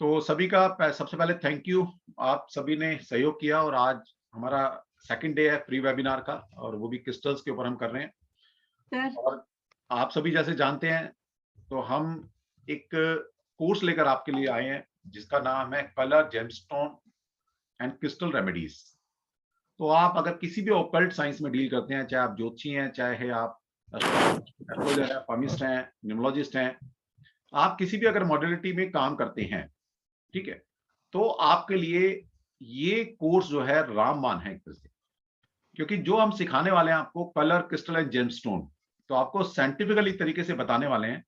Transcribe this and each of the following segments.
तो सभी का सबसे पहले थैंक यू। आप सभी ने सहयोग किया और आज हमारा सेकंड डे है फ्री वेबिनार का, और वो भी क्रिस्टल्स के ऊपर हम कर रहे हैं। सर और आप सभी जैसे जानते हैं, तो हम एक कोर्स लेकर आपके लिए आए हैं जिसका नाम है colour gemstone and crystal remedies. तो आप अगर किसी भी ऑकल्ट साइंस में डील करते हैं, चाहे आप ज्योतिषी हैं, चाहे आप एस्ट्रोलॉजर हैं, पमिस्ट हैं, न्यूमरोलॉजिस्ट हैं, आप किसी भी अगर मॉडलिटी में काम करते हैं, ठीक है, तो आपके लिए ये कोर्स जो है रामबाण है एक तरह से। क्योंकि जो हम सिखाने वाले हैं आपको कलर क्रिस्टल एंड जेमस्टोन, तो आपको साइंटिफिकली तरीके से बताने वाले हैं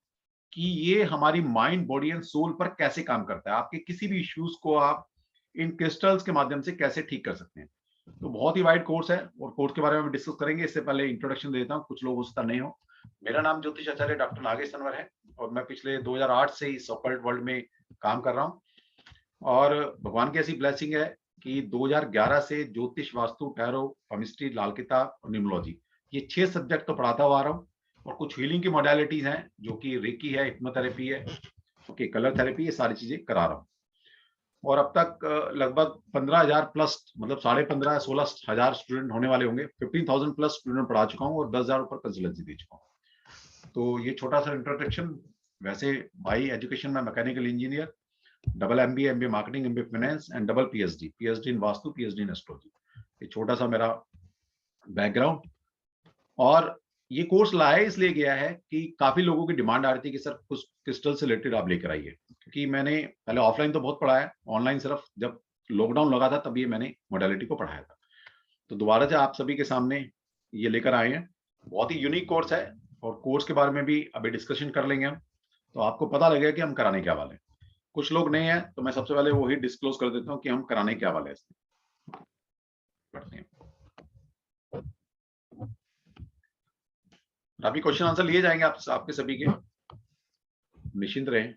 कि ये हमारी माइंड, बॉडी एंड सोल पर कैसे काम करता है। आपके किसी भी इश्यूज को आप इन क्रिस्टल्स के माध्यम से कैसे ठीक कर सकते हैं। तो बहुत ही वाइड कोर्स है और कोर्स के बारे में डिस्कस करेंगे। इससे पहले इंट्रोडक्शन दे देता हूँ, कुछ लोग उसका नहीं हो। मेरा नाम ज्योतिष आचार्य डॉक्टर नागेश तनवर है और मैं पिछले 2008 से इस ऑकल्ट वर्ल्ड में काम कर रहा हूँ। और भगवान की ऐसी ब्लेसिंग है कि 2011 से ज्योतिष, वास्तु, टैरो, केमिस्ट्री, लाल किताब और न्यूमरोलॉजी, ये 6 सब्जेक्ट तो पढ़ाता हुआ आ रहा हूँ। और कुछ हीलिंग की मॉडलिटीज हैं जो कि रेकी है, हिप्नोथेरेपी है, ओके, कलर थेरेपी, ये सारी चीजें करा रहा हूँ। और अब तक लगभग 15,000 प्लस, मतलब 15,500-16,000 स्टूडेंट होने वाले होंगे। 15,000 प्लस स्टूडेंट पढ़ा चुका हूँ और 10,000 ऊपर कंसल्टेंसी दे चुका हूँ। तो ये छोटा सा इंट्रोडक्शन। वैसे बाई एजुकेशन में mechanical engineer, double MBA, MBA marketing, MBA finance and double PhD, PhD in vastu, PhD in astrology. ये छोटा सा मेरा बैकग्राउंड। और ये कोर्स लाया इसलिए गया है कि काफी लोगों की डिमांड आ रही थी कि सर कुछ क्रिस्टल से रिलेटेड आप लेकर आइए। क्योंकि मैंने पहले ऑफलाइन तो बहुत पढ़ा है, ऑनलाइन सिर्फ जब लॉकडाउन लगा था तभी मैंने मॉडलिटी को पढ़ाया था। तो दोबारा से आप सभी के सामने ये लेकर आए हैं। बहुत ही यूनिक कोर्स है और कोर्स के बारे में भी अभी डिस्कशन कर लेंगे हम, तो आपको पता लगेगा कि हम कराने क्या वाले हैं। कुछ लोग नहीं है तो मैं सबसे पहले वही डिस्क्लोज कर देता हूँ कि हम कराने क्या वाले हैं इसमें। पढ़ते हैं, अभी क्वेश्चन आंसर लिए जाएंगे आप आपके सभी के, निश्चिंत रहें।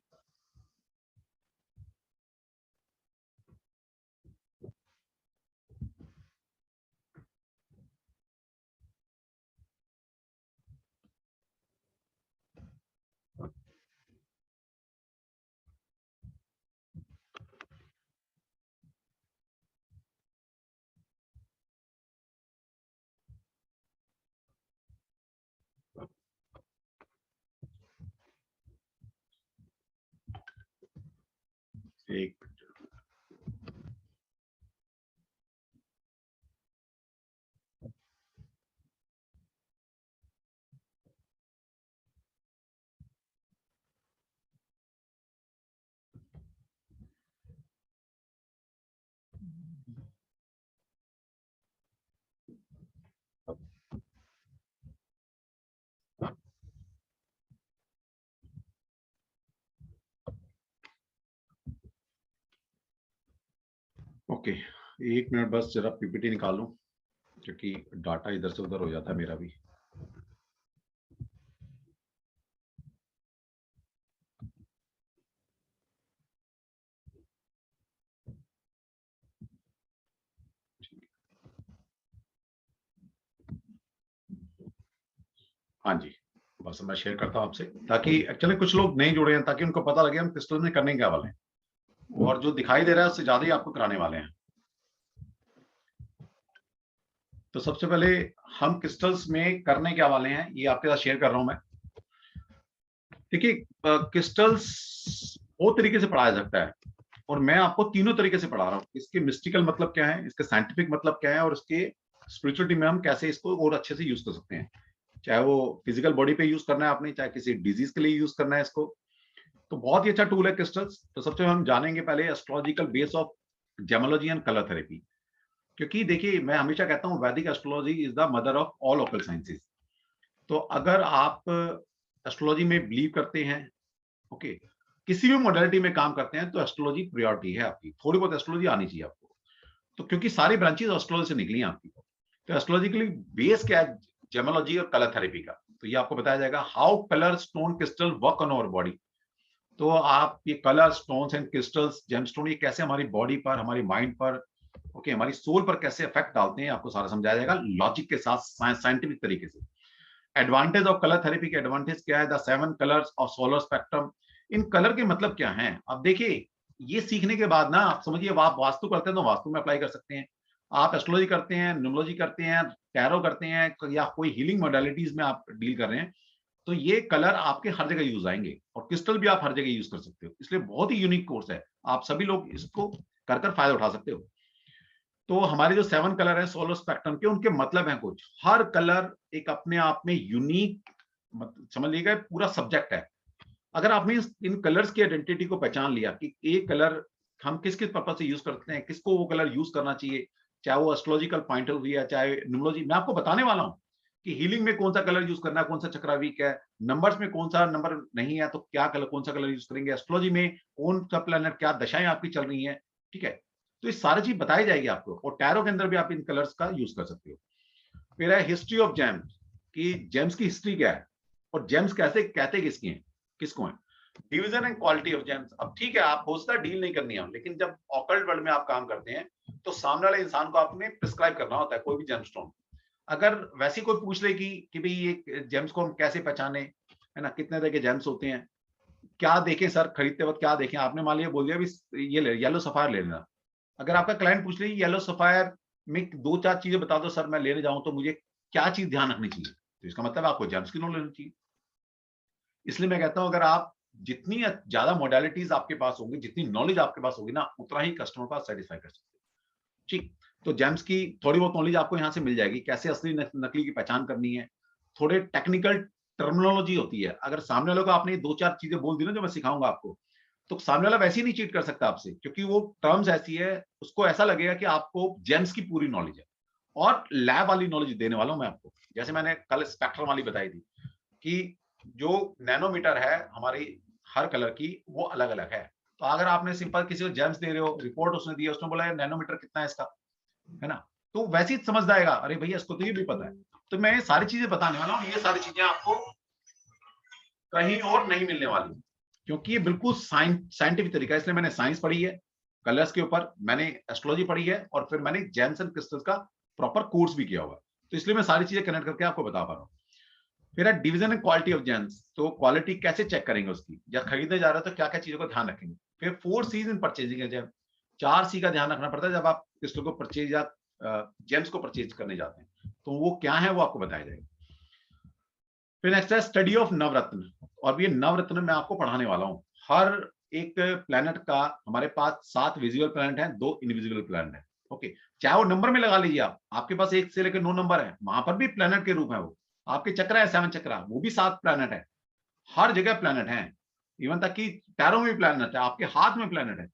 एक ओके, 1 मिनट बस जरा पीपीटी निकालूं क्योंकि डाटा इधर से उधर हो जाता है मेरा भी। हाँ जी, बस मैं शेयर करता हूँ आपसे, ताकि एक्चुअली कुछ लोग नहीं जुड़े हैं, ताकि उनको पता लगे हम क्रिस्टल में करने क्या वाले हैं और जो दिखाई दे रहा है उससे ज्यादा ही आपको कराने वाले हैं। तो सबसे पहले हम क्रिस्टल्स में करने क्या वाले हैं ये आपके साथ शेयर कर रहा हूं मैं। देखिए, क्रिस्टल्स दो तरीके से पढ़ाया जाता है और मैं आपको तीनों तरीके से पढ़ा रहा हूँ। इसके मिस्टिकल मतलब क्या है, इसके साइंटिफिक मतलब क्या है, और इसके स्पिरिचुअलिटी में हम कैसे इसको और अच्छे से यूज कर सकते हैं। चाहे वो फिजिकल बॉडी पे यूज करना है आपने, चाहे किसी डिजीज के लिए यूज करना है इसको, तो बहुत ही अच्छा टूल है क्रिस्टल्स। तो सबसे हम जानेंगे पहले astrological base of gemology and colour therapy. क्योंकि देखिए, मैं हमेशा कहता हूँ Vedic astrology is the mother of all occult sciences. तो अगर आप एस्ट्रोलॉजी में बिलीव करते हैं, ओके, किसी भी मॉडलिटी में काम करते हैं, तो एस्ट्रोलॉजी प्रायोरिटी है आपकी। थोड़ी बहुत एस्ट्रोलॉजी आनी चाहिए आपको, तो क्योंकि सारी ब्रांचेस एस्ट्रोलॉजी से निकली हैं आपकी। तो एस्ट्रोलॉजिकली बेस क्या है जेमोलॉजी और कलर थेरेपी का, तो ये आपको बताया जाएगा how colour stone crystal work on our body. तो आप ये colour stones and crystals, gemstone, ये कैसे हमारी बॉडी पर, हमारी माइंड पर, ओके, हमारी सोल पर कैसे इफेक्ट डालते हैं, आपको सारा समझाया जाएगा लॉजिक के साथ, साइंटिफिक तरीके से। एडवांटेज ऑफ कलर थेरेपी के एडवांटेज क्या है, the 7 colours of solar spectrum. In colour के मतलब क्या हैं, अब देखिए, ये सीखने के बाद ना आप समझिए, आप वास्तु करते हैं तो वास्तु में अप्लाई कर सकते हैं, आप एस्ट्रोलॉजी करते हैं, न्यूमरोलॉजी करते हैं, टैरो करते हैं, या कोई हीलिंग मॉडलिटीज में आप डील कर रहे हैं, तो ये कलर आपके हर जगह यूज आएंगे, और क्रिस्टल भी आप हर जगह यूज कर सकते हो। इसलिए बहुत ही यूनिक कोर्स है, आप सभी लोग इसको कर फायदा उठा सकते हो। तो हमारे जो 7 कलर है सोलर स्पेक्ट्रम के, उनके मतलब है कुछ, हर कलर एक अपने आप में यूनिक, समझ लीजिएगा पूरा सब्जेक्ट है। अगर आपने इन कलर्स की आइडेंटिटी को पहचान लिया कि एक कलर हम किस किस पर्पज से यूज करते हैं, किसको वो कलर यूज करना चाहिए, चाहे वो एस्ट्रोलॉजिकल पॉइंट ऑफ व्यू है, चाहे न्यूमरोलॉजी, मैं आपको बताने वाला हूं कि हीलिंग में कौन सा कलर यूज करना है, कौन सा चक्रा वीक है, नंबर्स में कौन सा नंबर नहीं है तो क्या कलर, कौन सा कलर यूज करेंगे, एस्ट्रोलॉजी में कौन सा प्लैनेट, क्या दशाएं आपकी चल रही हैं, ठीक है। तो ये सारी चीज बताई जाएगी आपको, और टैरो के अंदर भी आप इन कलर्स का यूज कर सकते हो। फिर है हिस्ट्री ऑफ जेम्स, कि जेम्स की हिस्ट्री क्या है, और जेम्स कैसे कहते किसकी हैं, किसको हैं। Division and quality of James, अब ठीक है आप हो सकता है डील नहीं करनी है, लेकिन जब ऑकल्ट वर्ल्ड में आप काम करते हैं तो सामने वाले इंसान को आपने प्रिस्क्राइब करना होता है कोई भी जेमस्टोन। अगर वैसी कोई पूछ ले कि भाई ये जेम्स को हम कैसे पहचाने, है ना, कितने तरह के जेम्स होते हैं, क्या देखें सर खरीदते वक्त, क्या देखें, आपने मान लिया बोल दिया भी ये ले येलो सफायर ले लेना। अगर आपका क्लाइंट पूछ ले येलो सफायर में 2-4 चीजें बता दो सर मैं लेने जाऊं तो मुझे क्या चीज ध्यान रखनी चाहिए, तो इसका मतलब आपको जेम्स की नॉलेज होनी चाहिए। इसलिए मैं कहता हूं अगर आप जितनी ज्यादा मॉडलिटीज आपके पास होंगी, जितनी नॉलेज आपके पास होगी ना, उतना ही कस्टमर पास सेटिस्फाई कर सकते हैं। ठीक, तो जेम्स की थोड़ी बहुत नॉलेज आपको यहाँ से मिल जाएगी, कैसे असली नकली की पहचान करनी है, थोड़े टेक्निकल टर्मिनोलॉजी होती है। अगर सामने वालों को आपने 2-4 चीजें बोल दी ना जो मैं सिखाऊंगा आपको, तो सामने वाला वैसे ही नहीं चीट कर सकता आपसे, क्योंकि वो टर्म्स ऐसी है, उसको ऐसा लगेगा कि आपको जेम्स की पूरी नॉलेज है। और लैब वाली नॉलेज देने वाला हूं मैं आपको, जैसे मैंने कल स्पेक्ट्रम वाली बताई थी कि जो नैनोमीटर है हमारी हर कलर की वो अलग अलग है। तो अगर आपने सिंपल किसी को जेम्स दे रहे हो, रिपोर्ट उसने दी है, उसने बोला नैनोमीटर कितना है इसका, है ना, तो वैसे ही समझ जाएगा अरे भैया इसको तो ये भी पता है। तो मैं ये सारी चीजें बताने वाला हूँ, ये सारी चीजें आपको कहीं और नहीं मिलने वाली, क्योंकि ये बिल्कुल साइंटिफिक तरीका है। इसलिए मैंने साइंस पढ़ी है कलर्स के ऊपर, मैंने एस्ट्रोलॉजी पढ़ी है, और फिर मैंने जेम्स एंड क्रिस्टल्स का प्रॉपर कोर्स भी किया हुआ है। तो इसलिए मैं सारी चीजें कनेक्ट करके आपको बता पा रहा हूँ। फिर है division and quality of James, तो क्वालिटी कैसे चेक करेंगे उसकी, या खरीदने जा रहे हो तो क्या क्या चीजों का ध्यान रखेंगे। फिर 4 सीज इन परचेजिंग है, जब 4 सी का ध्यान रखना पड़ता है जब आप क्रिस्टल को परचेज या जेम्स को परचेज करने जाते हैं, तो वो क्या है वो आपको बताया जाएगा। फिर नेक्स्ट है स्टडी ऑफ नवरत्न, और ये नवरत्न मैं आपको पढ़ाने वाला हूँ। हर एक प्लेनेट का हमारे पास 7 विजिबल प्लेनेट है, 2 इनविजिबल प्लेनेट है। ओके, चाहे वो नंबर में लगा लीजिए आप, आपके पास 1 से लेकर 9 नंबर है, वहां पर भी प्लेनेट के रूप है वो। आपके चक्र है 7 चक्र, वो भी 7 प्लेनेट है, हर जगह प्लेनेट है, इवन तक कि पैरों में भी प्लेनेट है, आपके हाथ में प्लेनेट है।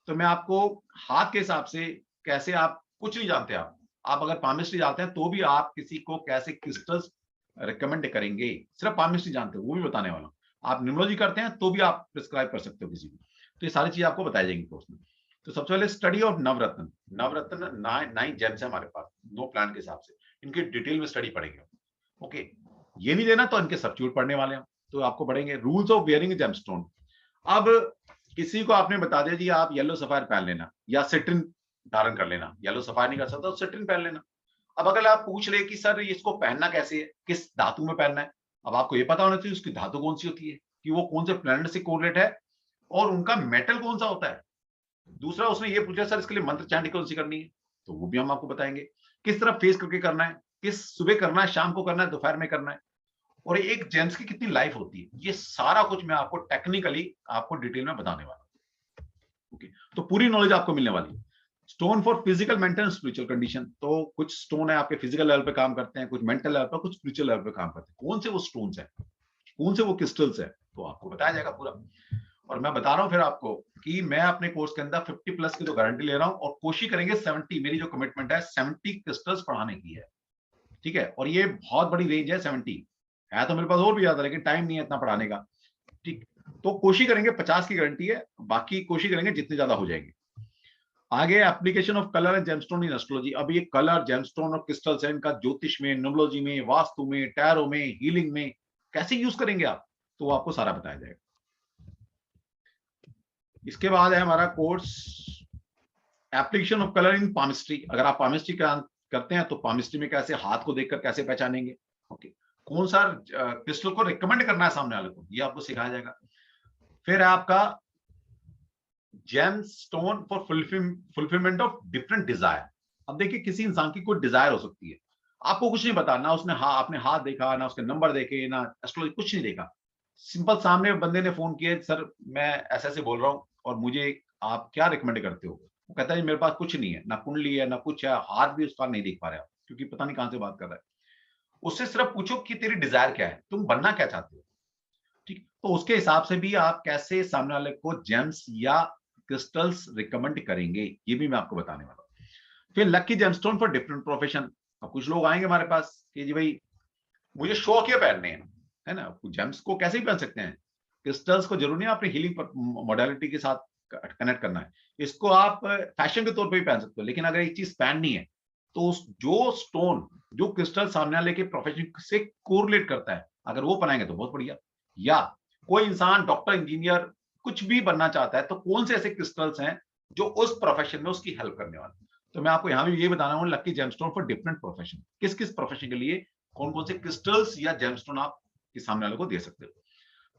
तो मैं आपको हाथ के हिसाब से, कैसे आप कुछ नहीं जानते, आप अगर पामिस्ट्री जानते हैं तो भी आप किसी को कैसे क्रिस्टल्स रिकमेंड करेंगे, सिर्फ पामिस्ट्री जानते हो वो भी बताने वाला हूं। आप न्यूमरोलॉजी करते हैं तो भी आप प्रिस्क्राइब कर सकते हो किसी को, तो ये सारी चीजें आपको बताई जाएंगी कोर्स में। तो सबसे पहले study of Navratna, Navratna 9 James है हमारे पास 9 प्लांट के हिसाब से, इनकी डिटेल में स्टडी पढ़ेंगे। ओके, ये नहीं देना तो इनके सब्स्टिट्यूट पढ़ने वाले हैं, तो आपको पढ़ेंगे रूल्स ऑफ वेयरिंग जेमस्टोन। अब किसी को आपने बता दिया जी आप येलो सफायर पहन लेना या सिट्रिन धारण कर लेना, येलो सफायर नहीं कर सकता तो सिट्रिन पहन लेना। अब अगर आप पूछ रहे कि सर इसको पहनना कैसे है, किस धातु में पहनना है, अब आपको ये पता होना चाहिए उसकी धातु कौन सी होती है, कि वो कौन से प्लैनेट से कोरिलेट है, और उनका मेटल कौन सा होता है। दूसरा उसने ये पूछा सर इसके लिए मंत्र चैंटिंग कौन सी करनी है, तो वो भी हम आपको बताएंगे। किस तरह फेस करके करना है, किस सुबह करना है, शाम को करना है, दोपहर में करना है, और एक जेम्स की कितनी लाइफ होती है, ये सारा कुछ मैं आपको टेक्निकली आपको डिटेल में बताने वाला हूं। ओके, तो पूरी नॉलेज आपको मिलने वाली है। Stone for physical mental spiritual condition, तो कुछ स्टोन है आपके फिजिकल लेवल पे काम करते हैं, कुछ मेंटल लेवल पे, कुछ स्पिरिचुअल लेवल पे काम करते हैं। कौन से वो स्टोन्स है, कौन से वो क्रिस्टल्स है, तो आपको बताया जाएगा पूरा। और मैं बता रहा हूं फिर आपको कि मैं अपने कोर्स के अंदर 50 प्लस की तो गारंटी ले रहा हूं, और कोशिश करेंगे 70, मेरी जो कमिटमेंट है 70 क्रिस्टल्स पढ़ाने की है, ठीक है। और ये बहुत बड़ी रेंज है 70, है तो मेरे पास और भी ज्यादा, लेकिन टाइम नहीं है इतना पढ़ाने का, ठीक। तो कोशिश करेंगे 50 की गारंटी है, बाकी कोशिश करेंगे जितनी ज्यादा हो जाएगी। आगे application of colour and gemstone in astrology, अब ये कलर जेमस्टोन और क्रिस्टल्स है, इनका ज्योतिष में, न्यूमरोलॉजी में, वास्तु में, टैरो में, हीलिंग में कैसे यूज करेंगे आप, तो वो आपको सारा बताया जाएगा। इसके बाद है हमारा course application of colour in palmistry. अगर आप पामिस्ट्री करते हैं तो पामिस्ट्री में कैसे हाथ को देखकर कैसे पहचानेंगे, ओके, कौन सा क्रिस्टल को रिकमेंड करना है सामने वाले को, ये आपको सिखाया जाएगा। फिर है आपका gem stone for fulfilment of different desire. अब देखिए किसी इंसान की कोई डिजायर हो सकती है, आपको कुछ नहीं पता, ना उसने आपने हाथ देखा, ना उसके नंबर देखे, ना एस्ट्रोलॉजी, कुछ नहीं देखा। सिंपल सामने बंदे ने फोन किया, सर मैं ऐसे ऐसे बोल रहा हूँ और मुझे आप क्या रिकमेंड करते हो? वो कहता है मेरे पास कुछ नहीं है, ना कुंडली है ना कुछ है, हाथ भी उसका नहीं देख पा रहे आप, क्योंकि पता नहीं कहां से बात कर रहा है। उससे सिर्फ पूछो कि तेरी डिजायर क्या है, तुम बनना क्या चाहते हो, ठीक? तो उसके हिसाब से भी आप कैसे सामने वाले को जेम्स या क्रिस्टल्स रिकमेंड करेंगे, ये भी मैं आपको बताने वाला हूँ। फिर lucky gemstone for different profession. अब कुछ लोग आएंगे हमारे पास कि जी भाई मुझे शौक ये पहनने हैं, है ना? जेम्स को कैसे भी पहन सकते हैं, क्रिस्टल्स को जरूरी नहीं आपने हीलिंग मॉडलिटी के साथ कनेक्ट करना है। इसको आप फैशन के तौर पे भी पहन सकते हो, लेकिन अगर एक चीज पहननी है तो जो स्टोन, जो क्रिस्टल सामने वाले के प्रोफेशन से कोरिलेट करता है, अगर वो बनाएंगे तो बहुत बढ़िया। या कोई इंसान डॉक्टर, इंजीनियर कुछ भी बनना चाहता है, तो कौन से ऐसे क्रिस्टल्स हैं जो उस प्रोफेशन में उसकी हेल्प करने वाले। तो मैं आपको यहां भी ये बताना हूं, lucky gemstone for different profession, किस किस प्रोफेशन के लिए कौन कौन से क्रिस्टल्स या जेमस्टोन आप के सामने वाले को दे सकते हो।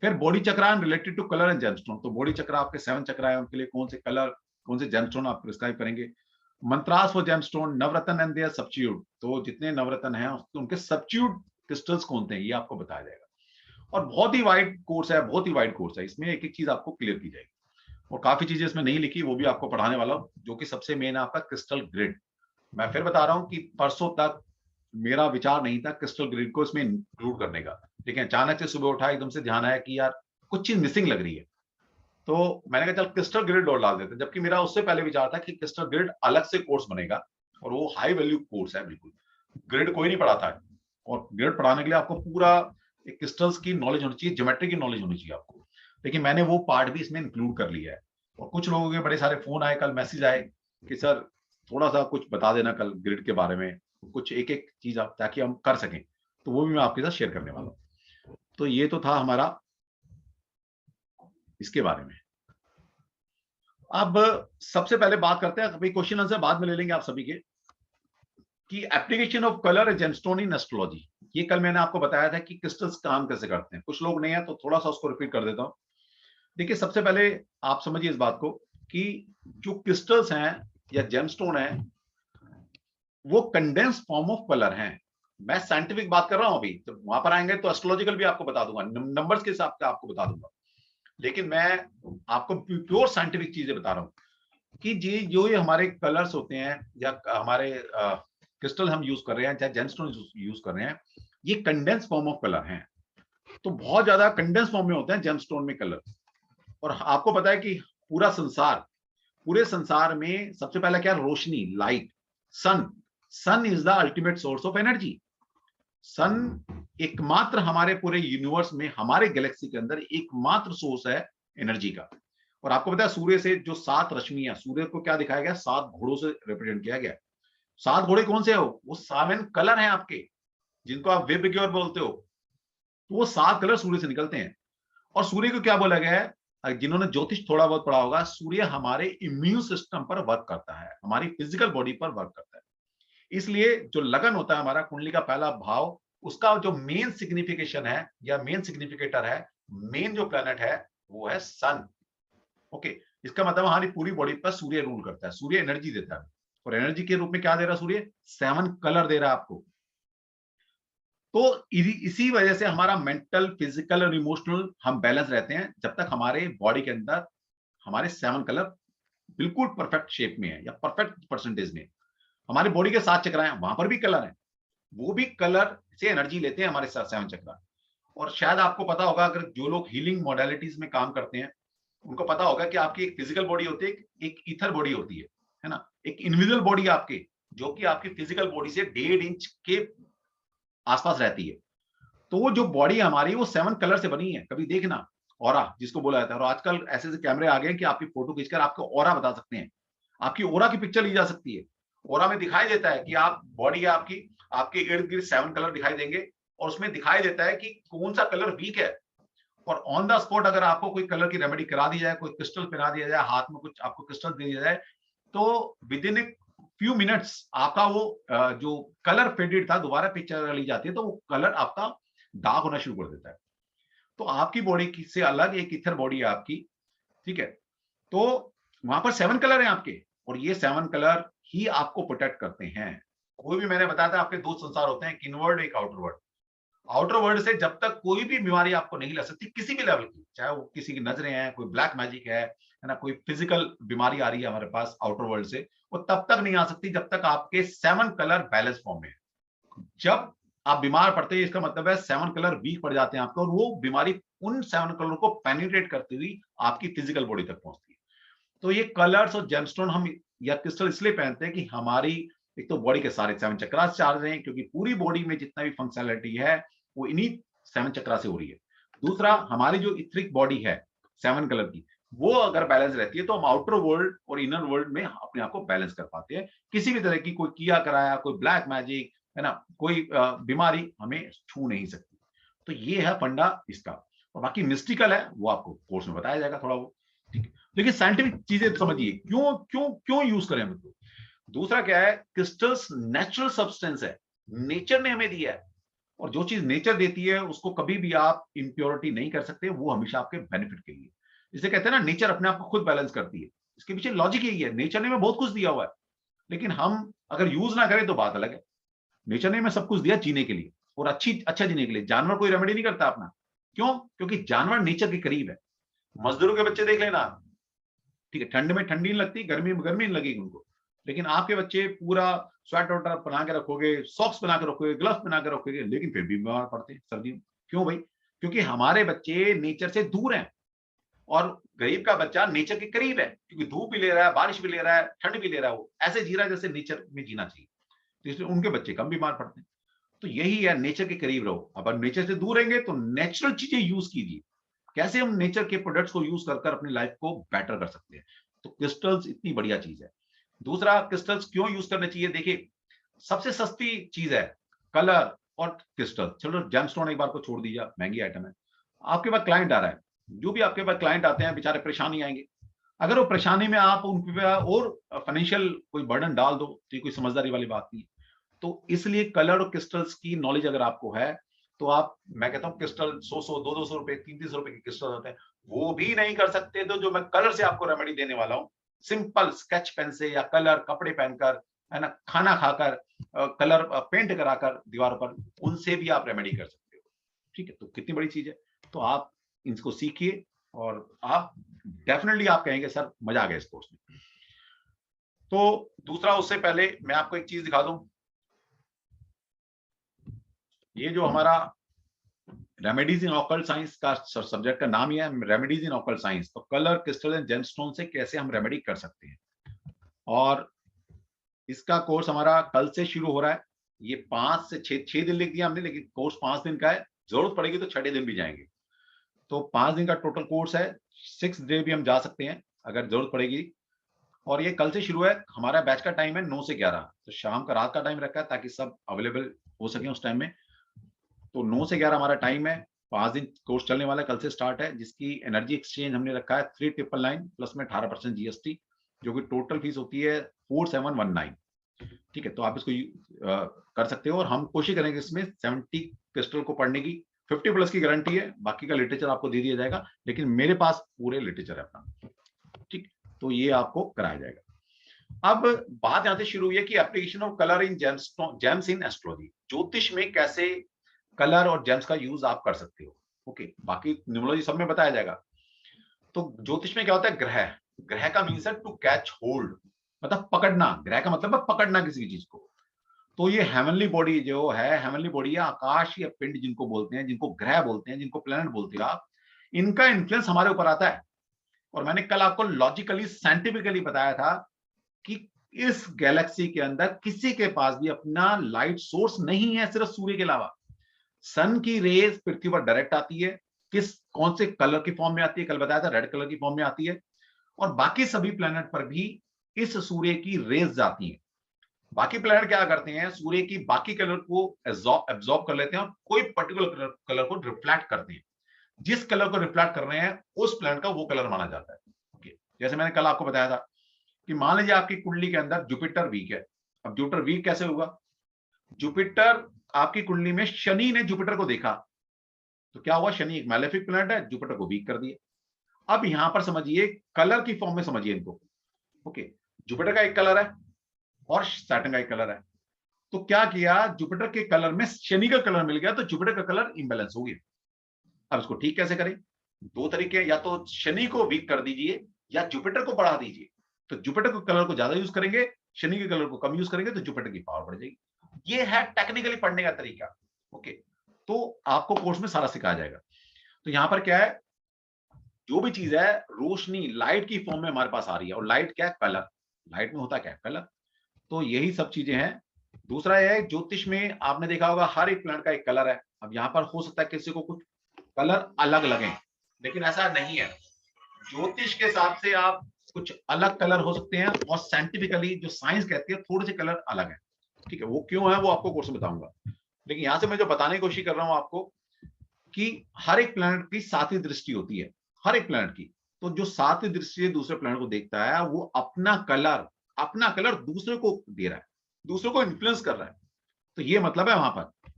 फिर body chakra related to colour and gemstone. तो बॉडी चक्र आपके 7 चक्र है, उनके लिए कौन से कलर, कौन से जेमस्टोन आप प्रिस्क्राइब करेंगे। Mantras for gemstone, navratna and their substitute. तो जितने नवरत्न हैं उनके सब्स्टिट्यूट क्रिस्टल्स कौन से हैं, ये आपको बताया जाएगा। और बहुत ही वाइड कोर्स है, बहुत ही वाइड कोर्स है, इसमें एक एक चीज आपको क्लियर की जाएगी। और काफी चीजें इसमें नहीं लिखी, वो भी आपको पढ़ाने वाला हूं, जो कि सबसे मेन है आपका क्रिस्टल ग्रिड। मैं फिर बता रहा हूं कि परसों तक मेरा विचार नहीं था क्रिस्टल ग्रिड को इसमें इंक्लूड करने का, लेकिन अचानक से सुबह उठा, एकदम से ध्यान आया कि यार कुछ चीज मिसिंग लग रही है। तो मैंने कहा चल क्रिस्टल ग्रिड और डाल देते हैं, जबकि मेरा उससे पहले विचार था कि क्रिस्टल ग्रिड अलग से कोर्स बनेगा, और वो हाई वैल्यू कोर्स है बिल्कुल। ग्रिड कोई नहीं पढ़ाता है, और ग्रिड पढ़ाने के लिए आपको पूरा एक क्रिस्टल्स की नॉलेज होनी चाहिए, ज्योमेट्री की नॉलेज होनी चाहिए आपको। लेकिन मैंने वो पार्ट भी इसमें इंक्लूड कर लिया है। और कुछ लोगों के बड़े सारे फोन आए, कल मैसेज आए कि सर थोड़ा सा कुछ बता देना कल ग्रिड के बारे में, कुछ एक एक चीज आप, ताकि हम कर सकें। तो वो भी मैं आपके साथ शेयर करने वाला हूँ। तो ये तो था हमारा इसके बारे में। अब सबसे पहले बात करते हैं, अभी क्वेश्चन आंसर बाद में ले लेंगे आप सभी के, कि application of colour gemstone in astrology. ये कल मैंने आपको बताया था कि क्रिस्टल्स काम कैसे करते हैं, कुछ लोग नहीं है तो थोड़ा सा उसको रिपीट कर देता हूं। देखिए सबसे पहले आप समझिए इस बात को कि जो क्रिस्टल्स हैं या जेमस्टोन है, वो कंडेंस फॉर्म ऑफ कलर हैं। मैं साइंटिफिक बात कर रहा हूं, अभी तो वहां पर आएंगे तो एस्ट्रोलॉजिकल भी आपको बता दूंगा, नंबर्स के हिसाब से आपको बता दूंगा। लेकिन मैं आपको प्योर साइंटिफिक चीजें बता रहा हूं कि जी जो ये हमारे कलर्स होते हैं या हमारे क्रिस्टल हम यूज कर रहे हैं, चाहे जेमस्टोन यूज कर रहे हैं, ये कंडेंस फॉर्म ऑफ कलर हैं। तो बहुत ज्यादा कंडेंस फॉर्म में होते हैं जेमस्टोन में कलर। और आपको पता है कि पूरा संसार, पूरे संसार में सबसे पहला क्या, रोशनी, light, sun. Sun is the ultimate source of energy. Sun एकमात्र हमारे पूरे यूनिवर्स में, हमारे गैलेक्सी के अंदर एकमात्र सोर्स है एनर्जी का। और आपको पता है सूर्य से जो 7 रश्मियां, सूर्य को क्या दिखाया गया, 7 घोड़ों से रिप्रेजेंट किया गया। 7 घोड़े कौन से हो, वो 7 कलर हैं आपके, जिनको आप वेब क्योर बोलते हो। तो वो 7 कलर सूर्य से निकलते हैं। और सूर्य को क्या बोला गया है, जिन्होंने ज्योतिष थोड़ा बहुत पढ़ा होगा, सूर्य हमारे इम्यून सिस्टम पर वर्क करता है, हमारी फिजिकल बॉडी पर वर्क करता है। इसलिए जो लगन होता है हमारा, कुंडली का पहला भाव, उसका जो मेन सिग्निफिकेशन है या मेन सिग्निफिकेटर है, मेन जो प्लेनेट है, वो है सन। ओके, इसका मतलब हमारी पूरी बॉडी पर सूर्य रूल करता है, सूर्य एनर्जी देता है। और एनर्जी के रूप में क्या दे रहा है सूर्य, 7 कलर दे रहा है आपको। तो इसी वजह से हमारा मेंटल, फिजिकल और इमोशनल हम बैलेंस रहते हैं, जब तक हमारे बॉडी के अंदर हमारे 7 कलर बिल्कुल परफेक्ट शेप में है या परफेक्ट परसेंटेज में। हमारी बॉडी के 7 चक्र हैं, वहां पर भी कलर है, वो भी कलर से एनर्जी लेते हैं हमारे साथ 7 चक्र। और शायद आपको पता होगा, अगर जो लोग हीलिंग मॉडलिटीज में काम करते हैं, उनको पता होगा कि आपकी एक फिजिकल बॉडी होती है, एक ईथर बॉडी होती है ना, एक इनविजिबल बॉडी आपके, जो कि आपकी फिजिकल बॉडी से 1.5 इंच के आसपास रहती है। तो वो जो बॉडी हमारी, वो 7 कलर से बनी है, कभी देखना। ऑरा जिसको बोला जाता है, और आजकल ऐसे ऐसे कैमरे आ गए हैं कि आपकी फोटो खींचकर आपको ऑरा बता सकते हैं, आपकी ऑरा की पिक्चर ली जा सकती है। ऑरा में दिखाई देता है कि आप बॉडी है आपकी, आपके इर्द गिर्द 7 कलर दिखाई देंगे, और उसमें दिखाई देता है कि कौन सा कलर वीक है। और ऑन द स्पॉट अगर आपको कोई कलर की रेमेडी करा दी जाए, कोई क्रिस्टल पहना दिया जाए, हाथ में कुछ आपको क्रिस्टल दे दिया जाए, तो with in a few minutes आपका वो जो कलर फेडेड था, दोबारा पिक्चर ली जाती है तो वो कलर आपका डार्क होना शुरू कर देता है। तो आपकी बॉडी से अलग एक इथर बॉडी है आपकी, ठीक है। तो वहां पर 7 कलर हैं आपके, और ये 7 कलर ही आपको प्रोटेक्ट करते हैं। कोई भी, मैंने बताया था आपके दो संसार होते हैं, एक इनवर्ड एक आउटर वर्ल्ड। आउटर वर्ल्ड से जब तक कोई भी बीमारी आपको नहीं लग सकती किसी भी लेवल की, चाहे वो किसी की नजरें हैं, कोई ब्लैक मैजिक है ना, कोई फिजिकल बीमारी आ रही है हमारे पास आउटर वर्ल्ड से, वो तब तक नहीं आ सकती जब तक आपके 7 कलर बैलेंस फॉर्म में है। जब आप बीमार पड़ते हैं, इसका मतलब है 7 कलर वीक पड़ जाते हैं आपको, और वो बीमारी उन 7 कलर को पेनिट्रेट करती हुई आपकी फिजिकल बॉडी तक पहुंचती है। तो ये कलर्स और जेमस्टोन हम या क्रिस्टल इसलिए पहनते हैं कि हमारी एक तो बॉडी के सारे 7 चक्रास चार्ज रहे हैं, क्योंकि पूरी बॉडी में जितना भी फंक्शनैलिटी है वो इन्हीं 7 चक्रा से हो रही है। दूसरा, हमारी जो इथरिक बॉडी है 7 कलर की, वो अगर बैलेंस रहती है तो हम आउटर वर्ल्ड और इनर वर्ल्ड में अपने आप को बैलेंस कर पाते हैं। किसी भी तरह की कोई किया कराया, कोई ब्लैक मैजिक है ना, कोई बीमारी हमें छू नहीं सकती। तो ये है फंडा इसका, और बाकी मिस्टिकल है वो आपको कोर्स में बताया जाएगा थोड़ा वो। ठीक है, देखिए साइंटिफिक चीजें समझिए, क्यों क्यों क्यों यूज करें हम इसको। दूसरा क्या है, क्रिस्टल्स नेचुरल सब्सटेंस है, नेचर ने हमें दिया है, और जो चीज नेचर देती है उसको कभी भी आप इम्प्योरिटी नहीं कर सकते, वो हमेशा आपके बेनिफिट के लिए। इसे कहते हैं ना, नेचर अपने आप को खुद बैलेंस करती है। इसके पीछे लॉजिक यही है, नेचर ने हमें बहुत कुछ दिया हुआ है, लेकिन हम अगर यूज ना करें तो बात अलग है। नेचर ने हमें सब कुछ दिया जीने के लिए, और अच्छा जीने के लिए। जानवर कोई रेमेडी नहीं करता अपना, क्यों? क्योंकि जानवर नेचर के करीब है। मजदूरों के बच्चे देख लेना, ठीक है, ठंड में ठंडी नहीं लगती, गर्मी में गर्मी नहीं लगेगी उनको, लेकिन आपके बच्चे पूरा स्वेटर वोटर बना के रखोगे, सॉक्स बना के रखोगे, ग्लव्स बना के रखोगे, लेकिन फिर भी बीमार पड़ते हैं सर्दी में। क्यों भाई? क्योंकि हमारे बच्चे नेचर से दूर हैं, और गरीब का बच्चा नेचर के करीब है, क्योंकि धूप भी ले रहा है, बारिश भी ले रहा है, ठंड भी ले रहा है, वो ऐसे जी रहा है जैसे नेचर में जीना चाहिए। तो इसलिए उनके बच्चे कम बीमार पड़ते हैं। तो यही है, नेचर के करीब रहो। अब नेचर से दूर रहेंगे तो नेचुरल चीजें यूज कीजिए। कैसे हम नेचर के प्रोडक्ट्स को यूज कर अपनी लाइफ को बेटर कर सकते हैं। तो क्रिस्टल्स इतनी बढ़िया चीज है। दूसरा, क्रिस्टल्स क्यों यूज करने चाहिए, देखिए सबसे सस्ती चीज है कलर और क्रिस्टल। चलो जेमस्टोन एक बार को छोड़ दीजिए, महंगी आइटम है। आपके पास क्लाइंट आ रहा है, जो भी आपके पास क्लाइंट आते हैं बेचारे परेशानी आएंगे, अगर वो परेशानी में आप उन पे और फाइनेंशियल कोई बर्डन डाल दो तो ये कोई समझदारी वाली बात नहीं है। तो इसलिए कलर और क्रिस्टल्स की नॉलेज अगर आपको है, तो आप, मैं कहता हूँ क्रिस्टल 100 दो 200 रुपए 300 रुपए के क्रिस्टल होते हैं, वो भी नहीं कर सकते तो जो मैं कलर से आपको रेमेडी देने वाला हूँ, सिंपल स्केच पेन से या कलर कपड़े पहनकर, है ना, खाना खाकर, कलर पेंट कराकर दीवारों पर, उनसे भी आप रेमेडी कर सकते हो। ठीक है, तो कितनी बड़ी चीज है। तो आप इनको सीखिए, और आप डेफिनेटली आप कहेंगे सर मजा आ गया इस कोर्स में। तो दूसरा, उससे पहले मैं आपको एक चीज दिखा दूं। ये जो हमारा रेमेडीज इन ऑकल्ट साइंस का सब्जेक्ट का नाम ही है, रेमेडीज इन ऑकल्ट साइंस। तो कलर क्रिस्टल एंड जेमस्टोन से कैसे हम रेमेडी कर सकते हैं, और इसका कोर्स हमारा कल से शुरू हो रहा है। ये 5 से 6 दिन लिख दिया हमने, लेकिन कोर्स 5 दिन का है, जरूरत पड़ेगी तो 6 दिन भी जाएंगे। तो 5 दिन का टोटल कोर्स है, 6 डे भी हम जा सकते हैं अगर जरूरत पड़ेगी। और ये कल से शुरू है। हमारा बैच का टाइम है 9 से 11, तो शाम का, रात का टाइम रखा है ताकि सब अवेलेबल हो सके उस टाइम में। तो 9 से 11 हमारा टाइम है। 5 दिन कोर्स चलने वाला है, कल से स्टार्ट है, जिसकी एनर्जी एक्सचेंज हमने रखा है 3999 प्लस में 18% जीएसटी, जो कि टोटल फीस होती है 4719। ठीक है, तो आप इसको कर सकते हो, और हम कोशिश करेंगे इसमें 70 क्रिस्टल को पढ़ने की। 50 प्लस की गारंटी है, बाकी का लिटरेचर आपको दे दिया जाएगा, लेकिन मेरे पास पूरे लिटरेचर है अपना। ठीक, तो ये आपको कराया जाएगा। अब बात यहां से शुरू हुई है कि application of colour in James in astrology, ज्योतिष में कैसे कलर और जेम्स का यूज आप कर सकते हो। ओके, बाकी न्यूमरोलॉजी सब में बताया जाएगा। तो ज्योतिष में क्या होता है, ग्रह, ग्रह का मीन्स है टू कैच होल्ड, मतलब पकड़ना। ग्रह का मतलब है पकड़ना किसी चीज को। तो ये हेवनली बॉडी जो है, हेवनली बॉडी या आकाश या पिंड जिनको बोलते हैं, जिनको ग्रह बोलते हैं, जिनको प्लैनेट बोलते हो आप, इनका इन्फ्लुएंस हमारे ऊपर आता है। और मैंने कल आपको लॉजिकली साइंटिफिकली बताया था कि इस गैलेक्सी के अंदर किसी के पास भी अपना लाइट सोर्स नहीं है, सिर्फ सूर्य के अलावा। सन की रेज पृथ्वी पर डायरेक्ट आती है, किस कौन से कलर की फॉर्म में आती है, कल बताया था रेड कलर की फॉर्म में आती है। और बाकी सभी प्लैनेट पर भी इस सूर्य की रेज जाती हैं। बाकी प्लैनेट क्या करते हैं, सूर्य की बाकी कलर को एब्जॉर्ब कर लेते हैं, और कोई पर्टिकुलर कलर को रिफ्लेक्ट करते हैं। जिस कलर को रिफ्लेक्ट कर रहे हैं उस प्लैनेट का वो कलर माना जाता है। ओके, जैसे मैंने कल आपको बताया था कि मान लीजिए आपकी कुंडली के अंदर जुपिटर वीक है। अब जुपिटर वीक कैसे होगा, जुपिटर आपकी कुंडली में शनि ने जुपिटर को देखा, तो क्या हुआ, शनि एक मैलेफिक प्लैनेट है, जुपिटर को वीक कर दिया। अब यहां पर समझिए, कलर की फॉर्म में समझिए इनको। ओके, जुपिटर का एक कलर है और सैटर्न का एक कलर है। तो क्या किया, जुपिटर के कलर में शनि का कलर मिल गया, तो जुपिटर का कलर इंबैलेंस हो गया। अब इसको ठीक कैसे करें? दो तरीके, या तो शनि को वीक कर दीजिए या जुपिटर को बढ़ा दीजिए। तो जुपिटर के कलर को ज्यादा यूज करेंगे, शनि के कलर को कम यूज करेंगे, तो जुपिटर की पावर बढ़ जाएगी। ये है टेक्निकली पढ़ने का तरीका। ओके, तो आपको कोर्स में सारा सिखाया जाएगा। तो यहां पर क्या है, जो भी चीज है रोशनी लाइट की फॉर्म में हमारे पास आ रही है, और लाइट क्या है, कलर। लाइट में होता क्या है, कलर। तो यही सब चीजें हैं। दूसरा है, ज्योतिष में आपने देखा होगा हर एक प्लैनेट का एक कलर है। अब यहाँ पर हो सकता है किसी को कुछ कलर अलग लगे, लेकिन ऐसा नहीं है। ज्योतिष के हिसाब से आप कुछ अलग कलर हो सकते हैं, और साइंटिफिकली जो साइंस कहती है थोड़े से कलर अलग है। ठीक है, वो क्यों है वो आपको कोर्स में बताऊंगा। लेकिन यहां से मैं जो बताने की कोशिश कर रहा हूं आपको, कि हर एक प्लैनेट की सातवीं दृष्टि होती है, हर एक प्लैनेट की। तो जो सातवीं दृष्टि से दूसरे प्लैनेट को देखता है, वो अपना कलर दूसरे को दे रहा है, दूसरे को इन्फ्लुएंस कर रहा है। तो ये मतलब है, वहां पर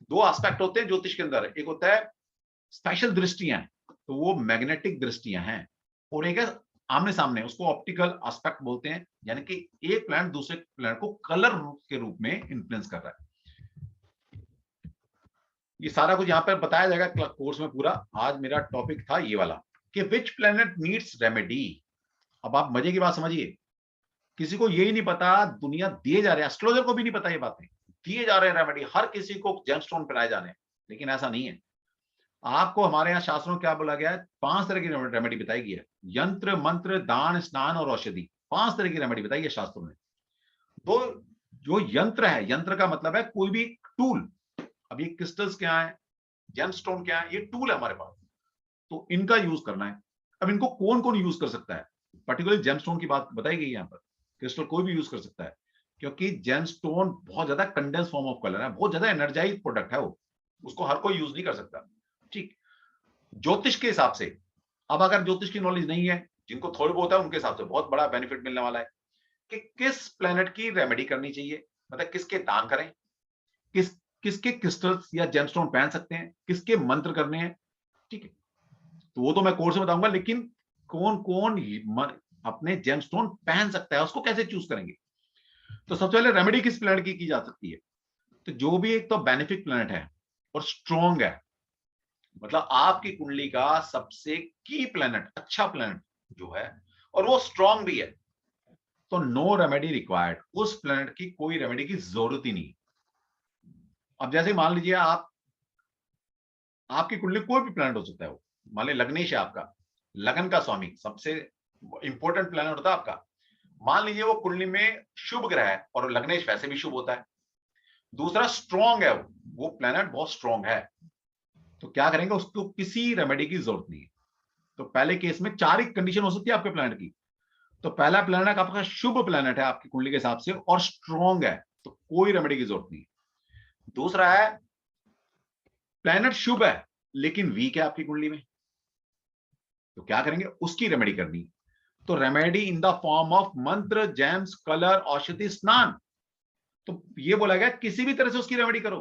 दो एस्पेक्ट होते हैं ज्योतिष के अंदर। एक होता है स्पेशल दृष्टियां, तो वो मैग्नेटिक दृष्टियां हैं, और एक है आमने सामने, उसको ऑप्टिकल एस्पेक्ट बोलते हैं। यानी कि एक प्लैनेट दूसरे प्लैनेट को कलर के रूप में इन्फ्लुएंस कर रहा है। ये सारा कुछ यहाँ पर बताया जाएगा कोर्स में पूरा। आज मेरा टॉपिक था ये वाला, कि विच प्लैनेट नीड्स रेमेडी। अब आप मजे की बात समझिए, किसी को यही नहीं पता, दुनिया दिए जा रहे हैं, एस्ट्रोलॉजर को भी नहीं पता ये बातें, दिए जा रहे हैं रेमेडी, हर किसी को जेमस्टोन पिलाए जाने हैं। लेकिन ऐसा नहीं है। आपको हमारे यहाँ शास्त्रों में क्या बोला गया है, 5 तरह की रेमेडी बताई गई है। यंत्र, मंत्र, दान, स्नान और औषधि, 5 तरह की रेमेडी बताई है शास्त्रों में। तो जो यंत्र है, यंत्र का मतलब है कोई भी टूल। अब ये क्रिस्टल्स क्या है, जेमस्टोन क्या है, ये टूल है हमारे पास, तो इनका यूज करना है। अब इनको कौन कौन यूज कर सकता है, पर्टिकुलर जेमस्टोन की बात बताई गई यहाँ पर। क्रिस्टल कोई भी यूज कर सकता है, क्योंकि जेमस्टोन बहुत ज्यादा कंडेंस फॉर्म ऑफ कलर है, बहुत ज्यादा एनर्जाइज प्रोडक्ट है वो, उसको हर कोई यूज नहीं कर सकता। ठीक, ज्योतिष के हिसाब से, अब अगर ज्योतिष की नॉलेज नहीं है, जिनको थोड़ी बहुत है, उनके हिसाब से बहुत बड़ा बेनिफिट मिलने वाला है, कि किस प्लेनेट की रेमेडी करनी चाहिए, मतलब किसके दान करें, किस किसके क्रिस्टल्स या जेमस्टोन पहन सकते हैं, किसके मंत्र करने हैं। ठीक है, तो वो तो मैं कोर्स में बताऊंगा, लेकिन कौन कौन अपने जेमस्टोन पहन सकता है, उसको कैसे चूज करेंगे। तो सबसे पहले रेमेडी किस प्लेनेट की जा सकती है, तो जो भी एक तो बेनिफिक प्लेनेट है और स्ट्रॉन्ग है, मतलब आपकी कुंडली का सबसे की प्लेनेट, अच्छा प्लेनेट जो है, और वो स्ट्रॉन्ग भी है, तो नो रेमेडी रिक्वायर्ड, उस प्लेनेट की कोई रेमेडी की जरूरत ही नहीं। अब जैसे मान लीजिए आपकी कुंडली कोई भी प्लेनेट हो सकता है, वो मान लीजिए लग्नेश है आपका, लगन का स्वामी सबसे इंपॉर्टेंट प्लेनेट होता है आपका। मान लीजिए वो कुंडली में शुभ ग्रह है, और लग्नेश वैसे भी शुभ होता है। दूसरा स्ट्रॉन्ग है, वो प्लेनेट बहुत स्ट्रॉन्ग है, तो क्या करेंगे, उसको किसी रेमेडी की जरूरत नहीं है। तो पहले केस में 4 ही कंडीशन हो सकती है आपके प्लेनेट की। तो पहला प्लेनेट आपका शुभ प्लेनेट है आपकी कुंडली के हिसाब से, और स्ट्रॉन्ग है, तो कोई रेमेडी की जरूरत नहीं। दूसरा है, प्लेनेट शुभ है लेकिन वीक है आपकी कुंडली में, तो क्या करेंगे, उसकी रेमेडी करनी। तो remedy in the form of मंत्र, जेम्स, कलर, औषधि, स्नान। तो ये बोला गया किसी भी तरह से उसकी रेमेडी करो,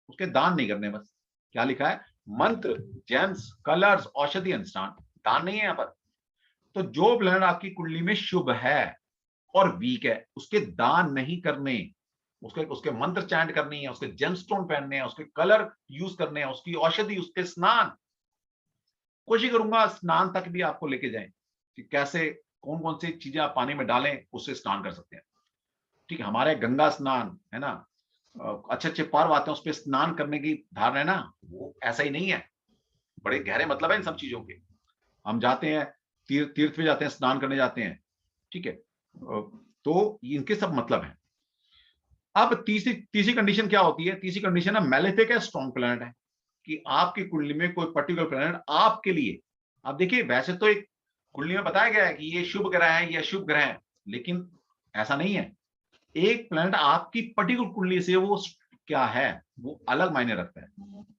उसके दान नहीं करने। बस क्या लिखा है, मंत्र, जेम्स, कलर्स, औषधि एंड स्नान, दान नहीं है यहां पर। तो जो प्लेनेट आपकी कुंडली में शुभ है और वीक है, उसके दान नहीं करने, उसके उसके मंत्र चैंट करनी है, उसके जेमस्टोन पहनने हैं, उसके कलर यूज करने हैं, उसकी औषधि, उसके स्नान। कोशिश करूंगा स्नान तक भी आपको लेके जाएं, कि कैसे कौन कौन सी चीजें आप पानी में डालें, उससे स्नान कर सकते हैं। ठीक है, हमारे गंगा स्नान है ना, अच्छे अच्छे पर्व आते हैं, उस पर स्नान करने की धारणा है ना, वो ऐसा ही नहीं है, बड़े गहरे मतलब है इन सब चीजों के। हम जाते हैं, तीर्थ पे जाते हैं, स्नान करने जाते हैं। ठीक है, तो इनके सब मतलब है। अब तीसरी तीसरी कंडीशन क्या होती है, तीसरी कंडीशन है मैलेफिक है, स्ट्रॉन्ग प्लैनेट है, कि आपकी कुंडली में कोई पर्टिकुलर प्लैनेट आपके लिए, आप देखिए वैसे तो एक कुंडली में बताया गया है कि ये शुभ ग्रह है, ये अशुभ ग्रह है, लेकिन ऐसा नहीं है। एक प्लैनेट आपकी पर्टिकुलर कुंडली से वो क्या है, वो अलग मायने रखता है।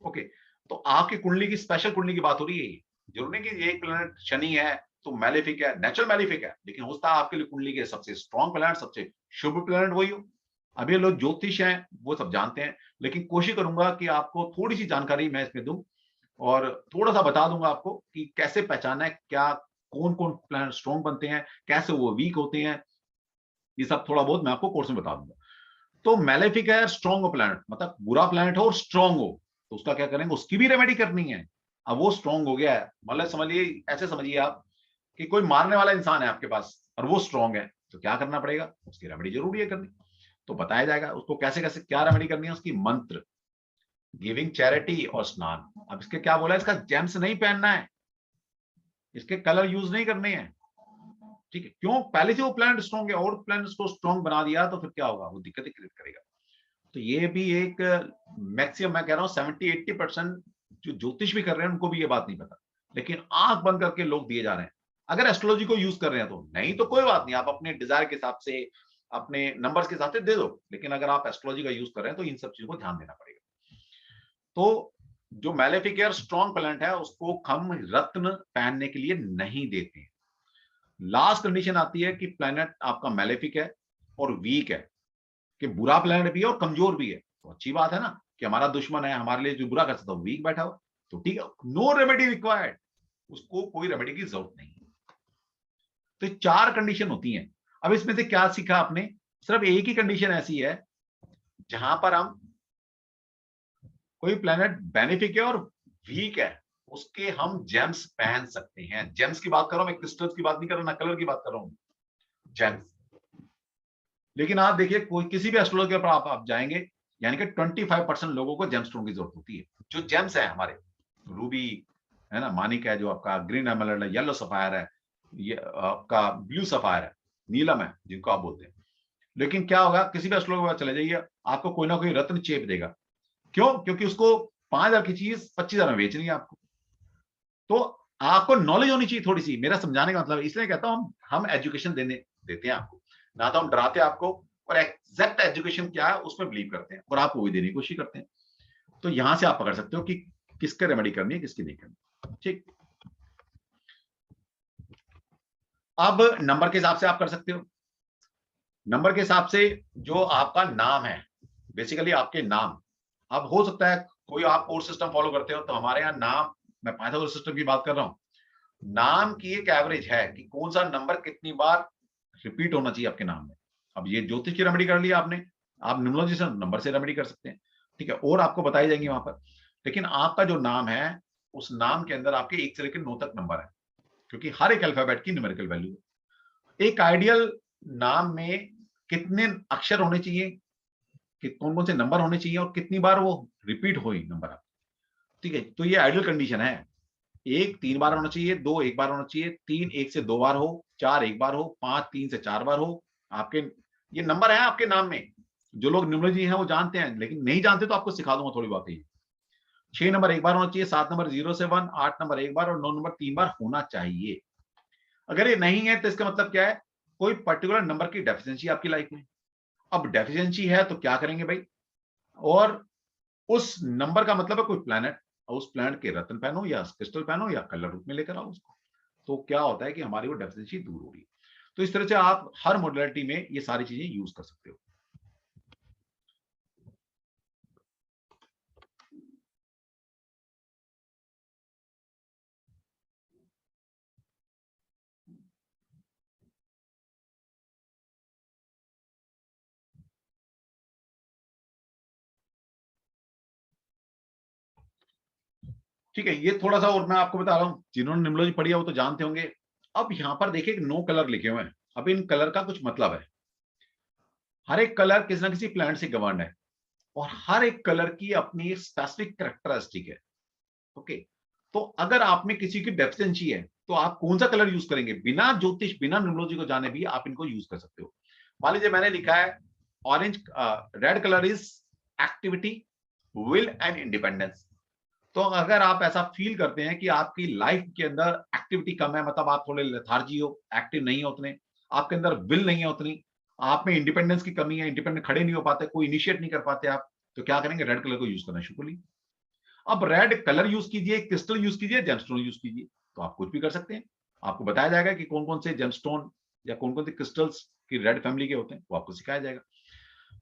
ओके, तो आपकी कुंडली की स्पेशल कुंडली की बात हो रही है, जरूरी नहीं कि एक प्लैनेट शनि है तो मैलेफिक है, नेचुरल मैलेफिक है, लेकिन होता है आपके लिए कुंडली के सबसे स्ट्रॉन्ग प्लैनेट, सबसे शुभ प्लैनेट वही हो। अब ये लोग ज्योतिष हैं वो सब जानते हैं, लेकिन कोशिश करूंगा कि आपको थोड़ी सी जानकारी मैं इसमें दूं, और थोड़ा सा बता दूंगा आपको कि कैसे पहचाना है क्या कौन कौन प्लैनेट स्ट्रॉन्ग बनते हैं, कैसे वो वीक होते हैं, ये सब थोड़ा बहुत मैं आपको कोर्स में बता दूंगा। तो मैलेफिक है स्ट्रॉन्ग प्लैनेट, मतलब बुरा प्लैनेट हो और स्ट्रॉन्ग हो, तो उसका क्या करेंगे, उसकी भी रेमेडी करनी है। अब वो स्ट्रॉन्ग हो गया है, मतलब समझिए, ऐसे समझिए आप कि कोई मारने वाला इंसान है आपके पास और वो स्ट्रॉन्ग है, तो क्या करना पड़ेगा, उसकी रेमेडी जरूरी है करनी। तो बताया जाएगा उसको कैसे कैसे क्या रेमेडी करनी है, उसकी मंत्र, गिविंग चैरिटी और स्नान। अब इसके क्या बोला, इसका जेम्स नहीं पहनना है, इसके कलर यूज नहीं करने हैं, ठीक है, क्यों, पहले से वो प्लैनेट स्ट्रॉन्ग है और प्लैनेट को स्ट्रॉन्ग बना दिया तो फिर क्या होगा, वो दिक्कत क्रिएट करेगा। तो ये भी एक मैक्सिमम, मैं कह रहा हूँ 70-80% जो ज्योतिष भी कर रहे हैं उनको भी ये बात नहीं पता, लेकिन आंख बंद करके लोग दिए जा रहे हैं। अगर एस्ट्रोलॉजी को यूज कर रहे हैं तो नहीं, तो कोई बात नहीं, आप अपने डिजायर के हिसाब से, अपने नंबर्स के हिसाब से दे दो, लेकिन अगर आप एस्ट्रोलॉजी का यूज कर रहे हैं तो इन सब चीजों को ध्यान देना पड़ेगा। तो जो मैलेफिक है स्ट्रॉन्ग प्लैनेट है, उसको हम रत्न पहनने के लिए नहीं देते हैं। लास्ट कंडीशन आती है कि प्लैनेट आपका मैलेफिक है और वीक है, कि बुरा प्लैनेट भी है और कमजोर भी है, तो अच्छी बात है ना, कि हमारा दुश्मन है, हमारे लिए जो बुरा कर सकता है वीक बैठा हो, तो ठीक है, नो रेमेडी रिक्वायर्ड, उसको कोई रेमेडी की जरूरत नहीं है। तो 4 कंडीशन होती हैं। अब इसमें से क्या सीखा आपने, सिर्फ एक ही कंडीशन ऐसी है जहां पर हम कोई प्लैनेट बेनिफिक है और वीक है, उसके हम जेम्स पहन सकते हैं। जेम्स की बात कर रहा हूं मैं, क्रिस्टल्स की बात नहीं कर रहा, ना कलर की बात कर रहा हूं, जेम्स। लेकिन आप देखिए, कोई किसी भी एस्ट्रोलॉजी के ऊपर आप जाएंगे, यानी कि 25% लोगों को जेमस्टोन की जरूरत होती है। जो जेम्स है हमारे, रूबी है ना, मानिक है, जो आपका ग्रीन एमरल्ड है, येलो सफायर है, ये आपका ब्लू सफायर है, नीलम है जिनको आप बोलते हैं। लेकिन क्या होगा, किसी भी एस्ट्रोलॉजी के पास चले जाइए, आपको कोई ना कोई रत्न चेप देगा। क्यों, क्योंकि उसको 5,000 की चीज 25,000 में बेचनी है आपको। तो आपको नॉलेज होनी चाहिए थोड़ी सी, मेरा समझाने का मतलब, इसलिए कहता हूं हम एजुकेशन देने देते हैं आपको, ना तो हम डराते हैं आपको, और एग्जैक्ट एजुकेशन क्या है उसमें बिलीव करते हैं और आपको वही देने की कोशिश करते हैं। तो यहां से आप पकड़ सकते हो कि किसके रेमेडी करनी है, किसकी नहीं करनी, ठीक। अब नंबर के हिसाब से आप कर सकते हो। नंबर के हिसाब से जो आपका नाम है, बेसिकली आपके नाम, अब हो सकता है कोई आप कोर्स सिस्टम फॉलो करते हो, तो हमारे यहाँ नाम, मैं पाइथागोरस सिस्टम की बात कर रहा हूं, नाम की एक एवरेज है कि कौन सा नंबर कितनी बार रिपीट होना चाहिए आपके नाम में। अब ये ज्योतिष की रेमेडी कर लिया आपने, आप न्यूमरोलॉजी से नंबर से रेमेडी कर सकते हैं, ठीक है, और आपको बताई जाएंगी वहां पर। लेकिन आपका जो नाम है, उस नाम के अंदर आपके 1 से लेकर 9 तक नंबर है, क्योंकि हर एक अल्फाबेट की न्यूमेरिकल वैल्यू है। एक आइडियल नाम में कितने अक्षर होने चाहिए, कि कौन कौन से नंबर होने चाहिए और कितनी बार वो रिपीट हुई नंबर, ठीक है, तो ये आइडियल कंडीशन है। 1 3 बार होना चाहिए, 2 1 बार होना चाहिए, 3 1 से 2 बार हो, 4 1 बार हो, 5 3 से 4 बार हो। आपके ये नंबर है आपके नाम में, जो लोग न्यूमरोलॉजी हैं वो जानते हैं, लेकिन नहीं जानते तो आपको सिखा दूंगा थोड़ी बहुत ही। 6 नंबर 1 बार होना चाहिए, 7 नंबर 0 से 1, 8 नंबर 1 बार और 9 नंबर 3 बार होना चाहिए। अगर ये नहीं है तो इसका मतलब क्या है, कोई पर्टिकुलर नंबर की डेफिशिएंसी आपकी लाइफ में। अब डेफिशिएंसी है तो क्या करेंगे भाई, और उस नंबर का मतलब है कोई प्लैनेट, और उस प्लैनेट के रत्न पहनो या क्रिस्टल पहनो या कलर रूप में लेकर आओ उसको। तो क्या होता है कि हमारी वो डेफिशिएंसी दूर हो रही है। तो इस तरह से आप हर मॉडलिटी में ये सारी चीजें यूज कर सकते हो। ठीक है, ये थोड़ा सा और मैं आपको बता रहा हूं, जिन्होंने निम्नोलॉजी पढ़ी है वो तो जानते होंगे। अब यहां पर देखिए 9 कलर लिखे हुए हैं। अब इन कलर का कुछ मतलब है, हर एक कलर किसी ना किसी प्लांट से गवर्न है, और हर एक कलर की अपनी स्पेसिफिक कैरेक्टरिस्टिक है। ओके, तो अगर आप में किसी की डेफिशिएंसी है तो आप कौन सा कलर यूज करेंगे, बिना ज्योतिष बिना न्यूमरोलॉजी को जाने भी आप इनको यूज कर सकते हो। मान लीजिए मैंने लिखा है orange, red colour is activity, will and independence. तो अगर आप ऐसा फील करते हैं कि आपकी लाइफ के अंदर एक्टिविटी कम है, मतलब आप थोड़े लेथार्जी हो, एक्टिव नहीं हो उतने, आपके अंदर विल नहीं है उतनी, आप में इंडिपेंडेंस की कमी है, इंडिपेंडेंट खड़े नहीं हो पाते, कोई इनिशिएट नहीं कर पाते आप, तो क्या करेंगे, रेड कलर को यूज करना शुरू कर लीजिए। अब रेड कलर यूज कीजिए, क्रिस्टल यूज कीजिए, जेमस्टोन यूज कीजिए, तो आप कुछ भी कर सकते हैं। आपको बताया जाएगा कि कौन कौन से जेमस्टोन या कौन कौन से क्रिस्टल्स की रेड फैमिली के होते हैं, वो आपको सिखाया जाएगा।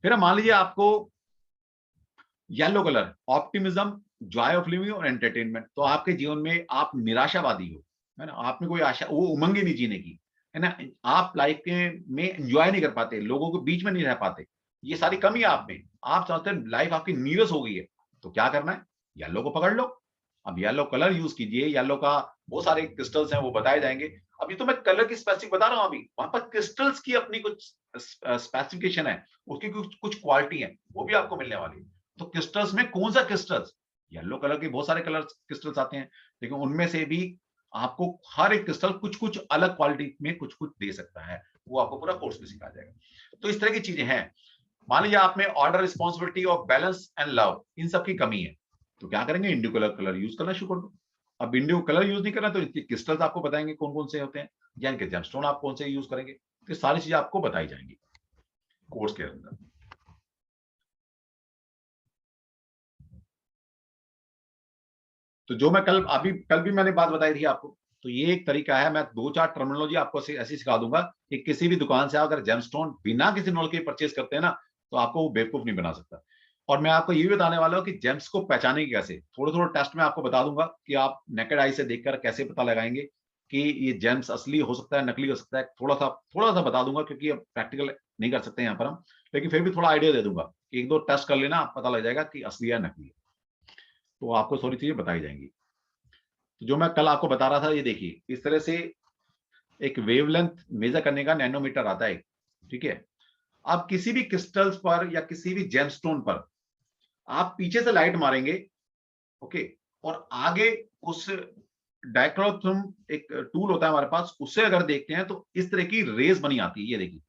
फिर मान लीजिए आपको yellow colour, optimism, Joy of living और एंटरटेनमेंट, तो आपके जीवन में आप निराशावादी हो, है ना, आप में कोई आशा, वो उमंग ही नहीं जीने की, है ना, आप लाइफ के में एंजॉय नहीं कर पाते, लोगों के बीच में नहीं रह पाते, ये सारी कमी है आप में। आप चाहते हैं लाइफ आपकी नीरस हो गई है, तो क्या करना है, येलो को पकड़ लो। अब येलो कलर यूज कीजिए, येलो का बहुत सारे क्रिस्टल्स हैं, वो बताए जाएंगे। अभी तो मैं कलर की स्पेसिफिक बता रहा हूँ, अभी वहां पर क्रिस्टल्स की अपनी कुछ स्पेसिफिकेशन है, उसकी कुछ कुछ क्वालिटी है, वो भी आपको मिलने वाली है। तो क्रिस्टल्स में कौन सा क्रिस्टल्स, येलो कलर के बहुत सारे कलर क्रिस्टल्स आते हैं, लेकिन उनमें से भी आपको हर एक क्रिस्टल कुछ कुछ अलग क्वालिटी में कुछ कुछ दे सकता है, वो आपको पूरा कोर्स में सिखाया जाएगा। तो इस तरह की चीजें हैं। मान लीजिए आप में ऑर्डर, रिस्पॉन्सिबिलिटी और बैलेंस एंड लव, इन सब की कमी है, तो क्या करेंगे, इंडियो कलर कलर यूज करना शुरू कर दो। अब इंडियो कलर यूज नहीं करना तो इनके क्रिस्टल्स आपको बताएंगे कौन कौन से होते हैं, या इनके जेमस्टोन आप कौन से यूज करेंगे, तो सारी चीजें आपको बताई जाएंगी कोर्स के अंदर। तो जो मैं कल भी मैंने बात बताई थी आपको, तो ये एक तरीका है, मैं दो चार टर्मिनोलॉजी आपको ऐसी सिखा दूंगा कि किसी भी दुकान से अगर जेमस्टोन बिना किसी नॉलेज के परचेज करते हैं ना, तो आपको वो बेवकूफ नहीं बना सकता। और मैं आपको ये भी बताने वाला हूँ कि जेम्स को पहचाने कैसे, थोड़े थोड़े टेस्ट में आपको बता दूंगा कि आप नेकेड आई से देखकर कैसे पता लगाएंगे कि ये जेम्स असली हो सकता है, नकली हो सकता है। थोड़ा सा बता दूंगा, क्योंकि अब प्रैक्टिकल नहीं कर सकते यहाँ पर हम, लेकिन फिर भी थोड़ा आइडिया दे दूंगा कि एक दो टेस्ट कर लेना, पता लग जाएगा कि असली है नकली है। तो आपको सारी चीजें बताई जाएंगी। तो जो मैं कल आपको बता रहा था, ये देखिए, इस तरह से एक वेवलेंथ मेजर करने का नैनोमीटर आता है, ठीक है। आप किसी भी क्रिस्टल्स पर या किसी भी जेमस्टोन पर आप पीछे से लाइट मारेंगे, ओके, और आगे उस डायक्रोथम एक टूल होता है हमारे पास, उससे अगर देखते हैं तो इस तरह की रेज बनी आती है, ये देखिए,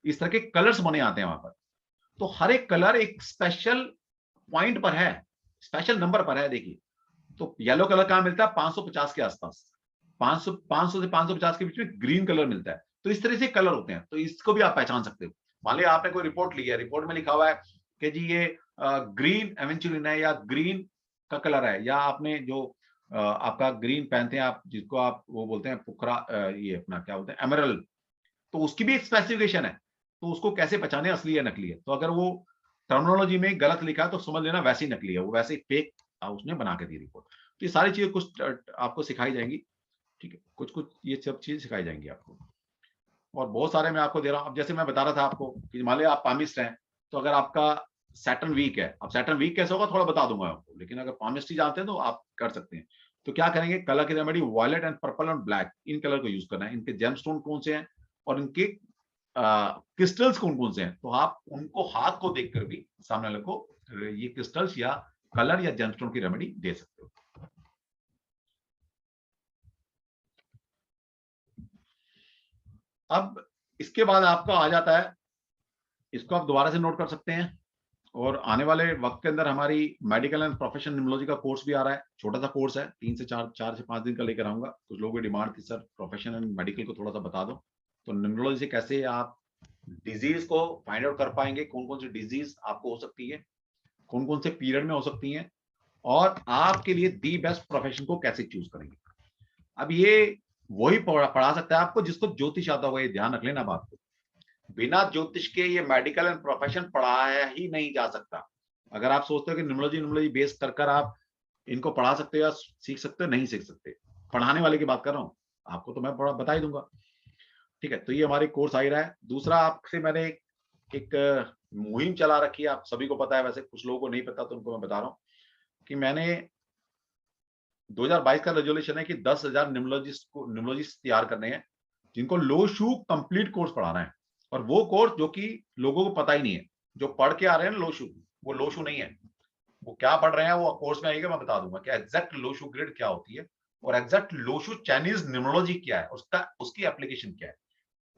इस तरह के कलर्स बने आते हैं वहां पर। तो हर एक कलर एक स्पेशल पॉइंट पर है, स्पेशल नंबर पर है, देखिए। तो येलो कलर कहां मिलता है, 550 के आसपास, 500 से 550 के बीच में ग्रीन कलर मिलता है। तो इस तरह से कलर होते हैं, तो इसको भी आप पहचान सकते हो। मान लिया आपने कोई रिपोर्ट ली है, रिपोर्ट में लिखा हुआ है कि जी ये ग्रीन एवेंचुलिन है, या ग्रीन का कलर है, या आपने जो आपका ग्रीन पहनते हैं आप, जिसको आप वो बोलते हैं पुखरा, ये अपना क्या बोलते हैं, एमरल्ड, तो उसकी भी एक स्पेसिफिकेशन है। तो उसको कैसे पहचाने असली है नकली है, तो अगर वो टर्मिनोलॉजी में गलत लिखा है तो समझ लेना वैसी नकली है, वो वैसे फेक उसने बना के दी रिपोर्ट। तो ये सारी चीजें कुछ आपको सिखाई जाएंगी, ठीक है, कुछ कुछ ये सब चीजें सिखाई जाएंगी आपको। और बहुत सारे मैं आपको दे रहा हूँ। अब जैसे मैं बता रहा था आपको कि मान लिया आप पामिस्ट हैं, तो अगर आपका सैटर्न वीक है, अब सैटर्न वीक कैसे होगा थोड़ा बता दूंगा आपको, लेकिन अगर पामिस्ट्री जानते हैं तो आप कर सकते हैं। तो क्या करेंगे, कलर की remedy violet and purple and black, इन कलर को यूज करना है। इनके जेमस्टोन कौन से हैं और इनके क्रिस्टल्स कौन कौन से हैं, तो आप उनको हाथ को देखकर भी सामने वाले को ये क्रिस्टल्स या कलर या जेमस्टोन की रेमेडी दे सकते हो। अब इसके बाद आपका आ जाता है, इसको आप दोबारा से नोट कर सकते हैं, और आने वाले वक्त के अंदर हमारी मेडिकल एंड प्रोफेशनल निमोलॉजी का कोर्स भी आ रहा है। छोटा सा कोर्स है, 3 से 4 से 5 दिन का लेकर आऊंगा। कुछ लोगों की डिमांड थी, सर प्रोफेशनल एंड मेडिकल को थोड़ा सा बता दो। तो निमोलॉजी से कैसे आप डिजीज को फाइंड आउट कर पाएंगे, कौन कौन सी डिजीज आपको हो सकती है, कौन कौन से पीरियड में हो सकती है, और आपके लिए दी बेस्ट प्रोफेशन को कैसे चूज करेंगे। अब ये वही पढ़ा सकता है आपको जिसको ज्योतिष आता होगा, ये ध्यान रख लेना बात को। बिना ज्योतिष के ये मेडिकल एंड प्रोफेशन पढ़ाया ही नहीं जा सकता। अगर आप सोचते हो कि न्यूमरोलॉजी न्यूमरोलॉजी बेस कर कर आप इनको पढ़ा सकते हो या सीख सकते हो, नहीं सीख सकते। पढ़ाने वाले की बात कर रहा हूँ, आपको तो मैं बता ही दूंगा, ठीक है। तो ये हमारे कोर्स आ ही रहा है। दूसरा, आपसे मैंने एक मुहिम चला रखी है, आप सभी को पता है, वैसे कुछ लोगों को नहीं पता तो उनको मैं बता रहा हूँ कि मैंने 2022 का रेजोल्यूशन है कि 10,000 न्यूमरोलॉजिस्ट तैयार करने हैं, जिनको लो शू कंप्लीट कोर्स पढ़ाना है। और वो कोर्स जो कि लोगों को पता ही नहीं है, जो पढ़ के आ रहे हैं लो शू, वो लो शू नहीं है। वो क्या पढ़ रहे हैं वो कोर्स में आएगा, मैं बता दूंगा कि एग्जैक्ट लो शू ग्रिड क्या होती है, और एग्जैक्ट लो शू चाइनीज न्यूमरोलॉजी क्या है, उसका उसकी एप्लीकेशन क्या है।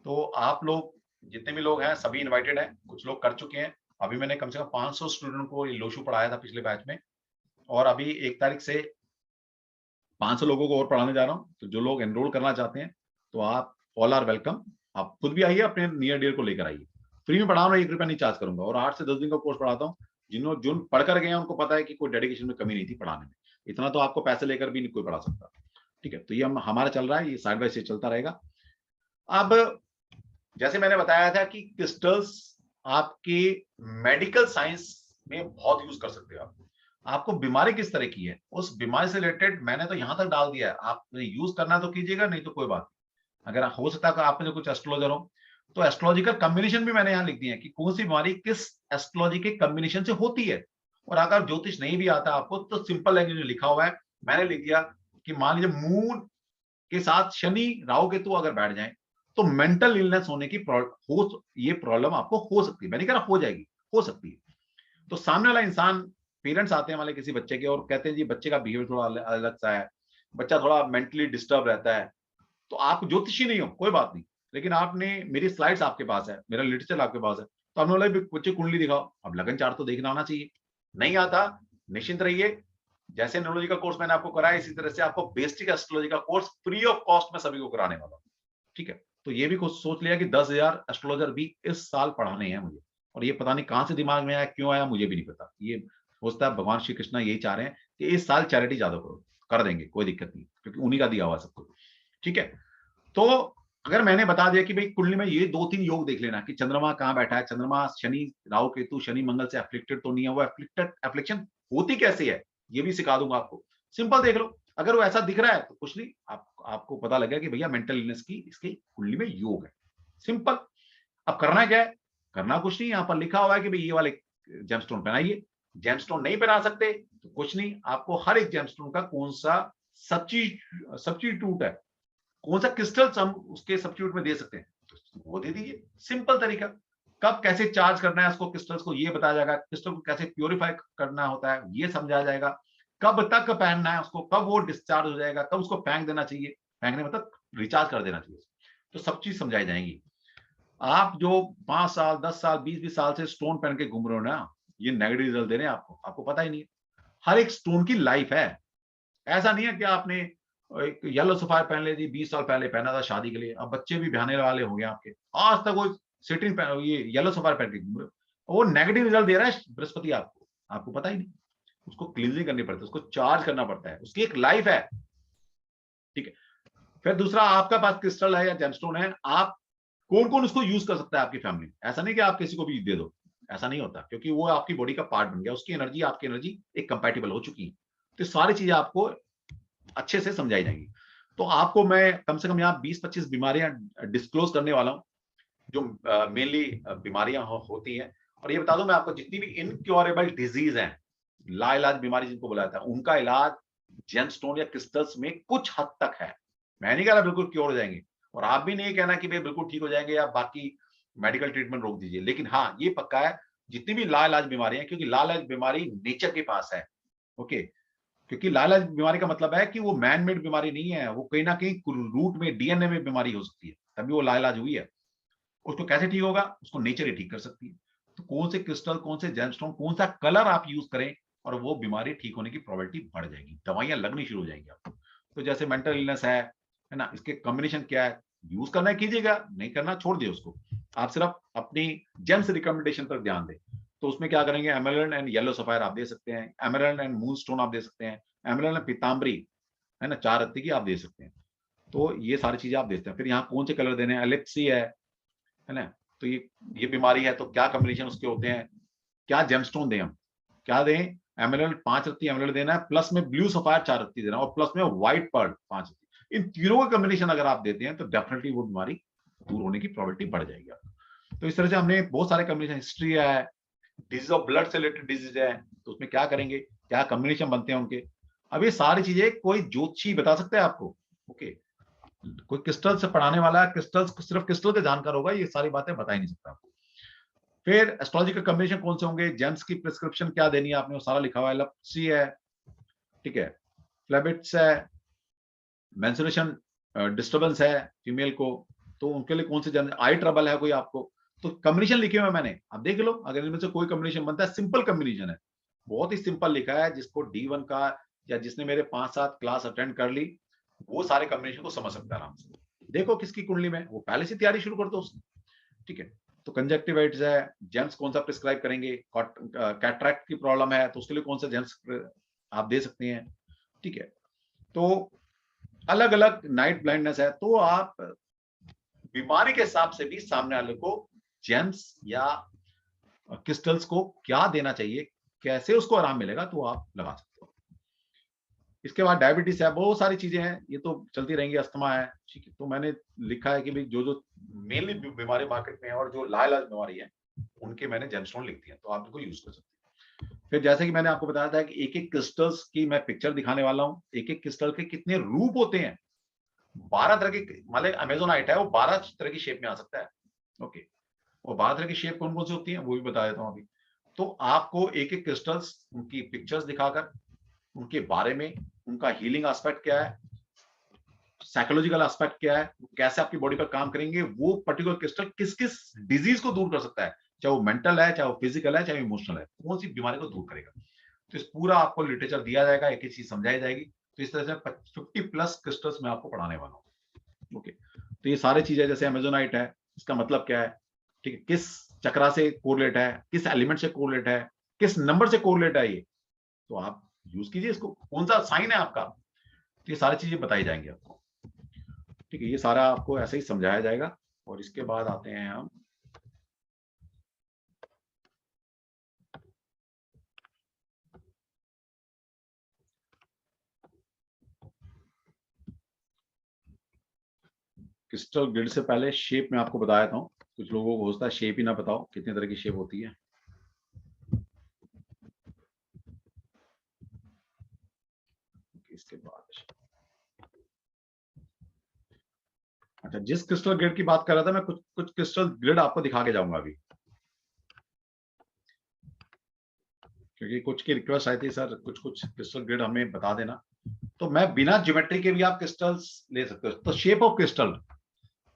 तो आप लोग जितने भी लोग हैं सभी इनवाइटेड हैं, कुछ लोग कर चुके हैं। अभी मैंने कम से कम 500 स्टूडेंट को ये लोशु पढ़ाया था पिछले बैच में, और अभी 1 तारीख से 500 लोगों को और पढ़ाने जा रहा हूँ। तो जो लोग एनरोल करना चाहते हैं तो आप ऑल आर वेलकम। आप खुद भी आइए, अपने नियर डियर को लेकर आइए। फ्री में पढ़ा रहा हूँ, 1 रुपया नहीं चार्ज करूंगा, और 8 से 10 दिन का कोर्स पढ़ाता हूँ। जिन पढ़कर गए हैं उनको पता है कि कोई डेडिकेशन में कमी नहीं थी पढ़ाने में। इतना तो आपको पैसे लेकर भी नहीं कोई पढ़ा सकता, ठीक है। तो ये हमारा चल रहा है, ये साइड बाय साइड चलता रहेगा। अब जैसे मैंने बताया था कि क्रिस्टल्स आपके मेडिकल साइंस में बहुत यूज कर सकते हो आप। आपको बीमारी किस तरह की है, उस बीमारी से रिलेटेड मैंने तो यहां तक डाल दिया है, आपने यूज करना तो कीजिएगा, नहीं तो कोई बात नहीं। अगर हो सकता है कि आप में जो कुछ एस्ट्रोलॉजर हो, तो एस्ट्रोलॉजिकल कॉम्बिनेशन भी मैंने यहाँ लिख दिए हैं कि कौन सी बीमारी किस एस्ट्रोलॉजी के कॉम्बिनेशन से होती है। और अगर ज्योतिष नहीं भी आता आपको, तो सिंपल लैंग्वेज में लिखा हुआ है, मैंने लिख दिया कि मान लीजिए मून के साथ शनि राहु केतु अगर बैठ जाए, तो मेंटल इलनेस होने की ये प्रॉब्लम आपको हो सकती है। मैं नहीं कह रहा हो जाएगी, हो सकती है। तो सामने वाला इंसान, पेरेंट्स आते हैं हमारे किसी बच्चे के और कहते हैं जी बच्चे का बिहेवियर थोड़ा अलग सा है, बच्चा थोड़ा मेंटली डिस्टर्ब रहता है। तो आप ज्योतिषी नहीं हो, कोई बात नहीं, लेकिन आपने मेरी स्लाइड्स आपके पास है, मेरा लिटरेचर आपके पास है, तो हमने बोला बच्चे कुंडली दिखाओ, अब लगन चार्ट तो देखना आना चाहिए। नहीं आता, निश्चिंत रहिए, जैसे न्यूरोलॉजी का कोर्स मैंने आपको कराया, इसी तरह से आपको बेसिक एस्ट्रोलॉजी का कोर्स फ्री ऑफ कॉस्ट में सभी को कराने वाला हूं। ठीक है, तो ये भी कुछ सोच लिया कि 10,000 एस्ट्रोलॉजर भी इस साल पढ़ाने हैं मुझे। और ये पता नहीं कहां से दिमाग में आया, क्यों आया, मुझे भी नहीं पता। ये सोचता है भगवान श्री कृष्ण यही चाह रहे हैं कि इस साल चैरिटी ज्यादा करो, कर देंगे, कोई दिक्कत नहीं, क्योंकि उन्हीं का दिया हुआ सब कुछ। ठीक है, तो अगर मैंने बता दिया कि भाई कुंडली में ये 2-3 योग देख लेना कि चंद्रमा कहाँ बैठा है, चंद्रमा शनि राहु केतु शनि मंगल से एफ्लिक्टेड तो नहीं है, वो एफ्लिक्शन होती कैसे है ये भी सिखा दूंगा आपको। सिंपल देख लो, अगर वो ऐसा दिख रहा है तो कुछ नहीं, आपको पता लगे कि भैया मेंटल इलनेस की इसकी कुंडली में योग है। सिंपल। अब करना क्या है, करना कुछ नहीं, यहाँ पर लिखा हुआ है कि भाई ये वाले जेमस्टोन पहनाइए। जेमस्टोन नहीं पहना सकते तो कुछ नहीं, आपको हर एक जेमस्टोन का कौन सा सब्स्टिट्यूट है, कौन सा क्रिस्टल हम उसके सब्स्टिट्यूट में दे सकते हैं, तो वो दे दीजिए। सिंपल तरीका। कब कैसे चार्ज करना है उसको क्रिस्टल्स को ये बताया जाएगा, क्रिस्टल को कैसे प्यूरिफाई करना होता है ये समझाया जाएगा, कब तक पहनना है उसको, कब वो डिस्चार्ज हो जाएगा, कब उसको फेंक देना चाहिए, फेंकने मतलब रिचार्ज कर देना चाहिए, तो सब चीज समझाई जाएंगी। आप जो 5 साल 10 साल 20-20 साल से स्टोन पहन के घूम रहे हो ना, ये नेगेटिव रिजल्ट दे रहे हैं आपको, आपको पता ही नहीं है। हर एक स्टोन की लाइफ है। ऐसा नहीं है कि आपने एक येलो सफायर पहन ले जी, 20 साल पहले पहना था शादी के लिए, अब बच्चे भी बहने वाले हो गए आपके, आज तक वो सिटिंग ये येलो सफायर पहन के घूम रहे हो, वो नेगेटिव रिजल्ट दे रहा है बृहस्पति आपको, आपको पता ही नहीं। उसको क्लींजिंग करनी पड़ती है, उसको चार्ज करना पड़ता है, उसकी एक लाइफ है। ठीक है, फिर दूसरा, आपका पास क्रिस्टल है या जेमस्टोन है, आप कौन कौन उसको यूज कर सकता है आपकी फैमिली में। ऐसा नहीं कि आप किसी को भी दे दो, ऐसा नहीं होता, क्योंकि वो आपकी बॉडी का पार्ट बन गया, उसकी एनर्जी आपकी एनर्जी एक कंपैटिबल हो चुकी है। तो सारी चीजें आपको अच्छे से समझाई जाएंगी। तो आपको मैं कम से कम यहाँ 20-25 बीमारियां डिस्क्लोज करने वाला हूँ, जो मेनली बीमारियां होती हैं। और ये बता दूं मैं आपको, जितनी भी इनक्योरेबल डिजीज हैं, लाइलाज बीमारी जिनको बुलाया था, उनका इलाज जेमस्टोन या क्रिस्टल्स में कुछ हद तक है। मैं नहीं कह रहा बिल्कुल क्योर हो जाएंगे, और आप भी नहीं कहना कि भाई बिल्कुल ठीक हो जाएंगे या बाकी मेडिकल ट्रीटमेंट रोक दीजिए, लेकिन हाँ ये पक्का है, जितनी भी लाइलाज बीमारी है, क्योंकि लाइलाज बीमारी नेचर के पास है। ओके, क्योंकि लाइलाज बीमारी का मतलब है कि वो मैन मेड बीमारी नहीं है, वो कहीं ना कहीं रूट में डीएनए में बीमारी हो सकती है, तभी वो लाइलाज हुई है। उसको कैसे ठीक होगा, उसको नेचर ही ठीक कर सकती है। तो कौन से क्रिस्टल, कौन से जेमस्टोन, कौन सा कलर आप यूज करें, और वो बीमारी ठीक होने की प्रोबेबिलिटी बढ़ जाएगी, दवाइयां लगनी शुरू हो जाएंगी आपको। तो जैसे मेंटल इलनेस है ना, इसके कॉम्बिनेशन क्या है, यूज करना है कीजिएगा, नहीं करना छोड़ दिए उसको। आप सिर्फ अपनी जेम्स रिकमेंडेशन पर ध्यान दें। तो उसमें क्या करेंगे, एमरल्ड एंड येलो सफायर आप दे सकते हैं, एमरल्ड एंड मून स्टोन आप दे सकते हैं, एमरल्ड एंड पीताम्बरी है ना, 4 रत्ती की आप दे सकते हैं। तो ये सारी चीजें आप देते हैं। फिर यहाँ कौन से कलर देने हैं, एलिप्सी है ना, तो ये बीमारी है, तो क्या कॉम्बिनेशन उसके होते हैं, क्या जेमस्टोन दें हम, क्या दें, एमरल्ड 5 रत्ती एमरल्ड देना है, प्लस में ब्लू सफायर 4 रत्ती देना है, और प्लस में व्हाइट पर्ल 5 रत्ती। इन तीनों का कॉम्बिनेशन अगर आप देते हैं तो डेफिनेटली वो बीमारी दूर होने की प्रोबेबिलिटी बढ़ जाएगी आपको। तो इस तरह से हमने बहुत सारे कॉम्बिनेशन, हिस्ट्री है, डिजीज ऑफ ब्लड से रिलेटेड डिजीज है, तो उसमें क्या करेंगे, क्या कॉम्बिनेशन बनते हैं उनके। अब ये सारी चीजें कोई ज्योतिषी बता सकता है आपको। ओके, कोई क्रिस्टल से पढ़ाने वाला है, क्रिस्टल सिर्फ क्रिस्टल के जानकार होगा, ये सारी बातें बता ही नहीं सकता आपको। फिर एस्ट्रोलॉजी के कॉम्बिनेशन कौन से होंगे, जेम्स की प्रिस्क्रिप्शन क्या देनी है आपने, वो सारा लिखा हुआ है। लप्सी है, ठीक है, फ्लेबिट्स है, मेंस्ट्रुएशन डिस्टर्बेंस है फीमेल को, तो उनके लिए कौन से जेम्स, आई ट्रबल है कोई आपको, तो कॉम्बिनेशन लिखे हुए मैंने, अब देख लो अगर इनमें से कोई कॉम्बिनेशन बनता है, सिंपल कॉम्बिनेशन है, बहुत ही सिंपल लिखा है, जिसको D1 का या जिसने मेरे 5-7 क्लास अटेंड कर ली, वो सारे कॉम्बिनेशन को समझ सकता है आराम से। देखो किसकी कुंडली में, वो पहले से तैयारी शुरू कर दो उसकी। ठीक है, तो कंजक्टिवाइटिस है, जेम्स कौन सा प्रिस्क्राइब करेंगे, कैटरैक्ट की प्रॉब्लम है तो उसके लिए कौन सा जेम्स आप दे सकते हैं। ठीक है, तो अलग अलग, नाइट ब्लाइंडनेस है, तो आप बीमारी के हिसाब से भी सामने वाले को जेम्स या क्रिस्टल्स को क्या देना चाहिए, कैसे उसको आराम मिलेगा तो आप लगा सकते हो। इसके बाद डायबिटीज है, बहुत सारी चीजें हैं, ये तो चलती रहेंगी, अस्थमा है, ठीक है। तो मैंने लिखा है कि भाई जो जो मेनली बीमारी मार्केट में है और जो लाइलाज बीमारी है उनके मैंने जेमस्टोन लिख दिए, तो आप इनको यूज कर सकते हैं। फिर जैसे कि मैंने आपको बताया था कि एक एक क्रिस्टल्स की मैं पिक्चर दिखाने वाला हूँ, एक एक क्रिस्टल के कितने रूप होते हैं। 12 तरह के, मतलब अमेजोनाइट है वो 12 तरह की शेप में आ सकता है। ओके, और 12 तरह की शेप कौन कौन सी होती है वो भी बता देता हूँ अभी। तो आपको एक एक क्रिस्टल्स उनकी पिक्चर्स दिखाकर उनके बारे में, उनका हीलिंग एस्पेक्ट क्या है, साइकोलॉजिकल एस्पेक्ट क्या है, कैसे आपकी बॉडी पर काम करेंगे, वो पर्टिकुलर क्रिस्टल किस किस डिजीज को दूर कर सकता है, चाहे वो मेंटल है, चाहे वो फिजिकल है, चाहे इमोशनल है, कौन सी बीमारी को दूर करेगा। तो इस पूरा आपको लिटरेचर दिया जाएगा, एक एक चीज समझाई जाएगी। तो इस तरह से 50 प्लस क्रिस्टल्स मैं आपको पढ़ाने वाला हूँ। ओके, तो ये सारी चीजें, जैसे अमेजोनाइट है, इसका मतलब क्या है, ठीक है, किस चक्रा से कोरिलेट है, किस एलिमेंट से कोरिलेट है, किस नंबर से कोरिलेट है, ये तो आप यूज कीजिए इसको, कौन सा साइन है आपका, तो ये सारी चीजें बताई जाएंगी आपको। ठीक है, ये सारा आपको ऐसे ही समझाया जाएगा। और इसके बाद आते हैं हम क्रिस्टल ग्रिड से पहले शेप में आपको बताया था। कुछ लोगों को होता है शेप ही ना बताओ, कितनी तरह की शेप होती है। इसके बाद अच्छा, जिस क्रिस्टल ग्रिड की बात कर रहा था मैं, कुछ कुछ क्रिस्टल ग्रिड आपको दिखा के जाऊंगा अभी, क्योंकि कुछ की रिक्वेस्ट आई थी, सर कुछ कुछ क्रिस्टल ग्रिड हमें बता देना। तो मैं बिना ज्योमेट्री के भी आप क्रिस्टल्स ले सकते हो। तो शेप ऑफ क्रिस्टल,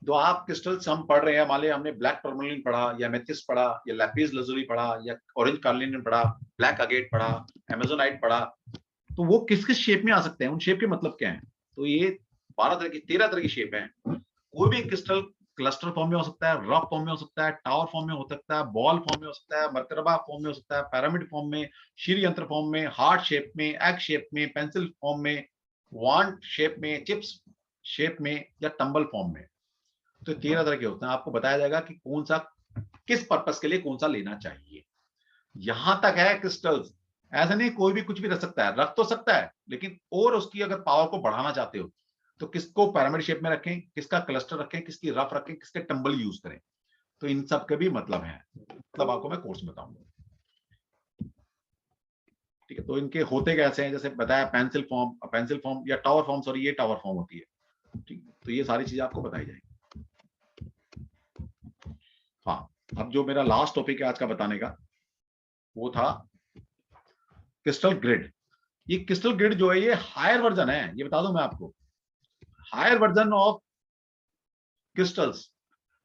जो आप क्रिस्टल्स हम पढ़ रहे हैं, मान लिया हमने ब्लैक टर्मलिन पढ़ा, या मेथिस पढ़ा, या लैपिस लजुली पढ़ा, या ऑरेंज कार्लिन पढ़ा, ब्लैक अगेट पढ़ा, अमेजोनाइट पढ़ा, तो वो किस किस शेप में आ सकते हैं, उन शेप के मतलब क्या है। तो ये 12 तरह की, 13 तरह की शेप है। कोई भी क्रिस्टल क्लस्टर फॉर्म में हो सकता है, रफ फॉर्म में हो सकता है, टावर फॉर्म में हो सकता है, बॉल फॉर्म में हो सकता है, मरकबा फॉर्म में हो सकता है, पिरामिड फॉर्म में, शीर यंत्र फॉर्म में, हार्ट शेप में, एग शेप में, पेंसिल फॉर्म में, वांट शेप में, चिप्स शेप में, या टंबल फॉर्म में। तो 13 तरह के होते हैं। आपको बताया जाएगा कि कौन सा किस पर्पस के लिए कौन सा लेना चाहिए। यहां तक है क्रिस्टल्स, ऐसा नहीं कोई भी कुछ भी रख सकता है, रख तो सकता है, लेकिन और उसकी अगर पावर को बढ़ाना चाहते हो तो किसको पिरामिड शेप में रखें, किसका क्लस्टर रखें, किसकी रफ रखें, किसके टंबल यूज करें। तो इन सब के भी मतलब है, मतलब आपको मैं कोर्स बताऊंगा। ठीक है, तो इनके होते कैसे हैं, जैसे बताया पेंसिल फॉर्म या टावर फॉर्म, सॉरी ये टावर फॉर्म होती है। ठीक, तो ये सारी चीजें आपको बताई जाएगी। हाँ, अब जो मेरा लास्ट टॉपिक है आज का बताने का, वो था क्रिस्टल ग्रिड। ये क्रिस्टल ग्रिड जो है ये हायर वर्जन है, ये बता दूं मैं आपको, हायर वर्जन ऑफ क्रिस्टल्स,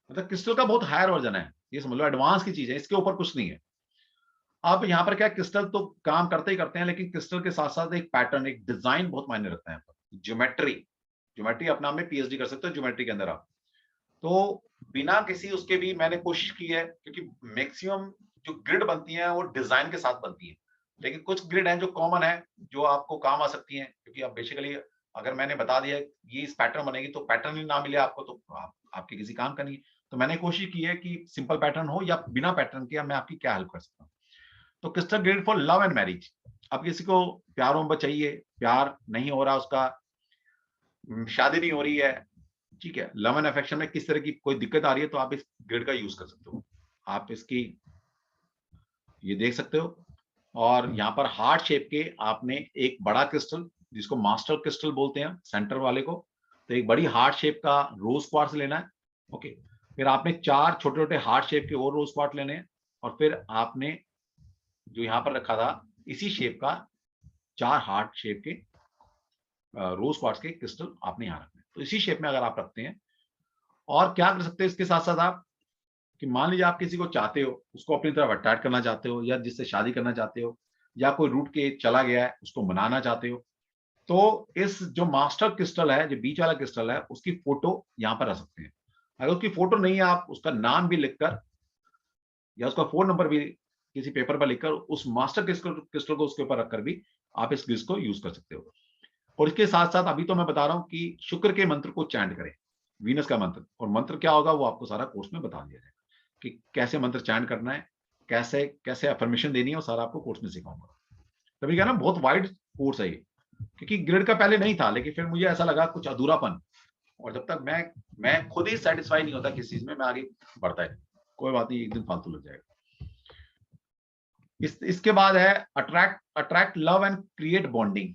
मतलब क्रिस्टल का बहुत हायर वर्जन है, ये समझ लो एडवांस की चीज है, इसके ऊपर कुछ नहीं है। अब यहाँ पर क्या, क्रिस्टल तो काम करते ही करते हैं, लेकिन क्रिस्टल के साथ साथ एक पैटर्न, एक डिजाइन बहुत मायने रखता है। ज्योमेट्री, ज्योमेट्री अपना में पीएचडी कर सकते हो ज्योमेट्री के अंदर आप। तो बिना किसी उसके भी मैंने कोशिश की है, क्योंकि मैक्सिमम जो ग्रिड बनती है वो डिजाइन के साथ बनती है, लेकिन कुछ ग्रिड हैं जो कॉमन है, जो आपको काम आ सकती हैं, क्योंकि आप बेसिकली अगर मैंने बता दिया ये इस पैटर्न बनेगी तो पैटर्न ही ना मिले आपको तो आपके किसी काम का नहीं है। तो मैंने कोशिश की है कि सिंपल पैटर्न हो या बिना पैटर्न के, मैं आपकी क्या हेल्प कर सकता हूँ। तो crystal grid for love and marriage, अब किसी को प्यार मोहब्बत चाहिए, प्यार नहीं हो रहा उसका, शादी नहीं हो रही है, ठीक है, लव एंड अफेक्शन में किस तरह की कोई दिक्कत आ रही है, तो आप इस ग्रिड का यूज कर सकते हो। आप इसकी ये देख सकते हो। और यहाँ पर हार्ट शेप के आपने एक बड़ा क्रिस्टल, जिसको मास्टर क्रिस्टल बोलते हैं सेंटर वाले को, तो एक बड़ी हार्ट शेप का रोज क्वार्ट्ज लेना है। ओके, फिर आपने 4 छोटे छोटे हार्ट शेप के और रोज क्वार्ट्ज लेने हैं, और फिर आपने जो यहाँ पर रखा था इसी शेप का 4 हार्ट शेप के रोज क्वार्ट्ज के क्रिस्टल आपने यहाँ रखने हैं। तो इसी शेप में अगर आप रखते हैं, और क्या कर सकते हैं इसके साथ साथ आप, कि मान लीजिए आप किसी को चाहते हो, उसको अपनी तरफ अट्रैक्ट करना चाहते हो, या जिससे शादी करना चाहते हो, या कोई रूट के चला गया है उसको मनाना चाहते हो, तो इस जो मास्टर क्रिस्टल है, जो बीच वाला क्रिस्टल है, उसकी फोटो यहाँ पर रख सकते हैं। अगर उसकी फोटो नहीं है, आप उसका नाम भी लिखकर या उसका फोन नंबर भी किसी पेपर पर लिखकर उस मास्टर क्रिस्टल को उसके ऊपर रखकर भी आप इस ग्रिज को यूज कर सकते हो। और इसके साथ साथ अभी तो मैं बता रहा हूं कि शुक्र के मंत्र को चैंट करें, वीनस का मंत्र, और मंत्र क्या होगा वो आपको सारा कोर्स में बता दिया जाएगा कि कैसे मंत्र चैंट करना है, कैसे कैसे अफर्मेशन देनी है वो सारा आपको कोर्स में सिखाऊंगा। तभी क्या ना बहुत वाइड कोर्स है ये, क्योंकि ग्रिड का पहले नहीं था, लेकिन फिर मुझे ऐसा लगा कुछ अधूरापन, और जब तक मैं खुद ही सेटिस्फाई नहीं होता किसी चीज में, मैं आगे बढ़ता है, कोई बात नहीं, एक दिन फालतू लग जाएगा। इसके बाद है attract attract love and create bonding.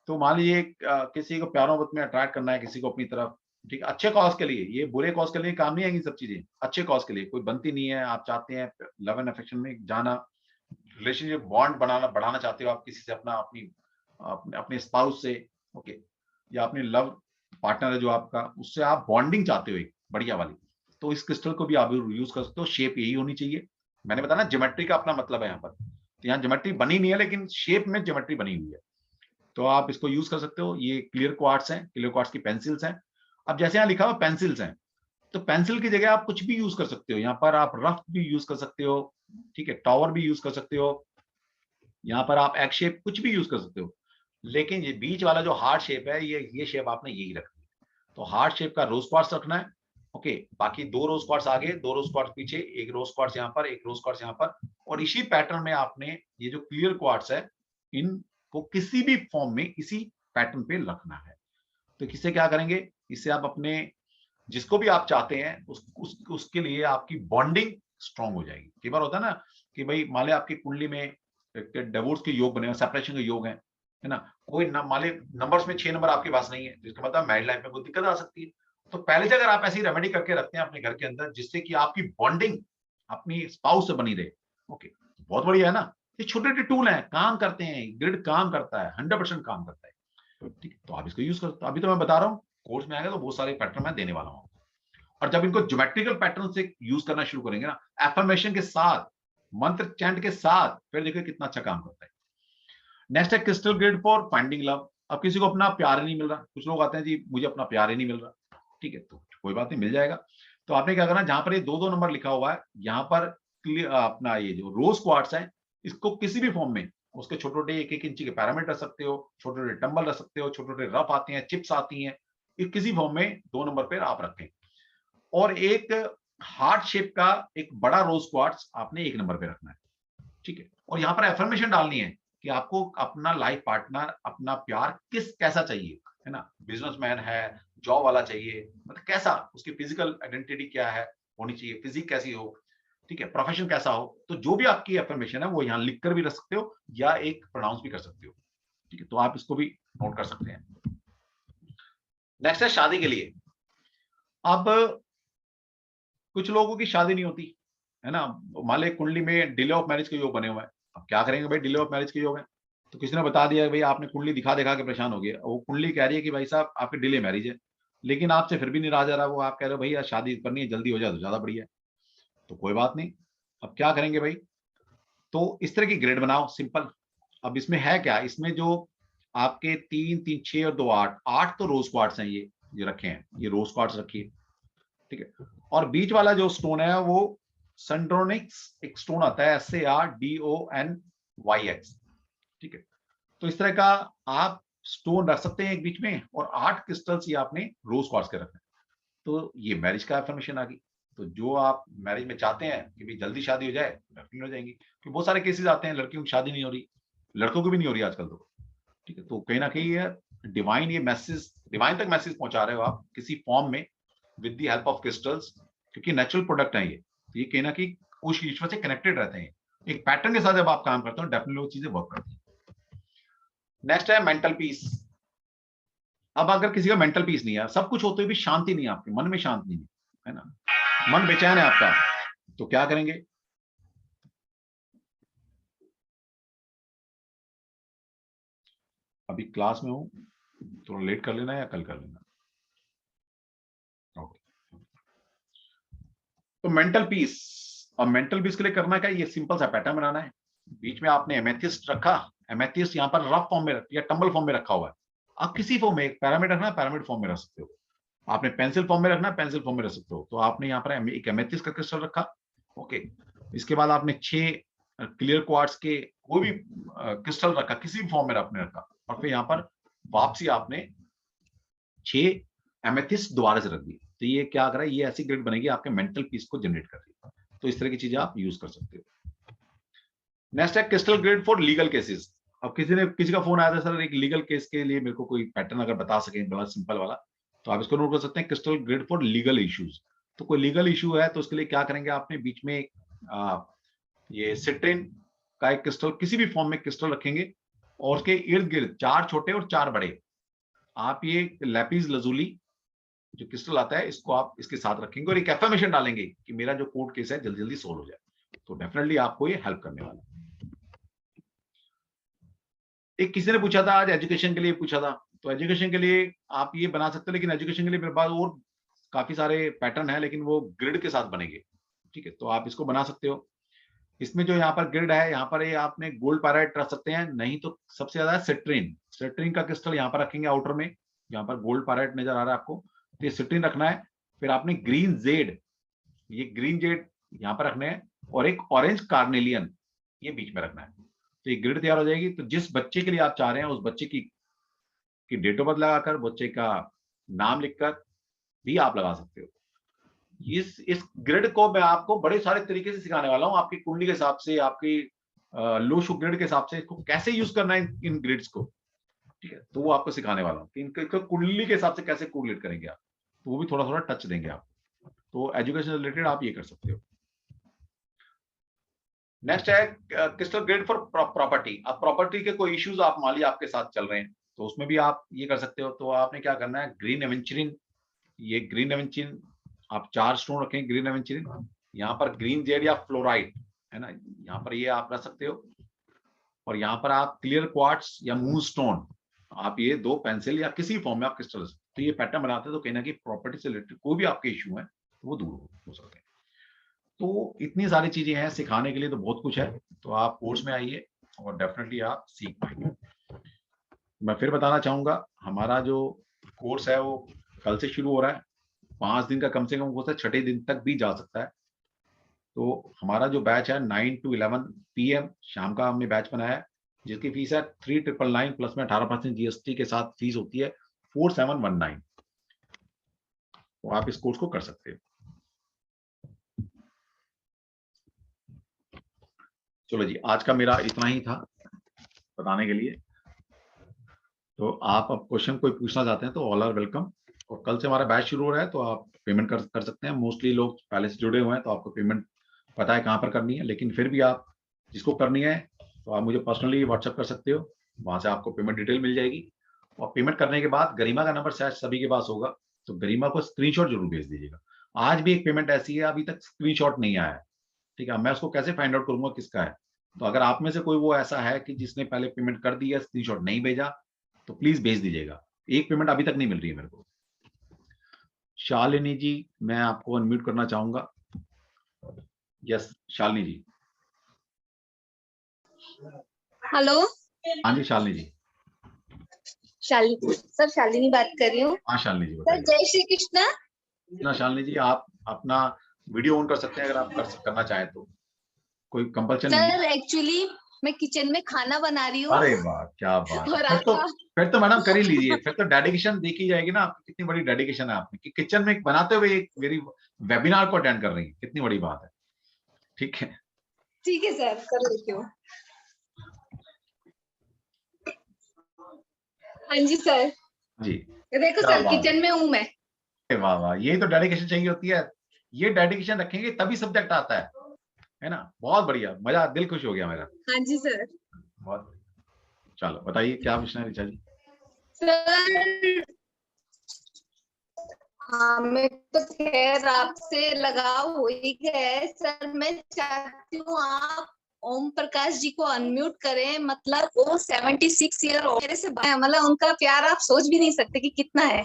तो मान लीजिए किसी को प्यार मोहब्बत में अट्रैक्ट करना है किसी को अपनी तरफ, ठीक है, अच्छे कॉज के लिए, ये बुरे कॉज के लिए काम नहीं आएंगी सब चीजें, अच्छे कॉज के लिए कोई बनती नहीं है, आप चाहते हैं लव एंड अफेक्शन में जाना, रिलेशनशिप बॉन्ड बनाना बढ़ाना चाहते हो आप किसी से, अपना अपने स्पाउस से, ओके, या अपने लव पार्टनर है जो आपका, उससे आप बॉन्डिंग चाहते हो एक बढ़िया वाली, तो इस क्रिस्टल को भी आप यूज कर सकते हो। शेप यही होनी चाहिए, मैंने बताया ना ज्योमेट्री का अपना मतलब है यहाँ पर, तो यहाँ ज्योमेट्री बनी नहीं है लेकिन शेप में ज्योमेट्री बनी हुई है, तो आप इसको यूज कर सकते हो। ये क्लियर क्वार्ट्स हैं, क्लियर क्वार्ट्स की पेंसिल्स हैं। अब जैसे यहाँ लिखा हुआ पेंसिल्स हैं, तो पेंसिल की जगह आप कुछ भी यूज कर सकते हो, यहाँ पर आप रफ भी यूज कर सकते हो, ठीक है, टावर भी यूज कर सकते हो, यहाँ पर आप एग शेप कुछ भी यूज कर सकते हो, लेकिन ये बीच वाला जो हार्ट शेप है, ये शेप आपने यही रखनी है। तो हार्ट शेप का रोज क्वार्ट्स रखना है, ओके, बाकी 2 रोज क्वार्ट्स आगे, 2 रोज क्वार्ट्स पीछे, एक रोज क्वार्ट्स यहाँ पर, एक रोज क्वार्ट्स यहाँ पर, और इसी पैटर्न में आपने ये जो क्लियर क्वार्ट्स है इनको किसी भी फॉर्म में इसी पैटर्न पे रखना है। तो किससे क्या करेंगे, इससे आप अपने जिसको भी आप चाहते हैं उसके लिए आपकी बॉन्डिंग स्ट्रांग हो जाएगी। कई बार होता है ना कि भाई मान लिया आपकी कुंडली में डिवोर्स के योग बने हैं, सेपरेशन के योग हैं, है ना, कोई मान लिया नंबर्स में 6 नंबर आपके पास नहीं है, जिसका मतलब मैरिड लाइफ में कोई दिक्कत आ सकती है। तो पहले से अगर आप ऐसी रेमेडी करके रखते हैं अपने घर के अंदर जिससे कि आपकी बॉन्डिंग अपनी स्पाउस से बनी रहे, ओके, बहुत बढ़िया है ना। ये छोटे-छोटे टूल हैं, काम करते हैं, ग्रिड काम करता है, 100% काम करता है। ठीक है, तो आप इसको यूज करते, अभी तो मैं बता रहा हूँ, कोर्स में आएगा तो बहुत सारे पैटर्न मैं देने वाला हूँ। और जब इनको ज्योमेट्रिकल पैटर्न से यूज करना शुरू करेंगे ना, एफर्मेशन के साथ, मंत्र चैंट के साथ, फिर देखिए कितना अच्छा काम करता है। नेक्स्ट है crystal grid for finding love. अब किसी को अपना प्यार ही नहीं मिल रहा, कुछ लोग आते हैं जी मुझे अपना प्यार ही नहीं मिल रहा, ठीक है, तो कोई बात नहीं, मिल जाएगा। तो आपने क्या करना, जहां पर ये 2-2 नंबर लिखा हुआ है, यहाँ पर अपना ये जो रोज क्वार्ट्स है, इसको किसी भी फॉर्म में, उसके छोटे-छोटे 1-1 इंची के पैरामीटर रख सकते हो, छोटे-छोटे टंबल रख सकते हो, छोटे-छोटे रफ आते हैं, चिप्स आती हैं, ये किसी फॉर्म में 2 नंबर पे आप रखें। और एक हार्ट शेप का एक बड़ा रोज क्वार्ट्स आपने 1 नंबर पे रखना है, ठीक है। और यहाँ पर एफर्मेशन डालनी है कि आपको अपना लाइफ पार्टनर, अपना प्यार कैसा चाहिए, है ना, बिजनेसमैन है, जॉब वाला चाहिए, मतलब कैसा, उसकी फिजिकल आइडेंटिटी क्या है, होनी चाहिए, फिजिक कैसी हो, ठीक है, प्रोफेशन कैसा हो, तो जो भी आपकी एफर्मेशन है वो यहाँ लिख कर भी रख सकते हो या एक प्रोनाउंस भी कर सकते हो, ठीक है, तो आप इसको भी नोट कर सकते हैं। नेक्स्ट है शादी के लिए। अब कुछ लोगों की शादी नहीं होती, है ना, मान ली कुंडली में डिले ऑफ मैरिज के योग बने हुए हैं, अब क्या करेंगे भाई, डिले ऑफ मैरिज के योग है, तो किसी ने बता दिया भाई आपने कुंडली दिखा दिखा के परेशान हो गया, वो कुंडली कह रही है कि भाई साहब आपकी डिले मैरिज है, लेकिन आपसे फिर भी नहीं रहा जा रहा, वो आप कह रहे हो भाई यार शादी करनी है, जल्दी हो जाए तो ज्यादा बढ़िया है, तो कोई बात नहीं, अब क्या करेंगे भाई, तो इस तरह की ग्रेड बनाओ सिंपल। अब इसमें है क्या, इसमें जो आपके 3 3 6 और 2 8 8 तो रोज क्वार्ट्स हैं, ये रखे हैं, ये रोज क्वार्ट्स रखिए, ठीक है, और बीच वाला जो स्टोन है वो सेंड्रोनिक्स एक स्टोन आता है, SARDONYX, ठीक है, तो इस तरह का आप स्टोन रख सकते हैं एक बीच में, और 8 क्रिस्टल्स ये आपने रोज क्वार्ट्स के रखना है, तो ये मैरिज का एफर्मेशन आ गई। तो जो आप मैरिज में चाहते हैं कि भाई जल्दी शादी हो जाए, लड़की हो जाएंगी, क्योंकि बहुत सारे केसेस आते हैं लड़कियों की शादी नहीं हो रही, लड़कों की भी नहीं हो रही आजकल तो, ठीक है, तो कहीं ना कहीं ये डिवाइन, ये मैसेज डिवाइन तक मैसेज पहुंचा रहे हो आप किसी फॉर्म में with the help of crystals, क्योंकि नेचुरल प्रोडक्ट है ये, तो ये कहीं ना कहीं उस ईश्वर से कनेक्टेड रहते हैं, एक पैटर्न के साथ जब आप काम करते हो डेफिनेटली वो चीजें वर्क करती हैं। नेक्स्ट है मेंटल पीस। अब अगर किसी का मेंटल पीस नहीं है, सब कुछ होते हुए भी शांति नहीं है, आपके मन में शांति नहीं है ना, मन बेचैन है आपका, तो क्या करेंगे, अभी क्लास में हूं, थोड़ा लेट कर लेना या कल कर लेना, ओके। तो मेंटल पीस, अब मेंटल पीस के लिए करना क्या, ये सिंपल सा पैटर्न बनाना है, बीच में आपने एमेथिस्ट रखा, एमेथिस्ट यहाँ पर रफ फॉर्म में या टंबल फॉर्म में रखा हुआ है, आप किसी फॉर्म में, एक पैरामिड रखना है पैरामिड फॉर्म में रख सकते हो, आपने पेंसिल फॉर्म में रखना है पेंसिल फॉर्म में रख सकते हो, तो आपने यहाँ पर एक एमेथिस्ट का क्रिस्टल रखा, ओके, इसके बाद आपने 6 क्लियर क्वार्ट्स के कोई भी क्रिस्टल रखा, किसी भी फॉर्म में आपने रखा, और फिर यहाँ पर वापसी आपने 6 एमेथिस्ट दोबारा से रख दी, तो ये क्या कर रहा है, ये ऐसी ग्रिड बनेगी आपके मेंटल पीस को जनरेट कर रही है, तो इस तरह की चीजें आप यूज कर सकते हो। नेक्स्ट है crystal grid for legal cases. अब किसी का फोन आया था, सर एक लीगल केस के लिए मेरे को कोई पैटर्न अगर बता सकें, बड़ा सिंपल वाला, तो आप इसको नोट कर सकते हैं, crystal grid for legal issues. तो कोई लीगल इशू है तो उसके लिए क्या करेंगे, आपने बीच में ये सिट्रिन का एक क्रिस्टल, किसी भी फॉर्म में क्रिस्टल रखेंगे, और उसके इर्द गिर्द 4 छोटे और 4 बड़े, आप ये लैपिस लजूली जो क्रिस्टल आता है इसको आप इसके साथ रखेंगे और एक एफर्मेशन डालेंगे कि मेरा जो कोर्ट केस है जल्दी जल्दी सोल्व हो जाए। तो डेफिनेटली आपको ये हेल्प करने वाला है। एक किसी ने पूछा था आज एजुकेशन के लिए पूछा था, तो एजुकेशन के लिए आप ये बना सकते हो, लेकिन एजुकेशन के लिए मेरे पास और काफी सारे पैटर्न है, लेकिन वो ग्रिड के साथ बनेंगे। ठीक है, तो आप इसको बना सकते हो। इसमें जो यहाँ पर ग्रिड है, यहाँ पर ये आपने गोल्ड पैराइट रख सकते हैं, नहीं तो सबसे ज्यादा सिट्रीन, सिट्रीन का क्रिस्टल यहाँ पर रखेंगे आउटर में, यहाँ पर गोल्ड पैराइट नजर आ रहा है आपको, तो ये सिट्रीन रखना है। फिर आपने ग्रीन जेड, ये ग्रीन जेड यहाँ पर रखने हैं, और एक ऑरेंज कार्नेलियन ये बीच में रखना है। तो ये ग्रिड तैयार हो जाएगी। तो जिस बच्चे के लिए आप चाह रहे हैं उस बच्चे की डेट ऑफ बर्थ लगाकर, बच्चे का नाम लिखकर भी आप लगा सकते हो। इस ग्रिड को मैं आपको बड़े सारे तरीके से सिखाने वाला हूं, आपकी कुंडली के हिसाब से, आपकी लो शुभ ग्रिड के हिसाब से इसको कैसे यूज करना है इन ग्रिड्स को। ठीक है, तो वो आपको सिखाने वाला हूँ कि इनको कुंडली के हिसाब से कैसे कोरिलेट करेंगे आप, तो वो भी थोड़ा थोड़ा टच देंगे आप। तो एजुकेशन रिलेटेड आप ये कर सकते हो। नेक्स्ट है क्रिस्टल ग्रिड फॉर प्रॉपर्टी। अब प्रॉपर्टी के कोई इश्यूज आप मान लीजिए आपके साथ चल रहे हैं, तो उसमें भी आप ये कर सकते हो। तो आपने क्या करना है, ग्रीन एवेंचरिन, ये ग्रीन एवेंचरिन आप 4 स्टोन रखें, ग्रीन एवेंचरिन, यहाँ पर ग्रीन जेड या फ्लोराइड है ना, यहाँ पर ये आप रख सकते हो। और यहाँ पर आप क्लियर क्वार्ट्स या मून स्टोन, आप ये 2 पेंसिल या किसी फॉर्म में आप क्रिस्टल, तो ये पैटर्न बनाते हैं, तो कहीं ना कहीं प्रॉपर्टी से रिलेटेड कोई भी आपके इश्यू है तो वो दूर हो सकते हैं। तो इतनी सारी चीजें हैं सिखाने के लिए, तो बहुत कुछ है। तो आप कोर्स में आइए और डेफिनेटली आप सीख पाएंगे। मैं फिर बताना चाहूंगा, हमारा जो कोर्स है वो कल से शुरू हो रहा है, 5 दिन का कम से कम कोर्स है, 6ठे दिन तक भी जा सकता है। तो हमारा जो बैच है 9 to 11 PM शाम का हमने बैच बनाया है, जिसकी फीस है 3999 प्लस में 18% GST के साथ फीस होती है 4719। तो आप इस कोर्स को कर सकते हो। चलो जी, आज का मेरा इतना ही था बताने के लिए। तो आप अब क्वेश्चन कोई पूछना चाहते हैं तो ऑल आर वेलकम। और कल से हमारा बैच शुरू हो रहा है, तो आप पेमेंट कर सकते हैं। मोस्टली लोग पहले से जुड़े हुए हैं तो आपको पेमेंट पता है कहाँ पर करनी है, लेकिन फिर भी आप जिसको करनी है तो आप मुझे पर्सनली व्हाट्सअप कर सकते हो, वहां से आपको पेमेंट डिटेल मिल जाएगी। और पेमेंट करने के बाद गरिमा का नंबर शायद सभी के पास होगा, तो गरिमा को स्क्रीनशॉट जरूर भेज दीजिएगा। आज भी एक पेमेंट ऐसी है अभी तक स्क्रीनशॉट नहीं आया है। ठीक है, मैं उसको कैसे फाइंड आउट करूंगा किसका है। तो अगर आप में से कोई वो ऐसा है कि जिसने पहले पेमेंट कर दी है, स्क्रीनशॉट नहीं भेजा, तो प्लीज भेज दीजिएगा। एक पेमेंट अभी तक नहीं मिल रही है मेरे को। शालिनी जी, मैं आपको अनम्यूट करना चाहूंगा। यस शालिनी जी। हेलो। हाँ जी शालिनी जी। सर शालिनी बात कर रही हूँ। हाँ शालिनी जी सर बताइए। जय श्री कृष्णा। ना शालिनी जी, आप अपना वीडियो ऑन कर सकते हैं अगर आप करना चाहें तो, कोई कंपल्शन नहीं है। सर एक्चुअली मैं किचन में खाना बना रही हूँ। अरे वाह क्या बात है, और फिर तो मैडम कर ही लीजिए। फिर तो डेडिकेशन देखी जाएगी ना आपकी, कितनी बड़ी डेडिकेशन है आपने कि किचन में बनाते हुए एक मेरी वेबिनार को अटेंड कर रही है, कितनी बड़ी बात है। ठीक है ठीक है सर, कर लेती हूँ। हाँ जी सर जी। देखो क्या सर बात किचन में हूँ मैं। है, वाह वाह, ये तो डेडिकेशन चाहिए होती है। ये डेडिकेशन रखेंगे तभी सब्जेक्ट आता है ना। बहुत बढ़िया, मजा, दिल खुश हो गया मेरा। हाँ जी सर। बहुत। चलो बताइए क्या पूछना है ऋचा जी। सर हाँ, मैं तो खैर आपसे लगाव हो ही गया है सर। मैं चाहती हूँ आप ओम प्रकाश जी को अनम्यूट करें। मतलब वो 76 ईयर मेरे से मतलब उनका प्यार आप सोच भी नहीं सकते कि कितना है।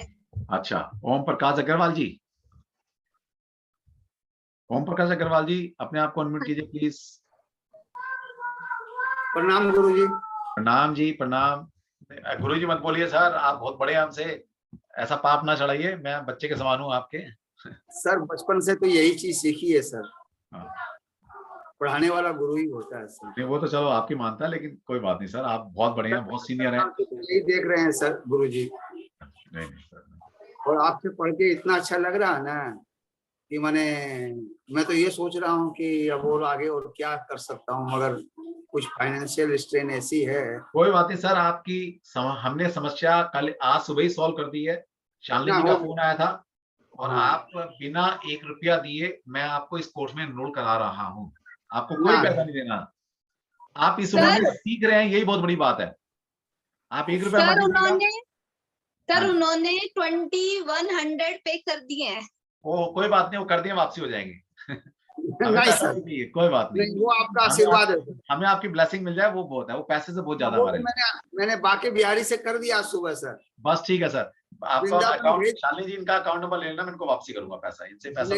अच्छा, ओम प्रकाश अग्रवाल जी। ओम प्रकाश अग्रवाल जी, अपने आप को अनम्यूट कीजिए प्लीज। प्रणाम गुरु जी। प्रणाम जी प्रणाम। गुरु जी मत बोलिए सर, आप बहुत बड़े हैं हमसे, ऐसा पाप ना चढ़ाइए, मैं बच्चे के समान हूँ आपके। सर बचपन से तो यही चीज सीखी है सर, हाँ। पढ़ाने वाला गुरु ही होता है सर। नहीं वो तो चलो आपकी मानता है, लेकिन कोई बात नहीं सर, आप बहुत बड़े हैं, बहुत सीनियर हैं। यही देख रहे हैं सर गुरु जी। नहीं नहीं सर। और आपसे पढ़ के इतना अच्छा लग रहा है ना कि मैं तो ये सोच रहा हूँ कि अब और आगे और क्या कर सकता हूँ, मगर कुछ फाइनेंशियल स्ट्रेन ऐसी है। कोई बात नहीं सर, आपकी हमने समस्या कल आज सुबह ही सॉल्व कर दी है। शालिनी जी का फोन आया था और आप बिना 1 रुपया दिए मैं आपको इस कोर्स में एनरोल करा रहा हूँ। आपको कोई पैसा नहीं देना। आप इस उम्र में सीख रहे हैं, यही बहुत बड़ी बात है। आप 1 रुपया मत दीजिएगा। सर उन्होंने 2100 पे कर दिए हैं। ओ कोई बात नहीं, वो कर दिए, वापसी हो जाएंगे। नहीं सर, कोई बात नहीं, वो आपका आशीर्वाद है। हमें आपकी ब्लेसिंग मिल जाए वो बहुत है, वो पैसे से बहुत ज्यादा हमारे। मैंने बाकी बिहारी से कर दिया सुबह सर। बस ठीक है सर, आपका अकाउंट शालिनी जी इनका अकाउंट नंबर ले लेना, मैं इनको वापसी करूंगा पैसा, इनसे पैसा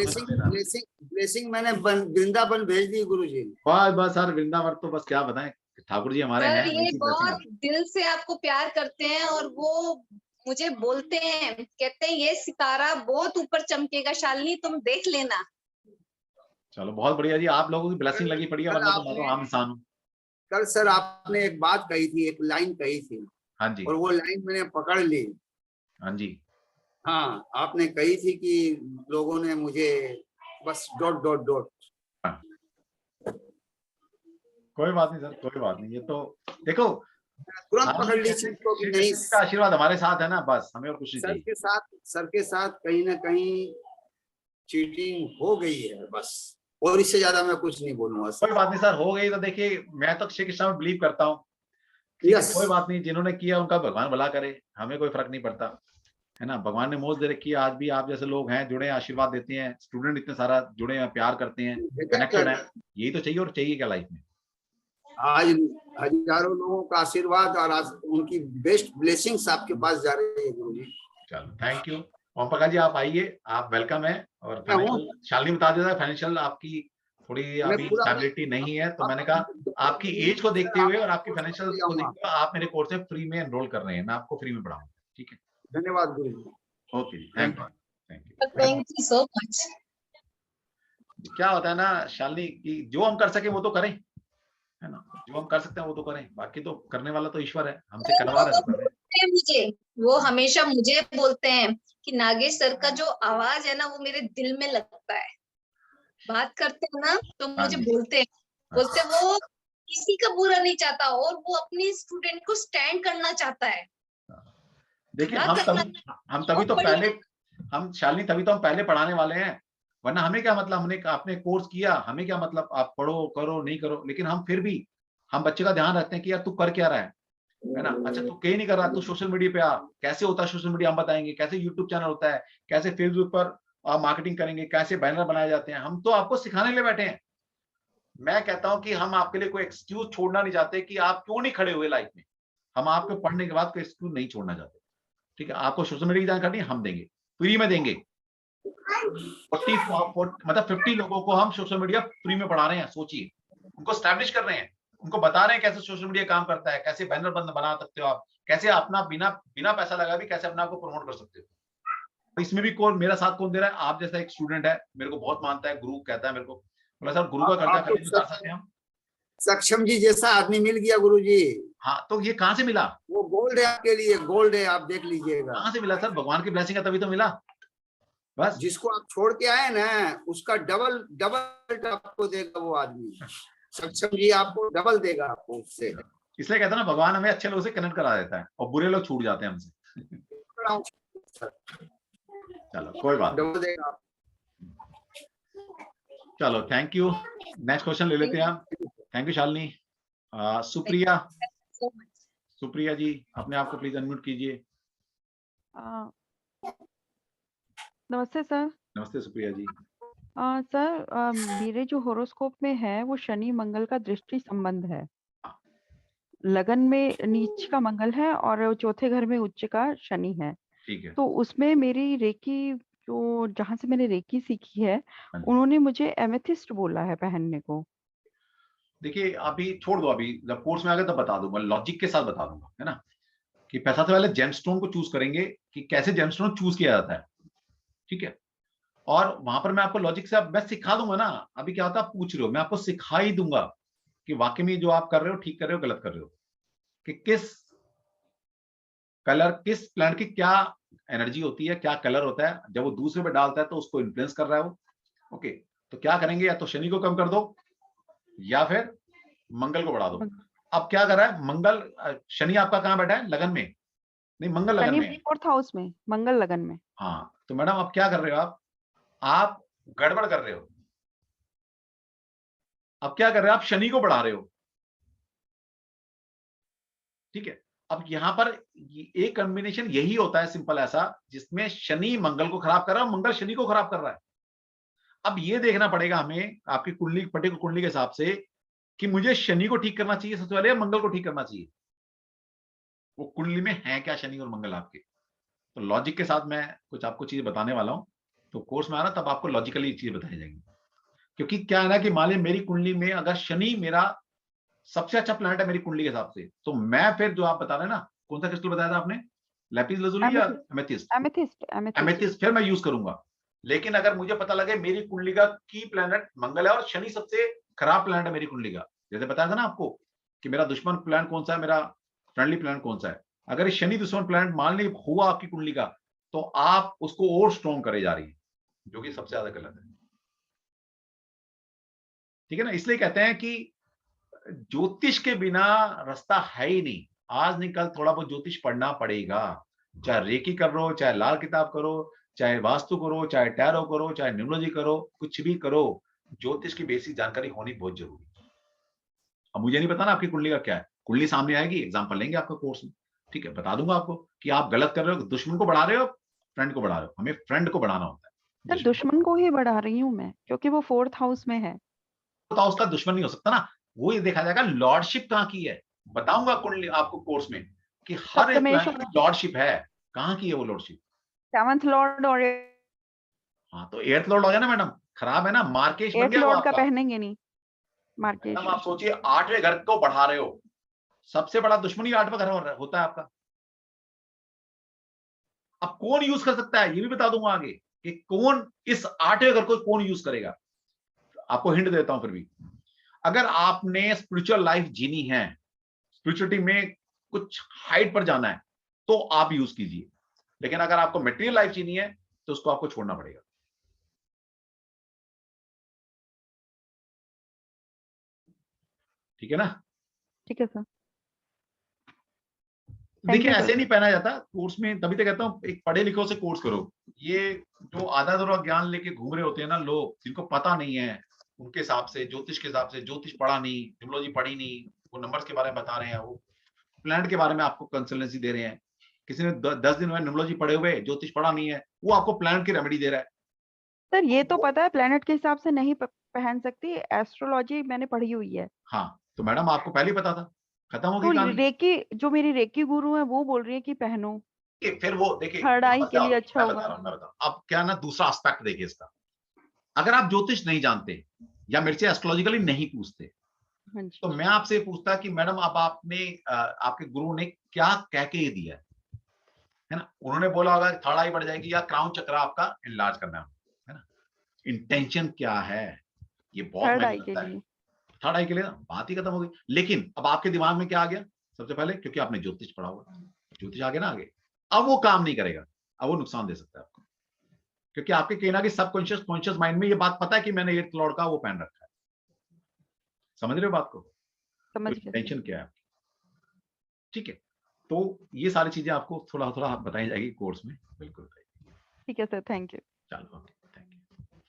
ब्लेसिंग मैंने वृंदावन भेज दी गुरुजी। बस सर, वृंदावन तो बस क्या बताएं, ठाकुर जी हमारे हैं। ये बहुत दिल से आपको प्यार करते हैं और वो मुझे बोलते हैं, कहते हैं ये सितारा बहुत ऊपर चमकेगा शालिनी, तुम देख लेना। चलो बहुत बढ़िया जी, आप लोगों की ब्लेसिंग लगी पड़ी है, वरना तो मैं तो आम इंसान हूँ। कल सर आपने एक बात कही थी, एक लाइन कही थी। हाँ जी। और वो लाइन मैंने पकड़ ली। हाँ जी। हाँ, आपने कही थी कि लोगों ने मुझे बस ... कोई बात नहीं सर, कोई बात नहीं, ये तो देखो तुरंत पकड़ ली चीज को कि नहीं, का आशीर्वाद हमारे साथ है ना, बस हमें और कुछ नहीं चाहिए। सर के साथ कहीं ना कहीं चीटिंग हो गई है बस, और इससे ज्यादा मैं कुछ नहीं बोलूंगा। कोई बात नहीं सर, हो गई तो देखिए, मैं तो श्री कृष्ण में बिलीव करता हूँ। कोई बात नहीं, जिन्होंने किया उनका भगवान भला करे, हमें कोई फर्क नहीं पड़ता है ना। भगवान ने मोज दे रखी है, आज भी आप जैसे लोग हैं जुड़े, आशीर्वाद देते हैं, स्टूडेंट इतने सारा जुड़े हैं, प्यार करते हैं, कनेक्टेड है, यही तो चाहिए। और चाहिए क्या लाइफ में? आज हजारों लोगों का आशीर्वाद और उनकी बेस्ट ब्लेसिंग्स आपके पास जा रही है गुरुजी। चलो थैंक यू। ओम प्रकाश जी आप आइए, आप वेलकम है। और शालिनी बता देता है, फाइनेंशियल आपकी थोड़ी अभी स्टेबिलिटी नहीं है, तो मैंने कहा आपकी एज को देखते हुए और आपकी फाइनेंशियल को देखते हुए आप मेरे कोर्स में फ्री में एनरोल कर रहे हैं, मैं आपको फ्री में पढ़ाऊंगा। ठीक है, धन्यवाद गुरुजी। Okay, thank you so much. क्या होता है ना शालिनी, कि जो हम कर सके वो तो करें, है ना, जो हम कर सकते हैं वो तो करें, बाकी तो करने वाला तो ईश्वर है, हमसे करवा रहे हैं। मुझे वो हमेशा मुझे बोलते हैं कि नागेश सर का जो आवाज है ना वो मेरे दिल में लगता है। बात करते हैं ना तो मुझे बोलते वो किसी का बुरा नहीं चाहता और वो अपनी स्टूडेंट को स्टैंड करना चाहता है। देखिए हम तभी तो पहले, हम शालिनी तभी तो हम पहले पढ़ाने वाले हैं, वरना हमें क्या मतलब, हमने आपने कोर्स किया, हमें क्या मतलब आप पढ़ो करो नहीं करो, लेकिन हम फिर भी हम बच्चे का ध्यान रखते हैं कि यार तू कर क्या रहा है ना। अच्छा तू कहीं नहीं कर रहा, तू सोशल मीडिया पे आ, कैसे होता है सोशल मीडिया हम बताएंगे, कैसे यूट्यूब चैनल होता है, कैसे फेसबुक पर आप मार्केटिंग करेंगे, कैसे बैनर बनाए जाते हैं, हम तो आपको सिखाने के लिए बैठे हैं। मैं कहता हूं कि हम आपके लिए कोई एक्सक्यूज छोड़ना नहीं चाहते कि आप क्यों नहीं खड़े हुए लाइफ में, हम आपको पढ़ने के बाद कोई एक्सक्यूज नहीं छोड़ना चाहते। ठीक है, आपको सोशल मीडिया की जानकारी हम देंगे, फ्री में देंगे। 50 लोगों को हम सोशल मीडिया फ्री में पढ़ा रहे हैं, सोचिए, उनको स्टैब्लिश कर रहे हैं, उनको बता रहे हैं कैसे सोशल मीडिया काम करता है, कैसे बैनर बना सकते हो आप, कैसे अपना बिना पैसा लगा भी कैसे अपने आप को प्रमोट कर सकते हो। इसमें भी कौन मेरा साथ कौन दे रहा है? आप जैसा एक स्टूडेंट है, मेरे को बहुत मानता है, गुरु कहता है मेरे को, बोला सर गुरु का कर्जा कभी उतार सकते हैं हम? सक्षम जी जैसा आदमी मिल गया गुरुजी। हाँ, तो ये कहाँ से मिला? वो गोल्ड है आपके लिए, गोल्ड है, आप देख लीजिएगा। कहाँ से मिला सर? भगवान की ब्लेसिंग है तभी तो मिला। बस जिसको आप छोड़ के आए ना, उसका डबल आपको देगा वो आदमी। सक्षम जी आपको डबल देगा आपको उससे। इसलिए कहता ना, भगवान हमें अच्छे लोगों से कनेक्ट करा देता है और बुरे लोग छूट जाते हैं हमसे। चलो कोई बात नहीं, चलो थैंक यू। नेक्स्ट क्वेश्चन ले लेते हैं हम। Thank you Shalini. सुप्रिया जी अपने आप को प्लीज अनम्यूट कीजिए। नमस्ते सर। नमस्ते सुप्रिया जी। सर मेरे जो होरोस्कोप में है वो शनि मंगल का दृष्टि संबंध है। लगन में नीच का मंगल है और चौथे घर में उच्च का शनि है। ठीक है। तो उसमें मेरी रेकी, जो जहाँ से मैंने रेकी सीखी है, उन्होंने मुझे एमेथिस्ट बोला है पहनने को। देखिए अभी छोड़ दो, अभी जब कोर्स में आ गए तब बता दूंगा, लॉजिक के साथ बता दूंगा, है ना, कि पैसा से पहले जेमस्टोन को चूज करेंगे कि कैसे जेमस्टोन चूज किया जाता है। ठीक है, और वहां पर मैं आपको लॉजिक से मैं सिखा दूंगा ना। अभी क्या होता है, पूछ रहे हो, मैं आपको सिखा ही दूंगा कि वाकई में जो आप कर रहे हो ठीक कर रहे हो गलत कर रहे हो, कि किस कलर, किस प्लांट की क्या एनर्जी होती है, क्या कलर होता है, जब वो दूसरे पे डालता है तो उसको इन्फ्लुएंस कर रहा है वो। ओके, तो क्या करेंगे, या तो शनि को कम कर दो या फिर मंगल को बढ़ा दो। मंगल। अब क्या कर रहा है मंगल, शनि आपका कहाँ बैठा है? लगन में, नहीं मंगल लगन शनि में है। 4th हाउस में, मंगल लगन में। हाँ, तो मैडम अब क्या कर रहे हो आप गड़बड़ कर रहे हो। अब क्या कर रहे हो आप? शनि को बढ़ा रहे हो, ठीक है। अब यहां पर एक कॉम्बिनेशन यही होता है सिंपल ऐसा, जिसमें शनि मंगल को खराब कर रहा है, मंगल शनि को खराब कर रहा है। अब ये देखना पड़ेगा हमें आपकी कुंडली, पर्टिकुलर कुंडली के हिसाब से, कि मुझे शनि को ठीक करना चाहिए सबसे पहले या मंगल को ठीक करना चाहिए। वो कुंडली में है क्या शनि और मंगल आपके। तो लॉजिक के साथ मैं कुछ आपको चीजें बताने वाला हूं, तो कोर्स में आना तब आपको लॉजिकली चीजें बताई जाएंगी। क्योंकि क्या है ना कि मान लीजिए मेरी कुंडली में अगर शनि मेरा सबसे अच्छा प्लैनेट है मेरी कुंडली के हिसाब से, तो मैं फिर जो आप बता रहे हैं ना, कौन सा क्रिस्टल बताया था आपने? लैपिस lazuli या एमेथिस्ट? एमेथिस्ट फिर मैं यूज करूंगा। लेकिन अगर मुझे पता लगे मेरी कुंडली का की प्लैनेट मंगल है और शनि सबसे खराब प्लैनेट है मेरी कुंडली का, जैसे बताया था ना आपको कि मेरा दुश्मन प्लैनेट कौन सा है, मेरा फ्रेंडली प्लैनेट कौन सा है, अगर शनि दुश्मन प्लैनेट मान ली हुआ आपकी कुंडली का, तो आप उसको और स्ट्रॉन्ग करे जा रही है, जो कि सबसे ज्यादा गलत है। ठीक है ना, इसलिए कहते हैं कि ज्योतिष के बिना रास्ता है ही नहीं। आज नहीं कल थोड़ा बहुत ज्योतिष पढ़ना पड़ेगा, चाहे रेकी करो, चाहे लाल किताब करो, चाहे वास्तु करो, चाहे टैरो करो, चाहे न्यूमरोलॉजी करो, कुछ भी करो, ज्योतिष की बेसिक जानकारी होनी बहुत जरूरी है। अब मुझे नहीं पता ना आपकी कुंडली का क्या है, कुंडली सामने आएगी, एग्जाम्पल लेंगे आपका कोर्स में, ठीक है, बता दूंगा आपको कि आप गलत कर रहे हो, दुश्मन को बढ़ा रहे हो, फ्रेंड को बढ़ा रहे हो। हमें फ्रेंड को बढ़ाना होता है, सर दुश्मन को ही बढ़ा रही हूँ मैं, क्योंकि वो 4th हाउस में है। तो उसका दुश्मन नहीं हो सकता ना। वो ये देखा जाएगा लॉर्डशिप कहाँ की है, बताऊंगा कुंडली आपको कोर्स में कि हर एक सप्तमेश प्लैनेट की लॉर्डशिप है, कहाँ की है वो लॉर्डशिप। 7th लॉर्ड और हाँ, तो 8th लॉर्ड हो गया ना मैडम, खराब है ना, मार्केश बन 8th गया वो लॉर्ड का आपका। पहनेंगे नहीं, मैडम आप मार्केश। सोचिए 8वें घर को बढ़ा रहे हो, सबसे बड़ा दुश्मन ही 8वां घर होता है आपका। अब कौन यूज कर सकता है ये भी बता दूंगा आगे, कि कौन इस 8वें घर को कौन यूज करेगा। आपको हिंट देता हूं फिर भी, अगर आपने स्पिरिचुअल लाइफ जीनी है, स्पिरिचुअलिटी में कुछ हाइट पर जाना है, तो आप यूज कीजिए। लेकिन अगर आपको मटेरियल लाइफ जीनी है तो उसको आपको छोड़ना पड़ेगा। ठीक है ना। ठीक है सर। देखिए you, ऐसे सर। नहीं पहना जाता कोर्स में, तभी तो कहता हूं एक पढ़े लिखों से कोर्स करो। ये जो आधा अधूरा ज्ञान लेके घूम रहे होते हैं ना लोग, जिनको पता नहीं है उनके हिसाब से, ज्योतिष के हिसाब से, ज्योतिष पढ़ा नहीं, न्यूमरोलॉजी पढ़ी नहीं, वो नंबर्स के बारे में बता रहे हैं, वो प्लैनेट के बारे में आपको कंसल्टेंसी दे रहे हैं। किसी ने 10 दिन में न्यूमरोलॉजी पढ़े हुए, ज्योतिष पढ़ा नहीं है, वो आपको प्लैनेट की रेमेडी दे रहा है। सर ये तो पता है प्लेनेट के हिसाब से नहीं पहन सकती, एस्ट्रोलॉजी मैंने पढ़ी हुई है। हाँ, तो मैडम आपको पहले ही पता था, खत्म तो होगी कहानी। रेकी, जो मेरी रेकी गुरु है वो बोल रही है कि पहनो, फिर वो देखिए थर्ड आई के क्या लिए होता है, अच्छा मैं बता होगा। रहा हूँ, मैं बता रहा हूँ। अब क्या ना दूसरा एस्पेक्ट देखिए इसका, अगर आप ज्योतिष नहीं जानते या मेरे से एस्ट्रोलॉजिकली नहीं पूछते, हाँ जी। तो मैं आपसे पूछता कि मैडम अब आपने आपके गुरु ने क्या कह के ये दिया है ना, उन्होंने बोला होगा थर्ड आई बढ़ जाएगी या क्राउन चक्र आपका इनलार्ज करना है ना, इंटेंशन क्या है, ये बहुत थर्ड मैटर आई के करता है। लिए। थर्ड आई के लिए ना बात ही खत्म हो गई। लेकिन अब आपके दिमाग में क्या आ गया सबसे पहले, क्योंकि आपने ज्योतिष पढ़ा हुआ, ज्योतिष आगे ना आगे, अब वो काम नहीं करेगा, अब वो नुकसान दे सकता है आपको, क्योंकि आपके कहना कि सबकॉन्शियस कॉन्शियस माइंड में ये बात पता है कि मैंने 8th लॉर्ड का वो पहन रखा है। समझ रहे हो बात को, समझ तो गए सर। टेंशन क्या है आपकी। ठीक है, तो ये सारी चीजें आपको थोड़ा थोड़ा बताई जाएगी कोर्स में, बिल्कुल। ठीक है सर, थैंक यू। चलो ओके, थैंक यू।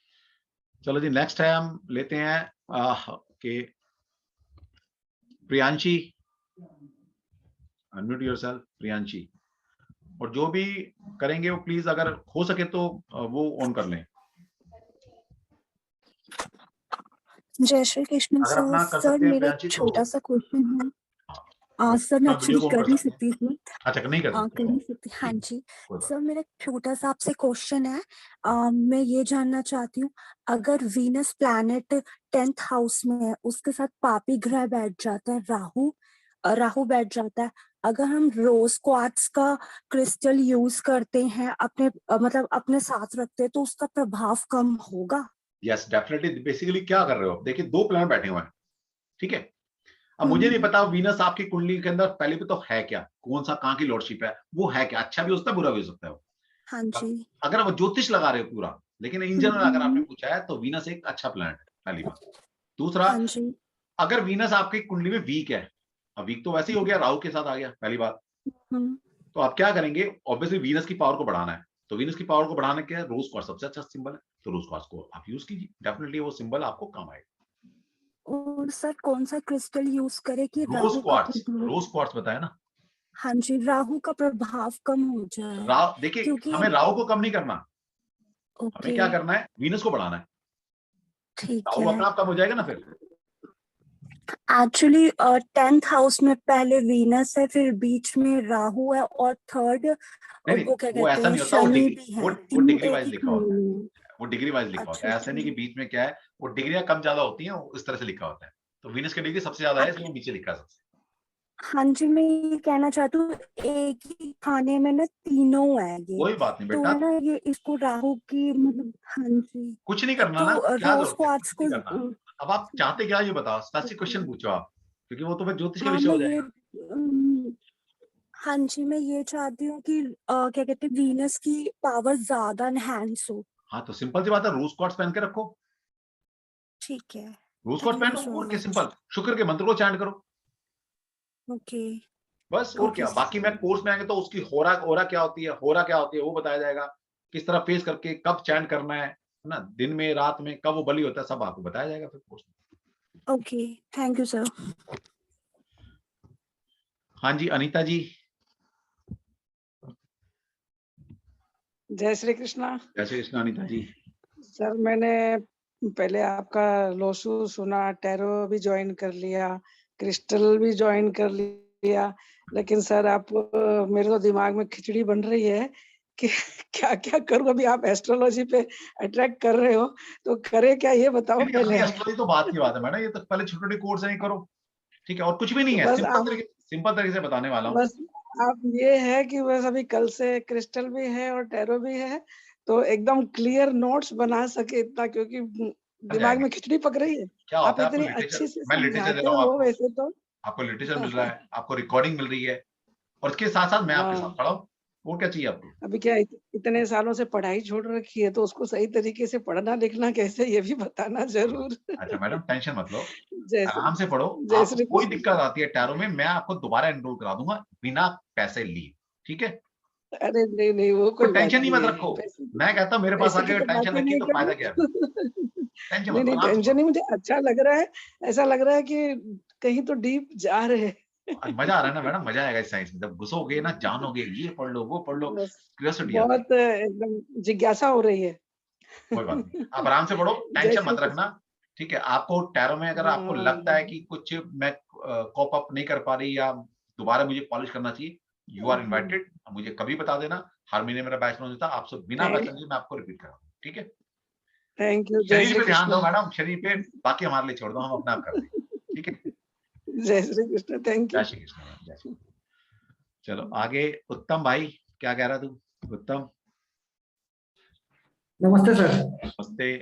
चलो जी, नेक्स्ट है हम लेते हैं कि प्रियांशी, अनम्यूट योरसेल्फ प्रियांशी, और जो भी करेंगे वो प्लीज अगर हो सके तो वो ऑन कर लें। जय श्री कृष्ण अगर सर। अपना कर सर सकते हैं मेरा एक प्रियांशी तो छोटा सा क्वेश्चन है। सर मैं अपना वीडियो एक्चुअली को ऑन कर कर नहीं सकते हैं। सकती इसमें। अच्छा, नहीं कर सकते, कर नहीं सकती। हाँ ठीक, जी। कोई बात सर मेरा एक छोटा सा आपसे क्वेश्चन है। मैं ये जानना चाहती हूँ, अगर वीनस प्लैनेट 10th हाउस में है, उसके साथ पापी ग्रह बैठ जाता है, राहु बैठ जाता है, अगर हम रोज क्वार्ट्ज का क्रिस्टल यूज करते हैं अपने मतलब अपने साथ रखते हैं, तो उसका प्रभाव कम होगा? Yes definitely. बेसिकली क्या कर रहे हो, देखिए 2 प्लैनेट बैठे हुए हैं, ठीक है। अब मुझे नहीं पता वीनस आपकी कुंडली के अंदर पहले भी तो है क्या, कौन सा कहाँ की लॉर्डशिप है, वो है क्या, अच्छा भी हो सकता है बुरा भी हो सकता है वो। हाँ जी। अगर आप ज्योतिष लगा रहे हो पूरा, लेकिन इन जनरल अगर आपने पूछा है तो वीनस एक अच्छा प्लैनेट है, पहली बात। दूसरा, हाँ जी। अगर वीनस आपकी कुंडली में वीक है, अब वीक तो वैसे ही हो गया, राहु के साथ आ गया पहली बात, तो आप क्या करेंगे, ऑब्वियसली वीनस की पावर को बढ़ाना है, तो वीनस की पावर को बढ़ाने के रोज क्वार्ट्ज सबसे अच्छा सिंबल है, तो रोज क्वार्ट्ज को आप यूज कीजिए, डेफिनेटली वो सिंबल आपको काम आएगा। और सर कौन सा क्रिस्टल यूज करे कि रोज क्वार्ट्ज बताया ना। हाँ जी, राहु का प्रभाव कम हो जाए। देखिए क्योंकि हमें राहु को कम नहीं करना, हमें क्या करना है, वीनस को बढ़ाना है, ठीक राहु अपने है। आप कम हो जाएगा ना फिर। एक्चुअली 10th हाउस में पहले वीनस है, फिर बीच में राहु है, और थर्ड नहीं वो क्या वो कहते ऐसा हैं, नहीं होता, शनि भी है। वो तीनों डिग्री एक वाइज ही लिखा होता है, कुंडली में। वो डिग्री वाइज लिखा होता है, अच्छा ऐसा नहीं कि अच्छा। बीच में क्या है, वो डिग्रियां कम ज्यादा होती हैं, इस तरह से लिखा होता है, तो वीनस की डिग्री सबसे ज्यादा है इसलिए नीचे लिखा है सबसे। हाँ जी, मैं ये कहना चाहती हूँ, एक ही खाने में ना तीनों है ये, कोई बात नहीं तो बेटा, है ना, ये इसको राहु की मतलब, हाँ जी, कुछ नहीं करना तो ना, क्या रोज जरूरत है, क्वार्ट्ज कुछ को नहीं करना। अब आप चाहते क्या ये बताओ, स्पेसिफिक क्वेश्चन पूछो आप, क्योंकि वो तो फिर ज्योतिष का हाँ विषय मैं हो ये जाएगा। हाँ जी, मैं ये चाहती हूँ कि क्या कहते हैं, वीनस की पावर ज्यादा एनहांस हो। हाँ तो सिंपल सी बात है, रोज क्वार्ट्ज पहन के रखो, ठीक है। रोज क्वार्ट्ज थैंक यू पहनो, सो और क्या, मच। सिंपल शुक्र के मंत्र को चैंट करो, ओके बस और ओके क्या। बाकी मैं कोर्स में आएंगे तो उसकी होरा होरा क्या होती है, होरा क्या होती है वो बताया जाएगा, किस तरह फेस करके कब चैंट करना है ना, दिन में रात में कब वो बलि होता है, सब आपको बताया जाएगा फिर कोर्स में। Okay, thank you sir. हाँ जी अनीता जी। जय श्री कृष्णा। जय श्री कृष्ण अनीता जी। सर मैंने पहले आपका लोसू सुना, टैरो भी ज्वाइन कर लिया, क्रिस्टल भी ज्वाइन कर लिया, लेकिन सर आप मेरे तो दिमाग में खिचड़ी बन रही है कि क्या क्या करूं। अभी आप एस्ट्रोलॉजी पे अट्रैक्ट कर रहे हो, तो करे क्या ये बताओ पहले। एस्ट्रोलॉजी तो बात की बात है मैडम, ये तो पहले छोटे छोटे कोर्स नहीं करो, ठीक है, और कुछ भी नहीं है, बस आप सिंपल तरीके से बताने वाला हूँ। बस आप ये है कि बस अभी कल से क्रिस्टल भी है और टैरो भी है, तो एकदम क्लियर नोट्स बना सके इतना, क्योंकि दिमाग में खिचड़ी पक रही है। क्या आप होता है, आपको इतनी लिटरेचर, अच्छी से मैं लिटरेचर दे समझाते रहा हूँ हो आपको, वैसे तो। आपको लिटरेचर मिल रहा है, आपको रिकॉर्डिंग मिल रही है, और इसके साथ साथ मैं आपके हाँ, साथ खड़ा हूँ, और क्या चाहिए आपको। अभी क्या इतने सालों से पढ़ाई छोड़ रखी है, तो उसको सही तरीके से पढ़ना लिखना कैसे, ये भी बताना जरूर। अच्छा मैडम टेंशन मत लो, जय श्री आराम से पढ़ो, जय आपको श्री कोई कृष्ण। दिक्कत आती है टैरो में, मैं आपको दोबारा एनरोल करा दूंगा बिना पैसे लिए, ठीक है, अरे नहीं नहीं, वो तो कोई बात टेंशन ही नहीं मत है, रखो। पैसे मैं कहता हूँ मेरे पास पैसे की आके तो टेंशन बातें रखी नहीं तो फायदा क्या है, करूँ। टेंशन नहीं मत लो, नहीं, आराम से टेंशन पढ़ो। नहीं, मुझे अच्छा लग रहा है, ऐसा लग रहा है कि कहीं तो डीप जा रहे हैं। मजा आ रहा है ना मैडम, मजा आएगा इस साइंस में, जब घुसोगे ना जानोगे, ये पढ़ लो वो पढ़ लो, बस क्यूरियोसिटी आती है। बहुत एकदम जिज्ञासा हो रही है। कोई बात नहीं, आप आराम से पढ़ो, जय टेंशन श्री मत कृष्ण। रखना, ठीक है। आपको टैरो में अगर आपको लगता है हाँ, कि कुछ मैं कॉप अप नहीं कर पा रही या दोबारा मुझे पॉलिश करना चाहिए, यू आर इनवाइटेड, मुझे कभी बता देना, हर महीने मेरा बैच लॉन्च होता है, आपसे बिना पैसे लिए मैं आपको रिपीट कराऊंगा, ठीक है। Thank you. जय शरीर श्री पे ध्यान दो कृष्ण। मैडम, शरीर पे, बाकी हमारे लिए छोड़ दो, हम अपने आप कर देंगे, ठीक है। जय श्री कृष्ण, थैंक जय यू। श्री कृष्ण मैडम, जय श्री कृष्ण। चलो आगे, उत्तम भाई क्या कह रहा तू, उत्तम। नमस्ते सर। नमस्ते।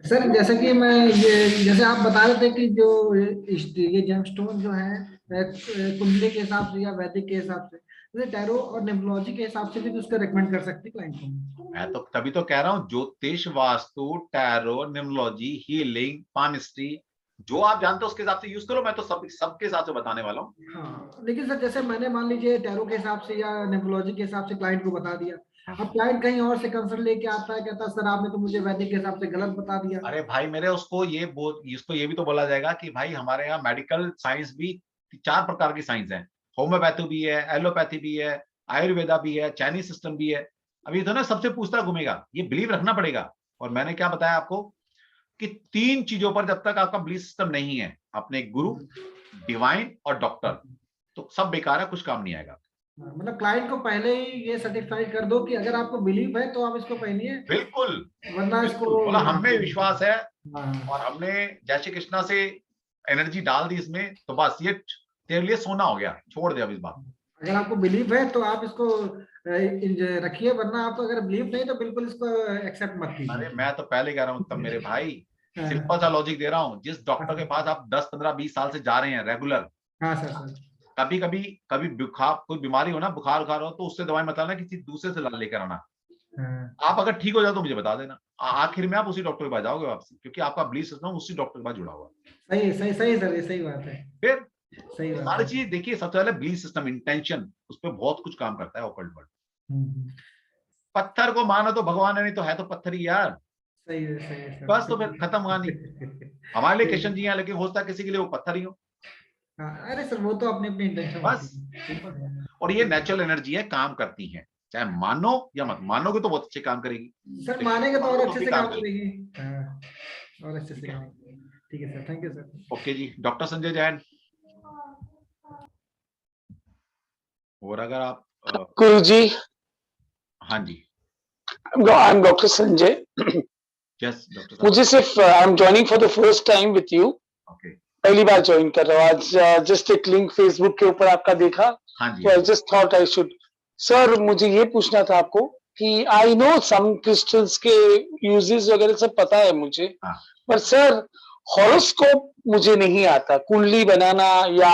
सर जैसे कि मैं ये जैसे आप बता रहे थे कि जो ये जेमस्टोन जो है कुंडली के हिसाब से या वैदिक के हिसाब से, जैसे टैरो और न्यूमरोलॉजी के हिसाब से भी तो उसका रेकमेंड कर सकती क्लाइंट को। मैं तो तभी तो कह रहा हूँ, ज्योतिष, vastu, tarot, numerology, healing, palmistry, जो आप जानते हो उसके हिसाब से यूज करो, मैं तो सबके हिसाब से बताने वाला हूँ। हाँ, लेकिन सर जैसे मैंने मान लीजिए टैरो के हिसाब से या न्यूमरोलॉजी के हिसाब से क्लाइंट को बता दिया, अब क्लाइंट कहीं और से कंसर्न लेके आता है, कहता है सर आपने तो मुझे वैदिक के हिसाब से गलत बता दिया। अरे भाई मेरे, उसको ये भी तो बोला जाएगा कि भाई हमारे यहाँ मेडिकल साइंस भी 4 प्रकार की साइंस है, होम्योपैथी भी है, एलोपैथी भी है, आयुर्वेदा भी है, चाइनीज सिस्टम भी है। अभी तो ना सबसे पूछता घूमेगा, ये बिलीव रखना पड़ेगा। और मैंने क्या बताया आपको कि 3 चीजों पर जब तक आपका बिलीफ सिस्टम नहीं है, अपने गुरु, डिवाइन और डॉक्टर, तो सब बेकार है, कुछ काम नहीं आएगा। मतलब क्लाइंट को पहले ही ये सर्टिफाई कर दो कि अगर आपको बिलीव है तो आप इसको पहनिए, बिल्कुल वरना बिल्कुल, इसको बोला हमें विश्वास है हाँ। और हमने जय श्री कृष्णा से एनर्जी डाल दी इसमें, तो बस ये तेरे लिए सोना हो गया, छोड़ दे अब इस बात। अगर आपको बिलीव है तो आप इसको रखिए, वरना आपको अगर बिलीव नहीं तो बिल्कुल इसको एक्सेप्ट मत कीजिए। अरे मैं तो पहले कह रहा हूँ तब मेरे भाई, हाँ। सिंपल सा लॉजिक दे रहा हूँ, जिस डॉक्टर के पास आप 10, 15, 20 साल से जा रहे हैं रेगुलर, हाँ सर। कभी बुखार, कोई बीमारी हो ना, बुखार हो तो उससे दवाई मत लाना, किसी दूसरे से लेकर आना, हाँ, आप अगर ठीक हो जाओ तो मुझे बता देना, आखिर में आप उसी डॉक्टर के पास जाओगे वापसी, क्योंकि आपका बिलीफ सिस्टम उसी डॉक्टर के पास जुड़ा हुआ है। सही सही सही सर, ये सही बात है, फिर सही बात सारी है। चीज देखिए, सबसे पहले बिलीफ सिस्टम, इंटेंशन, उस पर बहुत कुछ काम करता है ऑकल्ट वर्ल्ड। हम्म, पत्थर को मानो तो भगवान है, नहीं तो है तो पत्थर ही यार, सही है सर। बस तो फिर खत्म कहानी। हमारे लिए कृष्ण ठीक। जी हैं, लेकिन हो सकता है किसी के लिए वो पत्थर ही हो। हाँ, अरे सर वो तो अपनी अपनी इंटेंशन बस होती सिंपल। है। और ये नेचुरल एनर्जी है, काम करती है, चाहे मानो या मत मानोगे तो बहुत अच्छे काम करेगी, सर लेकिन मानेंगे तो और मानो तो अच्छे भी से काम काम करेगी। करेगी। हाँ, और अच्छे से ठीक है, काम करेगी। ठीक है sir, thank you sir. Okay ji, doctor Sanjay Jain. और अगर आप गुरु जी, हाँ जी, I am doctor Sanjay. Yes doctor साहब, मुझे सिर्फ I am joining for the first time with you, okay, पहली बार ज्वाइन कर रहा हूँ आज। जस्ट एक लिंक फेसबुक के ऊपर आपका देखा, हाँ जी, तो I just thought I should. Sir मुझे ये पूछना था आपको कि आई नो सम क्रिस्टल्स के यूजेस वगैरह सब पता है मुझे, हाँ, पर सर हॉरोस्कोप मुझे नहीं आता, कुंडली बनाना या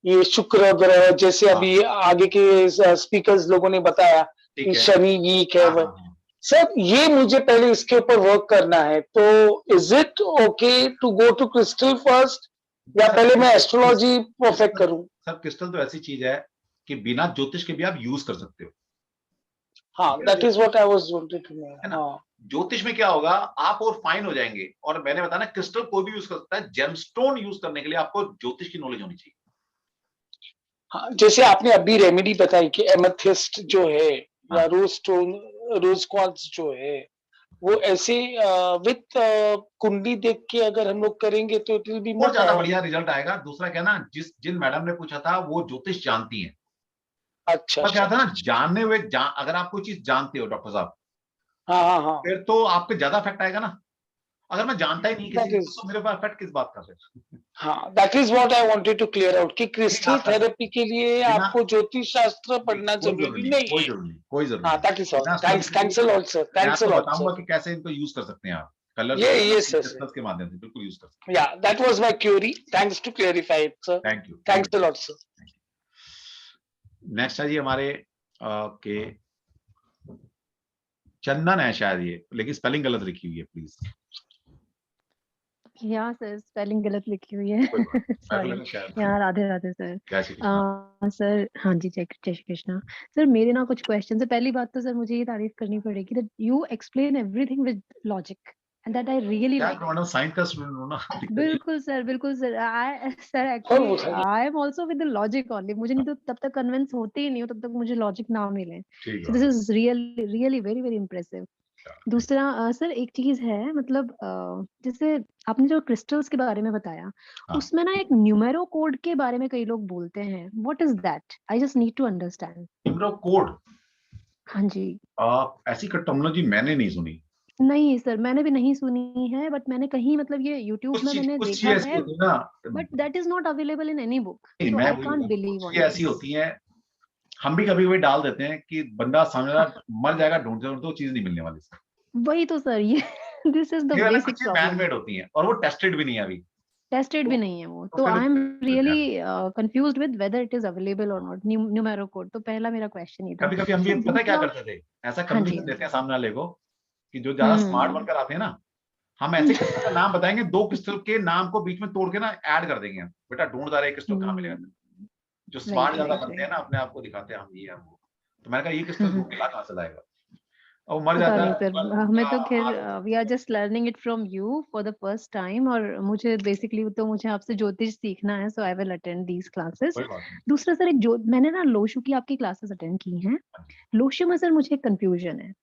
ये शुक्र ग्रह, जैसे हाँ, अभी आगे के स्पीकर्स लोगों ने बताया ठीक कि है, शनि वीक है। हाँ हाँ हाँ। सर ये मुझे पहले इसके ऊपर वर्क करना है, तो is it okay to go to crystal first, या सर, पहले मैं एस्ट्रोलॉजी परफेक्ट क्रिस्टल, करूं? सर क्रिस्टल तो ऐसी चीज है कि बिना ज्योतिष के भी आप यूज कर सकते हो, हाँ, that is what I was wanted to know. है ना। हाँ ज्योतिष में क्या होगा, आप और फाइन हो जाएंगे। और मैंने बताया ना, क्रिस्टल कोई भी यूज कर सकता है, जेमस्टोन यूज करने के लिए आपको ज्योतिष की नॉलेज होनी चाहिए। हाँ, जैसे आपने अभी रेमेडी बताई कि एमेथिस्ट जो है हाँ। या रोज स्टोन, रोज क्वार्ट्ज जो है, वो ऐसे विथ कुंडली देख के अगर हम लोग करेंगे तो इट विल बी और मोर ज्यादा पावरफुल। बढ़िया रिजल्ट आएगा। दूसरा क्या ना, जिन मैडम ने पूछा था वो ज्योतिष जानती हैं। अच्छा पर क्या अच्छा था ना, अच्छा। जानने हुए अगर आप कोई चीज जानते हो डॉक्टर साहब, हाँ हाँ हाँ, फिर तो आपके ज्यादा इफेक्ट आएगा ना। अगर मैं जानता ही नहीं किसी दैट चीज को, इज, तो मेरे पास इफेक्ट किस बात का फिर। हाँ that is what I wanted to clear out कि लेकिन क्रिस्टल आप कर सकते थेरेपी के लिए हैं बिना, आपको ज्योतिष शास्त्र नहीं पढ़ना कोई जरूरी जरूरी नहीं, नहीं कोई है। जरूरी नहीं, कोई जरूरी हाँ, नहीं। That is all. बिना थैंक्स, एस्ट्रोलॉजी थैंक्स के अ लॉट सर, मैं थैंक्स अ आपको लॉट बताऊंगा सर। कि कैसे इनको यूज कर सकते हैं आप, कलर ये यस क्रिस्टल्स सर, के माध्यम से बिल्कुल यूज कर सकते या that was my query, thanks to clarify it sir, हैं। Thank you, thanks a lot sir. Next है जी हमारे के चंदन है शायद ये, लेकिन स्पेलिंग गलत लिखी हुई है, प्लीज। यहाँ सर स्पेलिंग गलत लिखी हुई है। कोई बात नहीं, मेरे को सॉरी। लगा शायद। यहाँ राधे राधे सर। जय श्री कृष्ण। सर हाँ जी, जय जय श्री कृष्णा। सर मेरे ना कुछ क्वेश्चन है। पहली बात तो सर मुझे ये तारीफ करनी पड़ेगी that you explain everything with logic and that I really क्या लाइक करो इट। मैडम, साइंस का स्टूडेंट हो ना, दिक्कत ये बिल्कुल सर आई सर और एक्चुअली बताइए। आई am also with the logic only. मुझे नहीं तो तब तक कन्विंस होते ही नहीं हो तब तक मुझे लॉजिक ना मिले। ठीक सो है। This is really really very very impressive. दूसरा सर एक चीज है मतलब जैसे आपने जो क्रिस्टल्स के बारे में बताया हाँ, उसमें ना एक न्यूमेरो कोड के बारे में कई लोग बोलते हैं। What is that? I just need to understand. Numero code, हाँ जी। ऐसी टर्मिनोलॉजी मैंने नहीं सुनी। नहीं सर मैंने भी नहीं सुनी है बट मैंने कहीं मतलब ये यूट्यूब में मैंने कुछ चीज देखा ऐसी है होती है ना, but that is not available in any book नहीं सो मैं आई वही कांट बताऊं, कुछ बिलीव ऑन चीजें ऐसी दिस। होती हैं, हम भी कभी कभी डाल देते हैं कि बंदा सामने वाला मर जाएगा ढूंढते ढूंढते, वो चीज नहीं मिलने वाली। वही तो सर ये दिस इज द ये वाला कुछ बेसिक चीज मैन प्रॉब्लम। मेड होती हैं और वो टेस्टेड भी नहीं है अभी। टेस्टेड भी तो, नहीं है वो। तो तो फिर आई एम मिलता रियली है। Confused with whether it is available और नॉट न्यूमेरो कोड। तो पहला मेरा क्वेश्चन ये था। कभी कभी हम भी सर पता है क्या दूसरा। करते थे, ऐसा हाँ जी कन्विंस हाँ देते जी। हैं सामने वाले को कि जो ज्यादा स्मार्ट हम्म। बनकर आते हैं ना, हम ऐसे क्रिस्टल का नाम बताएंगे, दो क्रिस्टल के नाम को बीच में तोड़ के ना ऐड कर देंगे, बेटा ढूंढ रहा है क्रिस्टल कहाँ मिलेगा। जो स्मार्ट राइट ज्यादा राइट बनते हैं राइट। ना, अपने आप को दिखाते हैं हम ये हैं वो। तो मैंने कहा ये क्रिस्टल ढूंढ के ला कहाँ से लाएगा, और वो मर पता जाता नहीं है, सर उसके बाद हमें तो उसका खैर हाल होता we are just learning it from you for the first time. और मुझे बेसिकली तो मुझे आपसे ज्योतिष सीखना है। So I will attend these है। क्लासेस। कोई बात नहीं। दूसरा सर एक जो मैंने ना लोशु की आपकी क्लासेस अटेंड की हैं। लोशु में सर मुझे एक कंफ्यूजन है।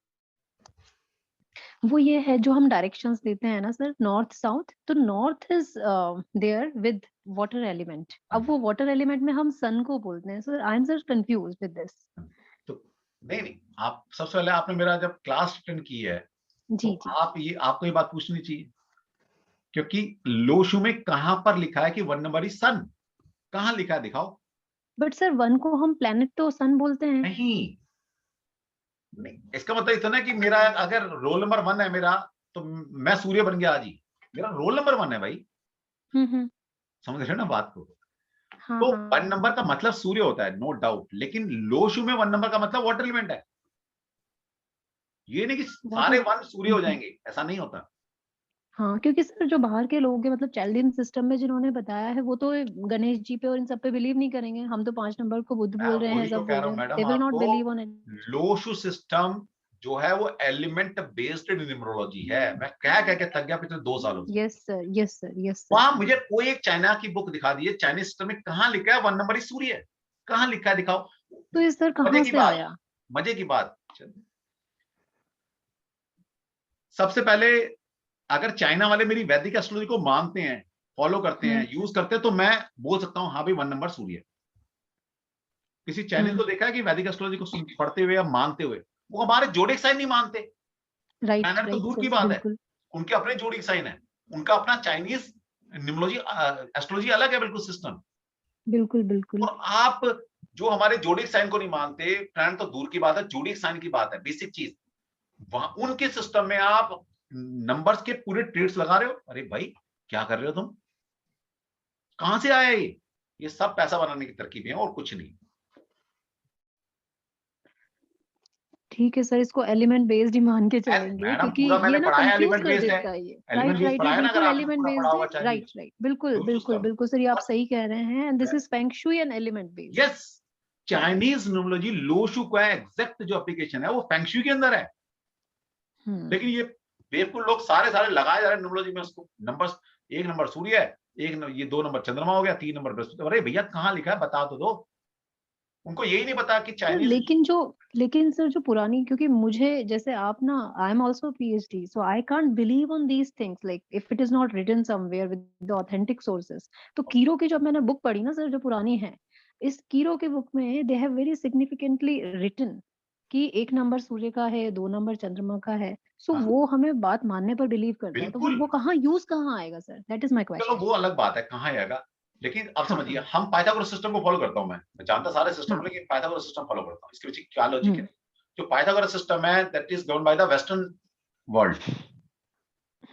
वो ये है जो हम डायरेक्शंस देते हैं ना सर नॉर्थ साउथ। तो north is there with water element. अब वो वाटर एलिमेंट में हम सन को बोलते हैं। Sir I am sir confuse with this. तो नहीं, आप सबसे पहले आपने मेरा जब क्लास अटेंड की है, तो जी जी। आपको ये बात पूछनी चाहिए, क्योंकि लोशु में कहां पर लिखा है कि 1 नंबर इज सन, कहां लिखा है दिखाओ। बट सर वन को हम प्लेनेट तो सन बोलते हैं। नहीं, नहीं, इसका मतलब इतना है कि मेरा अगर रोल नंबर 1 है मेरा, तो मैं सूर्य बन गया आज ही, मेरा रोल नंबर 1 है भाई। हम्म। समझ रहे हो ना बात को। हाँ तो हाँ। 1 नंबर का मतलब सूर्य होता है, नो डाउट, लेकिन लोशु में 1 नंबर का मतलब वाटर एलिमेंट है। ये नहीं कि That सारे is- वन सूर्य हो जाएंगे, ऐसा नहीं होता। हाँ, क्योंकि सर जो बाहर के लोग हैं मतलब चैल्डियन सिस्टम में जिन्होंने बताया है वो तो गणेश जी पे और इन सब पे बिलीव नहीं करेंगे। हम तो 5 नंबर को बुद्ध मैं बोल रहे हैं, वही तो सब कह बोल रहा रहे हूँ हैं, madam they will not believe on आपको, इट। लोशु सिस्टम जो है वो एलिमेंट बेस्ड न्यूमरोलॉजी है। मैं कह के थक गया पिछले 2 सालों से। Yes sir, yes sir, yes sir. वहां मुझे कोई एक चाइना की बुक दिखा दी है, चाइनीज सिस्टम में कहाँ लिखा है 1 नंबर ही सूर्य है, कहाँ लिखा है दिखाओ। तो ये सर मजे कहाँ की से बात, आया? मजे की बात, सबसे पहले अगर चाइना वाले मेरी वैदिक एस्ट्रोलॉजी को मानते हैं, फॉलो करते हैं, यूज करते हैं, तो मैं बोल सकता हूं हाँ भाई 1 नंबर सूर्य है। किसी चाइनीज को देखा है कि वैदिक एस्ट्रोलॉजी को पढ़ते हुए या मानते हुए? वो हमारे जोडिक साइन नहीं मानते। राइट, प्लैनेट तो राइट दूर सर, की बात है, बिल्कुल, उनके अपने जोडिक साइन है, उनका अपना चाइनीज न्यूमरोलॉजी एस्ट्रोलॉजी अलग है बिल्कुल सिस्टम। बिल्कुल, बिल्कुल। और आप जो हमारे जोडिक साइन को नहीं मानते, प्लैनेट तो दूर की बात है, जोडिक साइन की बात है, बेसिक चीज। वहां उनके सिस्टम में आप नंबर्स के पूरे ट्रेड्स लगा रहे हो। अरे भाई क्या कर रहे हो तुम? कहां से आया ये सब पैसा बनाने की तरकीबें हैं और कुछ नहीं। ठीक है सर, इसको एलिमेंट बेस्ड ही मान के चलेंगे मैडम क्योंकि पूरा मैंने ये ना पढ़ा है, कंफ्यूज एलिमेंट कर बेस्ड है। देता है ये। एलिमेंट राइट, बेस्ड राइट, पढ़ा ये है ना, अगर बिल्कुल आपने एलिमेंट पूरा पढ़ा बेस्ड हुआ है। चाइनीज राइट, राइट, बिल्कुल, बिल्कुल, सिस्टम। बिल्कुल सर, ये आप सही कह रहे हैं, and this is feng shui and element based. Yes, Chinese numerology Lo Shu का एग्जैक्ट जो एप्लीकेशन है वो फेंगशुई के अंदर है। लेकिन ये बेवकूफ लोग सारे लगाए जा रहे हैं न्यूमरोलॉजी में उसको। नंबर्स, 1 नंबर सूर्य है, ये 2 नंबर चंद्रमा हो गया, 3 नंबर बृहस्पति। अरे भैया कहाँ लिखा है बता तो दो। उनको यही नहीं पता कि सर चाइनीज। लेकिन सर जो पुरानी, क्योंकि मुझे जैसे आप ना, I am also PhD, so I can't believe on these things like if it is not written somewhere with the authentic sources. तो कीरो की जब मैंने बुक पढ़ी ना सर, जो पुरानी है, इस कीरो के बुक में they have very significantly written कि 1 नंबर सूर्य का है, 2 नंबर चंद्रमा का है। सो वो हमें बात मानने पर बिलीव करता है, तो फिर बिल्कुल, वो कहाँ यूज कहाँ आएगा सर? दैट इज माय चलो क्वेश्चन। वो अलग बात है कहाँ आएगा। लेकिन अब हाँ, समझिए, हम पाइथागोरस सिस्टम को फॉलो करता हूं। मैं जानता सारे सिस्टम हाँ, लेकिन पाइथागोरस सिस्टम फॉलो करता हूं। इसके पीछे क्या लॉजिक है? हम्म, जो पाइथागोरस सिस्टम है that is govern by the western world.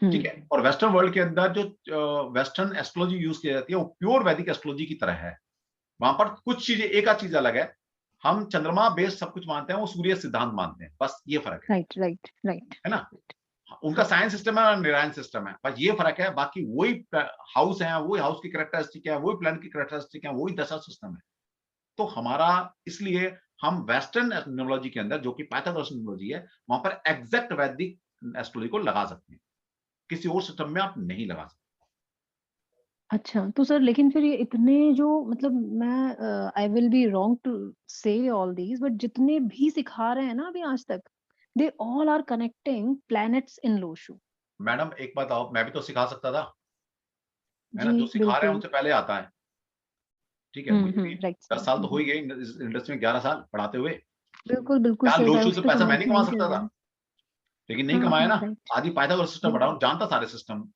ठीक है, और वेस्टर्न वर्ल्ड के अंदर जो वेस्टर्न एस्ट्रोलॉजी यूज की जाती है वो प्योर वैदिक एस्ट्रोलॉजी की तरह है। वहां पर कुछ चीजें, एक आध चीज अलग है। हम चंद्रमा बेस्ड सब कुछ मानते हैं, वो सूर्य सिद्धांत मानते हैं, बस ये फर्क है। राइट, राइट, राइट, है ना? उनका साइंस सिस्टम है और निरायन सिस्टम है, बस ये फर्क है। बाकी वही हाउस है, वही हाउस की कैरेक्टरिस्टिक है, वही प्लान की कैरेक्टरिस्टिक है, वही दशा सिस्टम है। तो हमारा, इसलिए हम वेस्टर्न न्यूमरोलॉजी के अंदर जो कि पाइथागोरस न्यूमरोलॉजी है, वहां पर एग्जैक्ट वैदिक एस्ट्रोलॉजी को लगा सकते हैं, किसी और सिस्टम में आप नहीं लगा सकते। अच्छा, तो सर लेकिन फिर ये इतने जो मतलब मैं I will be wrong to say all these, but जितने भी सिखा रहे हैं ना अभी आज तक, they all are connecting planets in Lo Shu. Madam एक बात आओ, मैं भी तो सिखा सकता था, है ना? जी जो सिखा रहे हैं बिल्कुल। उनसे पहले आता है। ठीक है, मुझे भी राइट 10 सर। साल तो हो ही गए इस इंडस्ट्री में, 11 साल पढ़ाते हुए। बिल्कुल, बिल्कुल क्या सर, मैं लोशु उस से पे पैसा मैं कमेंट नहीं कमा नहीं कर सकता रही था? हूँ। लेकिन नहीं हाँ, कमाया हाँ, ना। राइट। आज ही पाइथागोरस सिस्टम पढ़ा हूं, जानता सारे सिस्टम।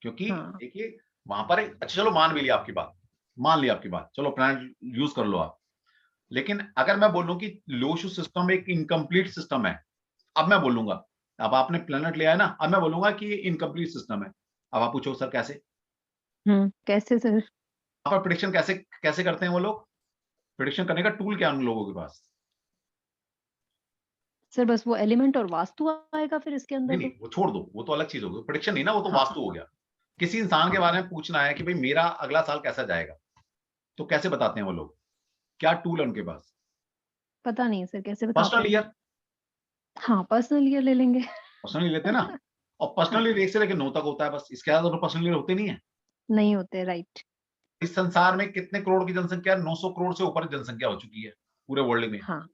क्योंकि हाँ, देखिए वहां पर अच्छा चलो मान भी लिया आपकी बात, मान लिया आपकी बात, चलो प्लान यूज कर लो आप। लेकिन अगर मैं बोलूं कि लोशु सिस्टम एक इनकम्प्लीट सिस्टम है, अब मैं बोलूंगा, अब आपने प्लेनेट लिया है ना, अब मैं बोलूंगा कि ये इनकम्प्लीट सिस्टम है। अब आप पूछो सर कैसे? कैसे सर? वहां पर प्रिडिक्शन कैसे कैसे करते हैं वो लोग? प्रिडिक्शन करने का टूल क्या है उन लोगों के पास? सर बस वो एलिमेंट और वास्तु आएगा फिर इसके नहीं अंदर नहीं, तो। वो छोड़ दो, वो तो अलग चीज हो गई। प्रिडिक्शन नहीं ना, वो तो हाँ, वास्तु हो गया। किसी इंसान के हाँ, बारे में पूछना है कि भाई मेरा अगला साल कैसा जाएगा, तो कैसे बताते हैं वो लोग? क्या टूल है उनके पास? पता नहीं सर कैसे बताते पर्सनल हैं। ईयर, हाँ, पर्सनल ईयर ले लेंगे। पर्सनल ईयर लेते हैं ना। और पर्सनल हाँ, ईयर 1 से लेकर 9 तक होता है बस, इसके ज्यादा तो पर्सनल ईयर होते नहीं है। नहीं होते, राइट। इस संसार में कितने करोड़ की जनसंख्या? 900 करोड़ से ऊपर जनसंख्या हो चुकी है पूरे वर्ल्ड में। हाँ,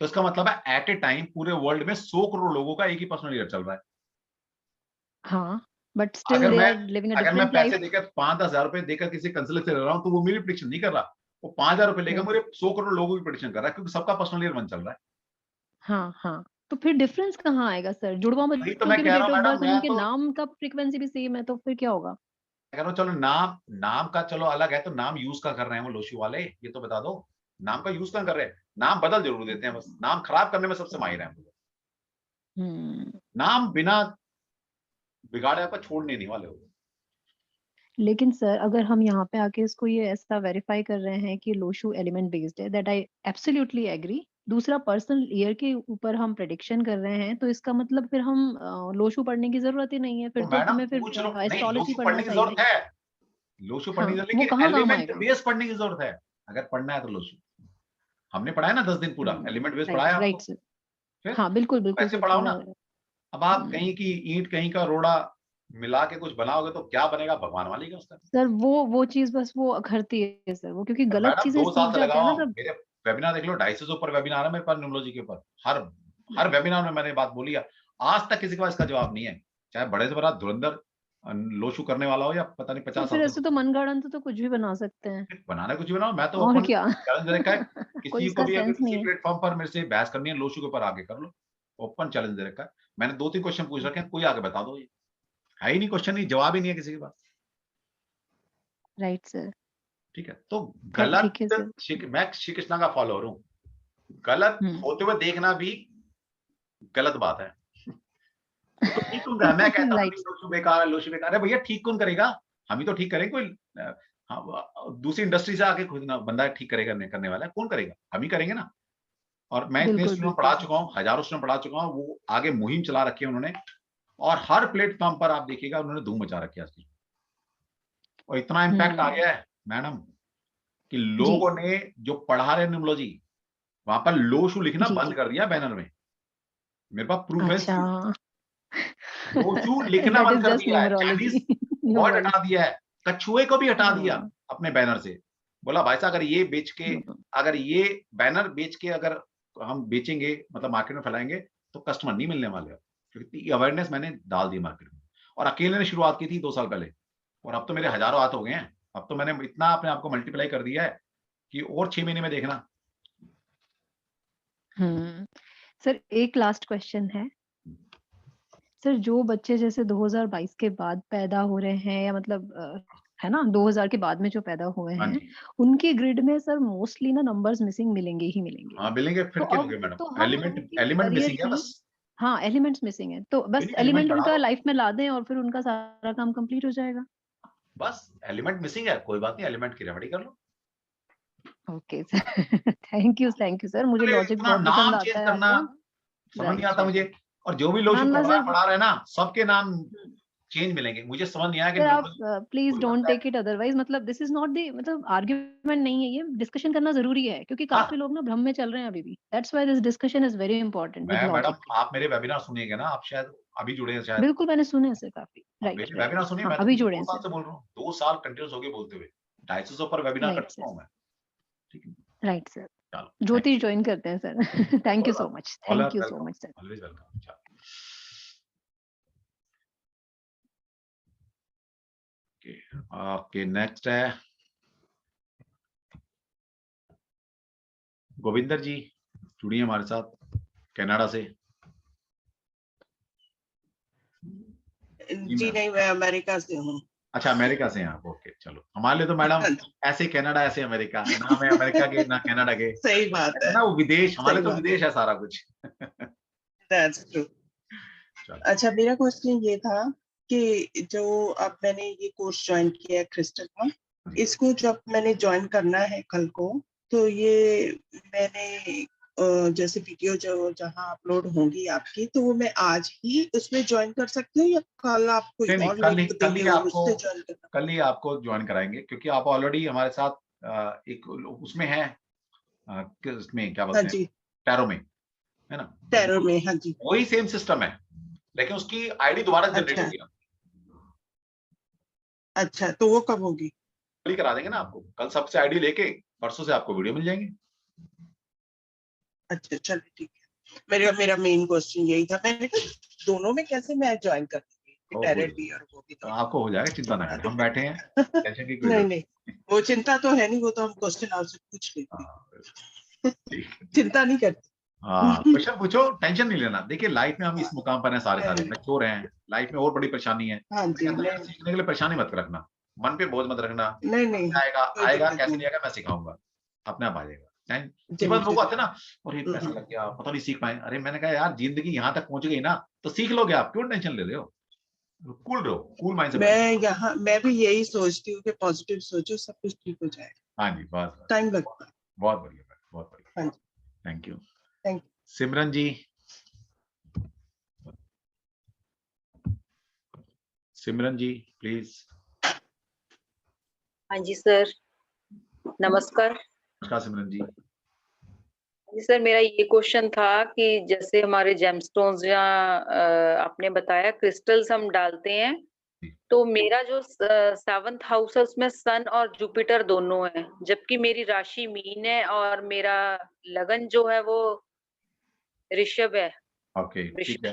तो इसका मतलब है एट ए टाइम पूरे वर्ल्ड में 100 करोड़ लोगों का एक ही पर्सनल ईयर चल रहा है। हाँ, बट स्टिल अगर दे मैं आर लिविंग अ अगर मैं डिफरेंट पैसे लाइफ। देकर 5-10 हजार रुपए देकर किसी कंसल्टेंट से ले रहा हूं, तो वो मेरी प्रिडिक्शन नहीं कर रहा, वो 5,000 रुपए लेकर राइट। मेरे 100 करोड़ लोगों की प्रिडिक्शन कर रहा है, क्योंकि सबका पर्सनल ईयर 1 चल रहा है। हाँ, हाँ, तो फिर डिफरेंस कहाँ आएगा सर? जुड़वा वही तो बच्चों मैं की भी कह रहा डेट हूँ ऑफ मैडम, बर्थ और मैं उनके तो नाम का फ्रीक्वेंसी भी सेम है, तो फिर क्या होगा? कह रहा हूँ चलो नाम नाम का चलो अलग है, तो नाम यूज का कर रहे हैं वो लोशु वाले, ये तो बता दो। नाम का यूज का कर रहे हैं, नाम बदल जरूर देते हैं, बस नाम खराब करने में सबसे माहिर है। नाम बिना बिगाड़े आपका छोड़ने नहीं वाले हो। लेकिन सर अगर हम यहाँ पे आके इसको ये ऐसा वेरीफाई कर रहे हैं कि लोशु एलिमेंट बेस्ड है, दैट आई एब्सोल्युटली एग्री, दूसरा पर्सनल ईयर के ऊपर हम प्रेडिक्शन कर रहे हैं, तो इसका मतलब फिर हम लोशु पढ़ने की जरूरत ही नहीं है, फिर तो तो मैडम हमें फिर पूछ लो, नहीं एस्ट्रोलॉजी लोशु पढ़ना पढ़ने की चाहिए। जरूरत है, लोशु पढ़ने की हाँ, जरूरत, वो लेकिन कहाँ काम एलिमेंट आएगा? बेस पढ़ने की जरूरत है। अगर पढ़ना है तो लोशु हमने पढ़ा है ना 10 दिन पूरा, एलिमेंट बेस पढ़ा है राइट आपको। सर। फिर हाँ बिल्कुल बिल्कुल ऐसे सर, पढ़ाओ पढ़ा ना। है। अब आप हम्म। कहीं की ईंट कहीं का रोड़ा मिला के कुछ बनाओगे तो क्या बनेगा, भगवान वाली का उसका। सर वो चीज बस वो अखरती है सर, वो क्योंकि गलत मैडम चीजें 2 साल सीख से लगा जाते हैं ना हूं, तब। मेरे वेबिनार देख लो, 250 से ऊपर वेबिनार है मेरे पास न्यूमरोलॉजी के ऊपर। हर वेबिनार में मैंने बात बोली है, आज तक किसी के पास इसका जवाब नहीं है, चाहे बड़े से बड़ा धुरंधर लोशु करने वाला हो या पता नहीं तो 50 फिर साल ऐसे तो मनगढ़ंत तो कुछ भी बना सकते हैं, से बनाना कुछ भी बनाओ। मैं तो और ओपन क्या। चैलेंज दे रखा है, कोई किसी को इसका भी अगर सेंस किसी नहीं है। प्लेटफॉर्म पर मेरे से बहस करनी है लोशु के ऊपर आगे कर लो, ओपन चैलेंज दे रखा है। मैंने 2-3 क्वेश्चन पूछ रखे हैं, कोई आगे बता दो, ये है ही नहीं क्वेश्चन, नहीं जवाब ही नहीं है किसी के पास। Right sir. ठीक है, तो गलत ठीक है सर। मैं श्री कृष्णा का फॉलोअर हूँ, गलत होते हुए देखना भी गलत बात है। तो ठीक कौन करेगा? मैं कहता हूँ राइट। लोशु बेकार है, लोशु बेकार है, भैया ठीक कौन करेगा? हम ही तो ठीक करेंगे, कोई दूसरी इंडस्ट्री से आके खुद ना बंदा ठीक करेगा, नहीं करने वाला है, कौन करेगा? हम ही करेंगे ना। और मैं इतने बिल्कुल स्टूडेंट बिल्कुल पढ़ा सर। चुका हूँ, हजारों स्टूडेंट पढ़ा चुका हूँ, वो आगे मुहिम चला रखी है उन्होंने, और हर प्लेटफॉर्म पर आप देखिएगा उन्होंने धूम मचा रखी है आज की। और इतना इम्पैक्ट आ गया है मैडम कि जी लोगों ने जो पढ़ा रहे न्यूमरोलॉजी वहां पर लोशु लिखना जी बंद जी। कर दिया बैनर में। मेरे पास प्रूफ है इस अच्छा। चीज का। लोशु लिखना दैट बंद इज कर जस्ट दिया है, चाइनीज न्यूमरोलॉजी। Word numerology. हटा दिया है, कछुए को भी हटा दिया हाँ। अपने बैनर से। बोला भाई साहब अगर ये बैनर बेच के अगर हम बेचेंगे, मतलब मार्केट में फैलाएंगे, तो कस्टमर नहीं मिलने वाले। क्योंकि अवेयरनेस मैंने डाल दी मार्केट में, और अकेले ने शुरुआत की थी 2 साल पहले, और अब तो मेरे हजारों हाथ हो गए हैं। अब तो मैंने इतना अपने आप को मल्टीप्लाई कर दिया है कि और 6 महीने में देखना। सर एक लास्ट क्वेश्चन है सर, जो बच्चे जैसे 2022 के बाद पैदा हो रहे हैं, या मतलब है ना 2000 के बाद में जो पैदा हुए हाँ हैं, जी, उनके ग्रिड में सर मोस्टली ना नंबर्स मिसिंग मिलेंगे ही मिलेंगे। हाँ मिलेंगे, फिर तो क्या हो अब गया मैडम? तो हम एलिमेंट उनकी एलिमेंट करियर मिसिंग है की, बस। हाँ एलिमेंट्स मिसिंग है, तो बस एलिमेंट एलिमेंट बढ़ा उनका दो, लाइफ में ला दें और फिर उनका सारा काम कंप्लीट हो जाएगा। बस एलिमेंट मिसिंग है, कोई बात नहीं, एलिमेंट की रेमेडी कर लो। Okay sir. Thank you sir, मुझे लॉजिक इतना बहुत पसंद नाम आता चेंज है करना आपका। समझ नहीं राइट आता राइट। मुझे। और जो भी हाँ लोग ना सर। पढ़ा रहे हैं ना, सबके नाम चेंज मिलेंगे, मुझे समझ नहीं आया कि सर आप न्यूमरोलॉजी प्लीज कोई डोंट बनता है। टेक इट अदरवाइज, मतलब दिस इज नॉट द मतलब आर्ग्यूमेंट नहीं है, ये डिस्कशन करना जरूरी है, क्योंकि काफी हाँ, लोग ना भ्रम में चल रहे हैं अभी भी। That's why this discussion is very important with मैं मैडम लॉजिक। आप मेरे वेबिनार सुनिएगा ना, आप शायद अभी जुड़े हैं शायद। बिल्कुल मैंने सुने हैं सर काफी। आप राइट मेरे राइट। वेबिनार सुनिए, हाँ मैं तो अभी पिछले जुड़े 2 हैं साल सर। से बोल रहा हूँ, 2 साल कंटिन्यूस हो गए बोलते हुए, 250 पर वेबिनार कर राइट चुका सर। हूँ मैं। ठीक है, राइट सर। चलो ज्योतिष ज्वाइन करते हैं sir. Thank you so much, thank you so welcome, much sir. Always welcome. चलो ओके, नेक्स्ट है गोविंदर जी, जुड़िए हमारे साथ कनाडा से। जी नहीं, मैं अमेरिका से हूँ। अच्छा, अमेरिका से हैं आप, ओके। चलो हमारे लिए तो मैडम हाँ जी, ऐसे कनाडा ऐसे अमेरिका, ना मैं अमेरिका के ना कनाडा के, सही बात है, ना वो विदेश, हमारे सही लिए तो बात विदेश है सारा कुछ। That's true. चलो अच्छा, मेरा क्वेश्चन ये था कि जो अब मैंने ये कोर्स ज्वाइन किया है क्रिस्टल का, इसको जब मैंने ज्वाइन करना है कल को, तो ये मैंने जैसे वीडियो जो जहाँ अपलोड होंगी आपकी, तो वो मैं आज ही उसमें ज्वाइन कर सकती हूँ, या कल आप कोई नहीं, और लिंक कल ही देंगे और आपको उससे ज्वाइन करना? कल ही आपको ज्वाइन कराएंगे, क्योंकि आप ऑलरेडी हमारे साथ एक उसमें है, इसमें क्या हाँ बोलते हैं, जी, टैरो में, है ना? तो टैरो में, हाँ जी। वही सेम सिस्टम है, लेकिन उसकी आईडी दोबारा जनरेट अच्छा होगी। अच्छा, तो वो कब होगी? कल ही करा देंगे ना आपको, कल सबसे आईडी लेके परसों से आपको वीडियो मिल जाएंगे। अच्छा चलिए ठीक है। मेरा मेरा मेन क्वेश्चन यही था, मैंने कहा दोनों में कैसे मैं ज्वाइन कर लूंगी, हो टैरेट जाएगा, भी और वो भी तो दोनों। आपको हो जाएगा, चिंता ना करें, हम बैठे हैं, टेंशन की कोई नहीं जरूरत नहीं, वो चिंता तो है नहीं, वो तो हम क्वेश्चन आपसे पूछ लेते हाँ, हैं। ठीक है। चिंता नहीं करते। हाँ, क्वेश्चन पूछो, टेंशन नहीं लेना। देखिए लाइफ में हम इस मुकाम पर हैं, सारे नहीं, मैच्योर हैं, लाइफ में और बड़ी परेशानी है, हाँ मैं जी, कहता हूँ यार, नहीं सीखने के लिए परेशानी मत रखना, मन पे बोझ मत रखना। नहीं नहीं, आएगा कोई आएगा, दिक्कत कैसे नहीं। नहीं आएगा मैं सिखाऊंगा, अपने आप आ जाएगा। कई बार जरूर लोग आते जरूर। हैं ना, और ये पैसा लग गया, पता नहीं सीख पाए। अरे मैंने कहा यार, जिंदगी यहाँ तक पहुंच गई ना, तो सीख लोगे, आप क्यों टेंशन ले रहे हो? कूल रहो, कूल माइंड से बैठो। मैं भी यही सोचती हूँ कि पॉजिटिव सोचो, सब कुछ ठीक हो जाएगा। हाँ जी, बस टाइम लगता है। बहुत बढ़िया, बहुत बढ़िया, हाँ जी। Thank you. Thank you. Simran ji, Simran ji please. हाँ जी सर, नमस्कार। नमस्कार सिमरन जी। जी सर, मेरा ये क्वेश्चन था कि जैसे हमारे जेमस्टोन्स या आपने बताया क्रिस्टल्स हम डालते हैं, तो मेरा जो 7th हाउस है उसमें सन और जुपिटर दोनों है, जबकि मेरी राशि मीन है और मेरा लगन जो है वो ऋषभ है। ओके ठीक है।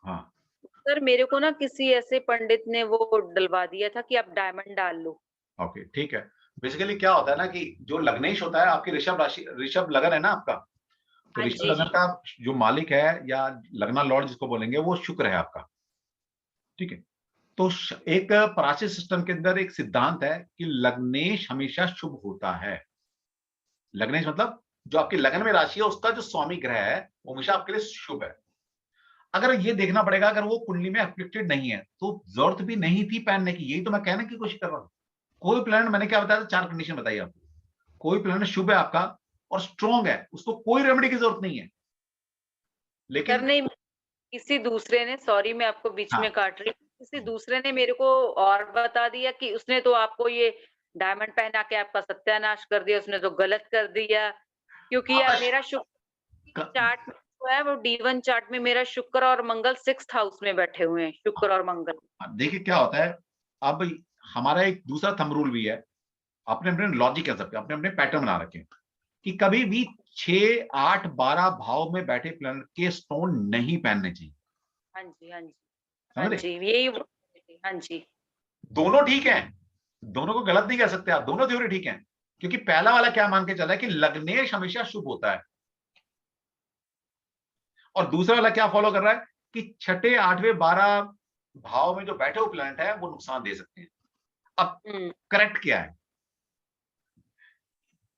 हाँ सर मेरे को ना किसी ऐसे पंडित ने वो डलवा दिया था कि आप डायमंड डाल लो। ओके ठीक है। बेसिकली क्या होता है ना कि जो लग्नेश होता है, आपकी ऋषभ राशि, ऋषभ लगन है ना आपका, तो हाँ ऋषभ जी। लगन का जो मालिक है या लगना लॉर्ड जिसको बोलेंगे वो शुक्र है आपका। ठीक है। तो एक प्राचीन सिस्टम के अंदर एक सिद्धांत है कि लग्नेश हमेशा शुभ होता है। लग्नेश मतलब जो आपकी लगन में राशि है उसका जो स्वामी ग्रह है वो हमेशा आपके लिए शुभ है। अगर ये देखना पड़ेगा, अगर वो कुंडली में एफ्लिक्टेड नहीं है तो जरूरत भी नहीं थी पहनने की। यही तो मैं कहने की कोशिश कर रहा हूं। कोई प्लैनेट, मैंने क्या बताया था, 4 कंडीशन बताई आपको। कोई प्लैनेट शुभ है आपका और स्ट्रॉन्ग है, उसको कोई रेमेडी की जरूरत नहीं है। सर लेकिन नहीं, किसी दूसरे ने, सॉरी मैं आपको बीच में हाँ, काट रही हूँ, किसी दूसरे ने मेरे को और बता दिया कि उसने तो आपको ये डायमंड पहना के आपका सत्यानाश कर दिया, उसने तो गलत कर दिया, क्योंकि यार आपका मेरा शुक्र चार्ट में जो है वो D1 चार्ट में मेरा शुक्र और मंगल 6th हाउस में बैठे हुए हैं, शुक्र और मंगल। देखिए क्या होता है, अब हमारा एक दूसरा थंब रूल भी है, अपने अपने लॉजिक कह सकते हैं, अपने अपने पैटर्न बना रखे हैं कि कभी भी 6, 8, 12 भाव में बैठे प्लैनेट के स्टोन नहीं पहनने चाहिए। हाँ जी, हाँ जी, समझ हाँ रहे? जी, यही हाँ जी। दोनों ठीक है, दोनों को गलत नहीं कह सकते आप, दोनों थ्योरी ठीक है। क्योंकि पहला वाला क्या मान के चला है कि लग्नेश हमेशा शुभ होता है, और दूसरा वाला क्या फॉलो कर रहा है कि 6, 8वें, 12 भाव में जो बैठे हुए प्लैनेट है वो नुकसान दे सकते हैं। अब करेक्ट क्या है?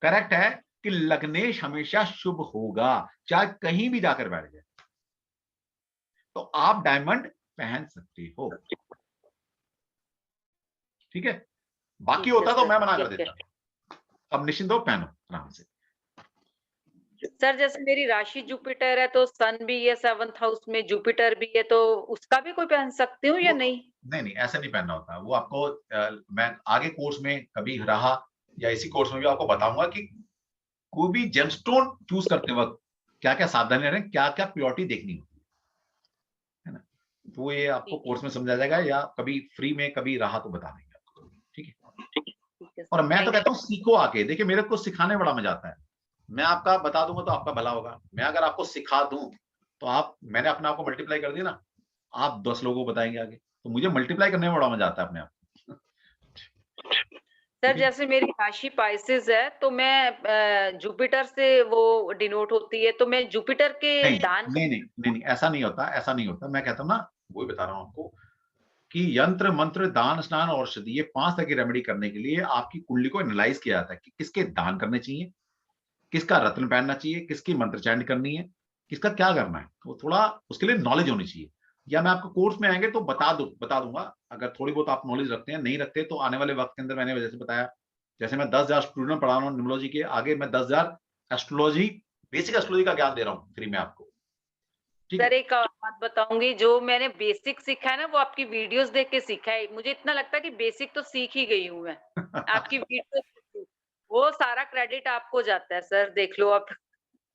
करेक्ट है कि लग्नेश हमेशा शुभ होगा, चाहे कहीं भी जाकर बैठ जाए। तो आप डायमंड पहन सकते हो, ठीक है। बाकी ठीक है होता तो सर, मैं मना कर ठीक है। देता। अब निश्चिंत हो, पहनो आराम से। सर जैसे मेरी राशि जुपिटर है तो सन भी है 7th हाउस में, जुपिटर भी है, तो उसका भी कोई पहन सकती हूँ या नहीं? नहीं नहीं, ऐसा नहीं पहनना होता। वो आपको मैं आगे कोर्स में कभी रहा या इसी कोर्स में भी आपको बताऊंगा कि कोई भी जेमस्टोन चूज करते वक्त क्या क्या सावधानी रखें, क्या क्या प्योरिटी देखनी होती है ना। तो ये आपको कोर्स में समझा जाएगा, या कभी फ्री में कभी रहा तो बता देंगे आपको, ठीक है। और मैं तो कहता हूँ सीखो आके, देखिए मेरे को सिखाने बड़ा मजा आता है। मैं आपका बता दूंगा तो आपका भला होगा। मैं अगर आपको सिखा दूं तो आप, मैंने अपने आप को मल्टीप्लाई कर दिया ना, आप 10 लोगों को बताएंगे आगे, तो मुझे मल्टीप्लाई करने में बड़ा मजा आता है अपने आप। सर जैसे मेरी राशि पाइसेस है तो मैं जुपिटर से वो डिनोट होती है, तो मैं जुपिटर के नहीं दान नहीं नहीं नहीं नहीं, ऐसा नहीं होता, ऐसा नहीं होता। मैं कहता हूँ ना, वही बता रहा हूँ आपको कि यंत्र मंत्र दान स्नान और औषधि, ये 5 तरह की रेमेडी करने के लिए आपकी कुंडली को एनालाइज किया जाता है कि किसके दान करने चाहिए, किसका रत्न पहनना चाहिए, किसकी मंत्र चैंट करनी है, किसका क्या करना है। वो थोड़ा उसके लिए नॉलेज होनी चाहिए, या मैं आपको कोर्स में आएंगे तो बता दूंगा। अगर थोड़ी बहुत आप नॉलेज रखते हैं, नहीं रखते तो आने वाले वक्त के अंदर, मैंने जैसे बताया, जैसे मैं 10,000 स्टूडेंट पढ़ा रहा हूँ न्यूमरोलॉजी के, आगे मैं 10,000 एस्ट्रोलॉजी, बेसिक एस्ट्रोलॉजी का ज्ञान दे रहा हूँ फ्री में आपको। सर एक बात बताऊंगी, जो मैंने बेसिक सीखा है ना वो आपकी वीडियोस देख के सीखा है। मुझे इतना लगता है कि बेसिक तो सीख ही गई हूँ मैं आपकी वीडियो, वो सारा क्रेडिट आपको जाता है सर, देख लो आप।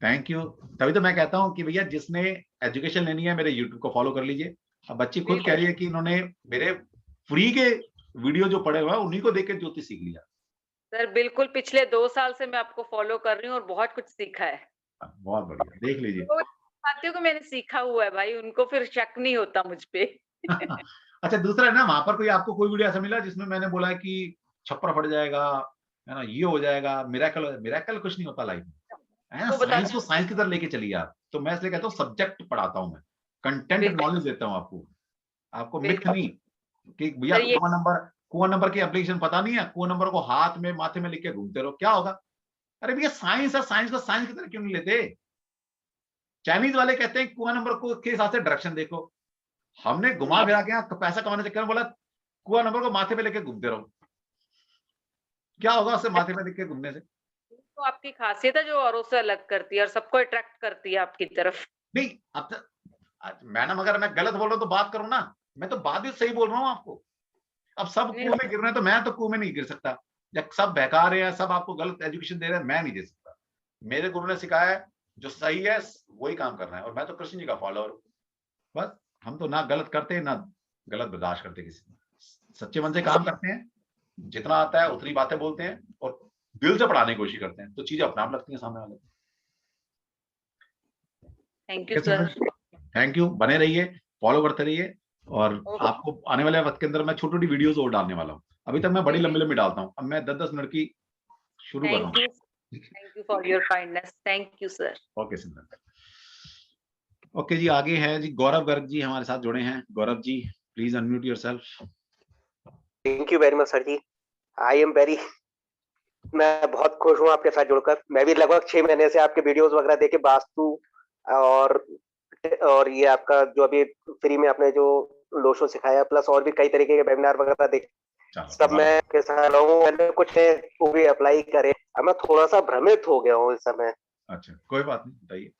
Thank you. तभी तो मैं कहता हूँ कि भैया जिसने एजुकेशन लेनी है मेरे यूट्यूब को फॉलो कर लीजिए। अब बच्ची खुद कह रही है कि इन्होंने मेरे फ्री के वीडियो जो पड़े हुए हैं उन्हीं को देख के ज्योतिष सीख लिया। सर बिल्कुल, पिछले 2 साल से मैं आपको फॉलो कर रही हूँ और बहुत कुछ सीखा है। बहुत बढ़िया, देख लीजिए। तो साथियों को मैंने सीखा हुआ है भाई, उनको फिर शक नहीं होता मुझ पे। अच्छा दूसरा है ना, वहां पर कोई आपको कोई वीडियो ऐसा मिला जिसमें मैंने बोला है कि छप्पर फट जाएगा, है ना, ये हो जाएगा, मिरेकल? मिरेकल कुछ नहीं होता लाइफ में, है ना। साइंस को साइंस की तरह लेके चलिए आप। तो मैं इसलिए कहता हूँ सब्जेक्ट पढ़ाता हूँ मैं, कंटेंट नॉलेज देता हूँ आपको मिथ नहीं कि भैया कुआं नंबर की एप्लीकेशन पता नहीं है, कुआं नंबर को हाथ में माथे में लिख के घूमते रहो, क्या होगा? अरे भैया साइंस है, साइंस को साइंस की तरह क्यों नहीं लेते? चाइनीज वाले कहते हैं कुआं नंबर को के हिसाब से डायरेक्शन देखो, हमने घुमा फिरा के पैसा कमाने के चक्कर में बोला कुआं नंबर को माथे पे लेके घूमते रहो, क्या होगा उससे माथे पे लेके घूमने से? तो आपकी खासियत है जो औरों से अलग करती है और सबको अट्रैक्ट करती है आपकी तरफ। नहीं, अब मैडम अगर मैं गलत बोल रहा हूँ तो बात करूँ ना, मैं तो बात ही सही बोल रहा हूँ आपको। अब सब नहीं, कुएं में गिर रहे हैं तो मैं तो कुएं में नहीं गिर सकता, या सब बहका रहे हैं, सब आपको गलत एजुकेशन दे रहे हैं, मैं नहीं दे सकता। मेरे गुरु ने सिखाया है जो सही है वही काम करना है, और मैं तो कृष्ण जी का फॉलोअर हूँ। बस हम तो ना गलत करते ना गलत बर्दाश्त करते किसी में, सच्चे मन से काम करते हैं, जितना आता है उतनी बातें बोलते हैं और दिल से पढ़ाने की कोशिश करते हैं, तो चीजें अपने आप लगती हैं सामने वाले को। Thank you sir. Thank you, बने रहिए, फॉलो करते रहिए, और ओके। आपको आने वाले वक्त के अंदर मैं छोटी छोटी वीडियोस और डालने वाला हूँ। अभी तक मैं बड़ी लंबी लंबी डालता हूँ, अब मैं 10-10 मिनट की शुरू कर रहा thank you, thank you for your kindness, thank you sir. हूँ। ओके सिमरन। ओके जी, आगे हैं जी गौरव गर्ग जी हमारे साथ जुड़े हैं। Gaurav ji please unmute yourself. Thank you very much sir जी। आई एम वेरी, मैं बहुत खुश हूँ आपके साथ जुड़कर। मैं भी लगभग 6 महीने से आपके वीडियोस वगैरह देखे, वास्तु और ये आपका जो अभी फ्री में आपने जो लोशो सिखाया, प्लस और भी कई तरीके के वेबिनार वगैरह देखे, सब मैं के साथ रहूं। मैंने कुछ वो भी अप्लाई करे। अब मैं थोड़ा सा भ्रमित हो गया हूँ इस समय। अच्छा, कोई बात नहीं, बताइए।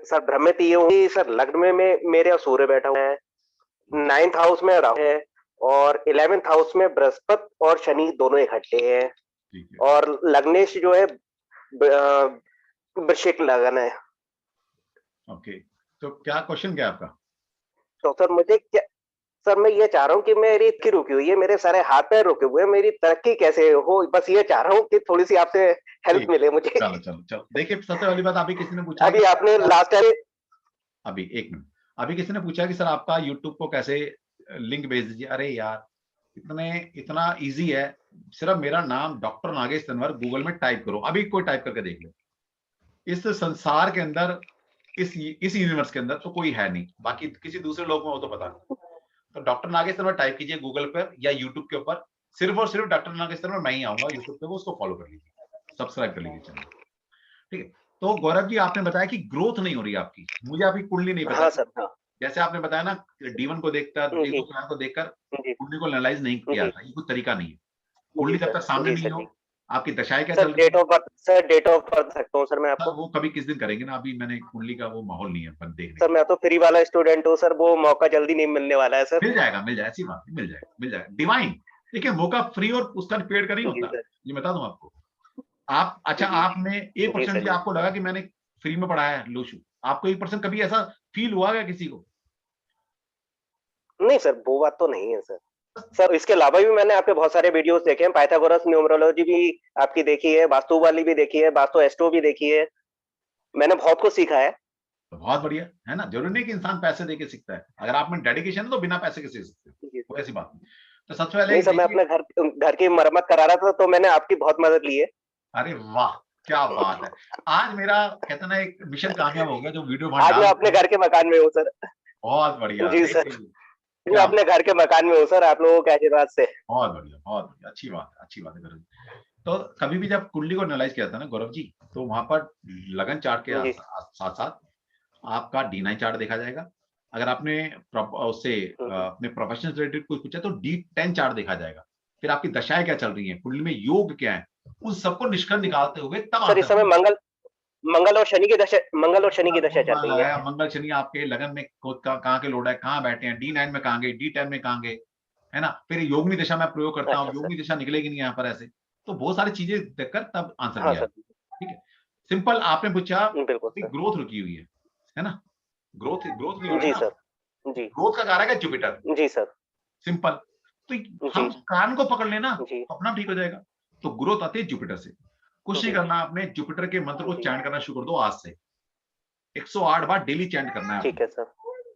सर भ्रमित ये हूँ कि सर लग्न में मेरे सूर्य बैठा हुआ है, 9th हाउस में राहु है, और 11th हाउस में बृहस्पति और शनि दोनों इकट्ठे हैं, और लग्नेश जो है वृश्चिक लगन है। ओके, तो क्या क्वेश्चन क्या आपका? तो सर मैं ये चाह रहा हूँ कि मेरी तरक्की रुकी हुई है, मेरे सारे हाथ पैर रुके हुए हैं, मेरी तरक्की कैसे हो, बस ये चाह रहा हूँ कि थोड़ी सी आपसे हेल्प मिले मुझे। चलो चलो चलो, देखिए सबसे पहली बात, अभी किसी ने पूछा, अभी आपने लास्ट टाइम, अभी एक मिनट, अभी किसी ने पूछा कि सर आपका यूट्यूब को कैसे लिंक भेज दीजिए। अरे यार, इतना इजी है, सिर्फ मेरा नाम डॉक्टर नागेश तनवर गूगल में टाइप करो, अभी कोई टाइप करके देख ले। इस संसार के अंदर, इस यूनिवर्स के अंदर तो कोई है नहीं, बाकी किसी दूसरे लोग में हो तो पता नहीं। तो डॉक्टर नागेश तनवर टाइप कीजिए गूगल पर या यूट्यूब के ऊपर, सिर्फ और सिर्फ डॉक्टर नागेश तनवर, मैं ही आऊंगा यूट्यूब पे, वो उसको फॉलो कर लीजिए, सब्सक्राइब कर लीजिए चैनल। ठीक है, तो गौरव जी आपने बताया कि ग्रोथ नहीं हो रही आपकी, मुझे आपकी कुंडली नहीं पता। हाँ सर, हाँ। जैसे आपने बताया ना, D1 को देखकर, D2 को देखकर कुंडली को एनालाइज नहीं किया था, ये कोई तरीका नहीं है। कुंडली जब तक सामने नहीं हो, आपकी दशाएं क्या चल रही है, डेट ऑफ बर्थ सकता हूँ सर मैं आपको? वो कभी किस दिन करेंगे ना, अभी मैंने कुंडली का वो माहौल नहीं है देखने। सर मैं तो फ्री वाला स्टूडेंट हूँ सर, वो मौका जल्दी नहीं मिलने वाला है सर। मिल जाएगा, ऐसी बात नहीं, मिल जाएगा डिवाइन। देखिए, मौका फ्री और उसका पेड का नहीं होता, ये बता दूं आपको। आप अच्छा, आपने 1% भी आपको लगा कि मैंने फ्री में पढ़ाया है लोशु, आपको 1% कभी ऐसा फील हुआ क्या किसी को? नहीं सर, वो बात तो नहीं है सर। सर इसके अलावा भी मैंने आपके बहुत सारे वीडियोस देखे हैं, पाइथागोरस न्यूमरोलॉजी भी आपकी देखी है, वास्तु वाली भी देखी है, वास्तु एस्ट्रो भी देखी है, मैंने बहुत कुछ सीखा है। तो बहुत बढ़िया है ना, जरूरी नहीं कि इंसान पैसे देके सीखता है, अगर आप में डेडिकेशन है तो बिना पैसे के सीख सकते हैं, कोई ऐसी बात नहीं। तो सबसे पहले सर मैं अपने घर की मरम्मत करा रहा था, तो मैंने आपकी बहुत मदद ली है। अरे वाह, क्या बात है, आज मेरा कहते ना एक मिशन कामयाब हो गया, जो वीडियो आज मैं अपने घर के मकान में हूँ सर। बहुत बढ़िया जी सर, मैं अपने घर के मकान में हूँ सर, आप लोगों के आशीर्वाद से। बहुत बढ़िया, अच्छी बात है गौरव जी। तो कभी भी जब कुंडली को एनालाइज किया था ना गौरव जी, तो वहां पर लगन चार्ट के साथ साथ आपका D9 चार्ट देखा जाएगा। अगर आपने उससे अपने प्रोफेशन से रिलेटेड कुछ पूछा तो D10 चार्ट देखा जाएगा। फिर आपकी दशाएं क्या चल रही हैं, कुंडली में योग क्या है, उन सबको निष्कर्ष निकालते हुए तब सर इस समय मंगल और शनि की दशा चल रही है। मंगल शनि आपके लगन में कहाँ के लोड है, कहाँ बैठे हैं, D9 में कहाँ गए, D10 में कहाँ गए, है ना। फिर योगनी दशा में प्रयोग करता हूँ, योगनी दशा निकलेगी नहीं यहाँ पर ऐसे, तो बहुत सारी चीजें देखकर तब आंसर दिया। ठीक है, सिंपल आपने पूछा ग्रोथ रुकी हुई है ना, ग्रोथ नहीं हो रही ना, ग्रोथ का कारक है जुपिटर। जी सर, सिंपल, तो हम कान को पकड़ लेना अपना ठीक हो जाएगा। तो ग्रोथ आती है जुपिटर से। कुछ नहीं करना, आपने जुपिटर के मंत्र को चैंट करना शुरू कर दो आज से, 108 बार डेली चैंट करना है। ठीक है सर,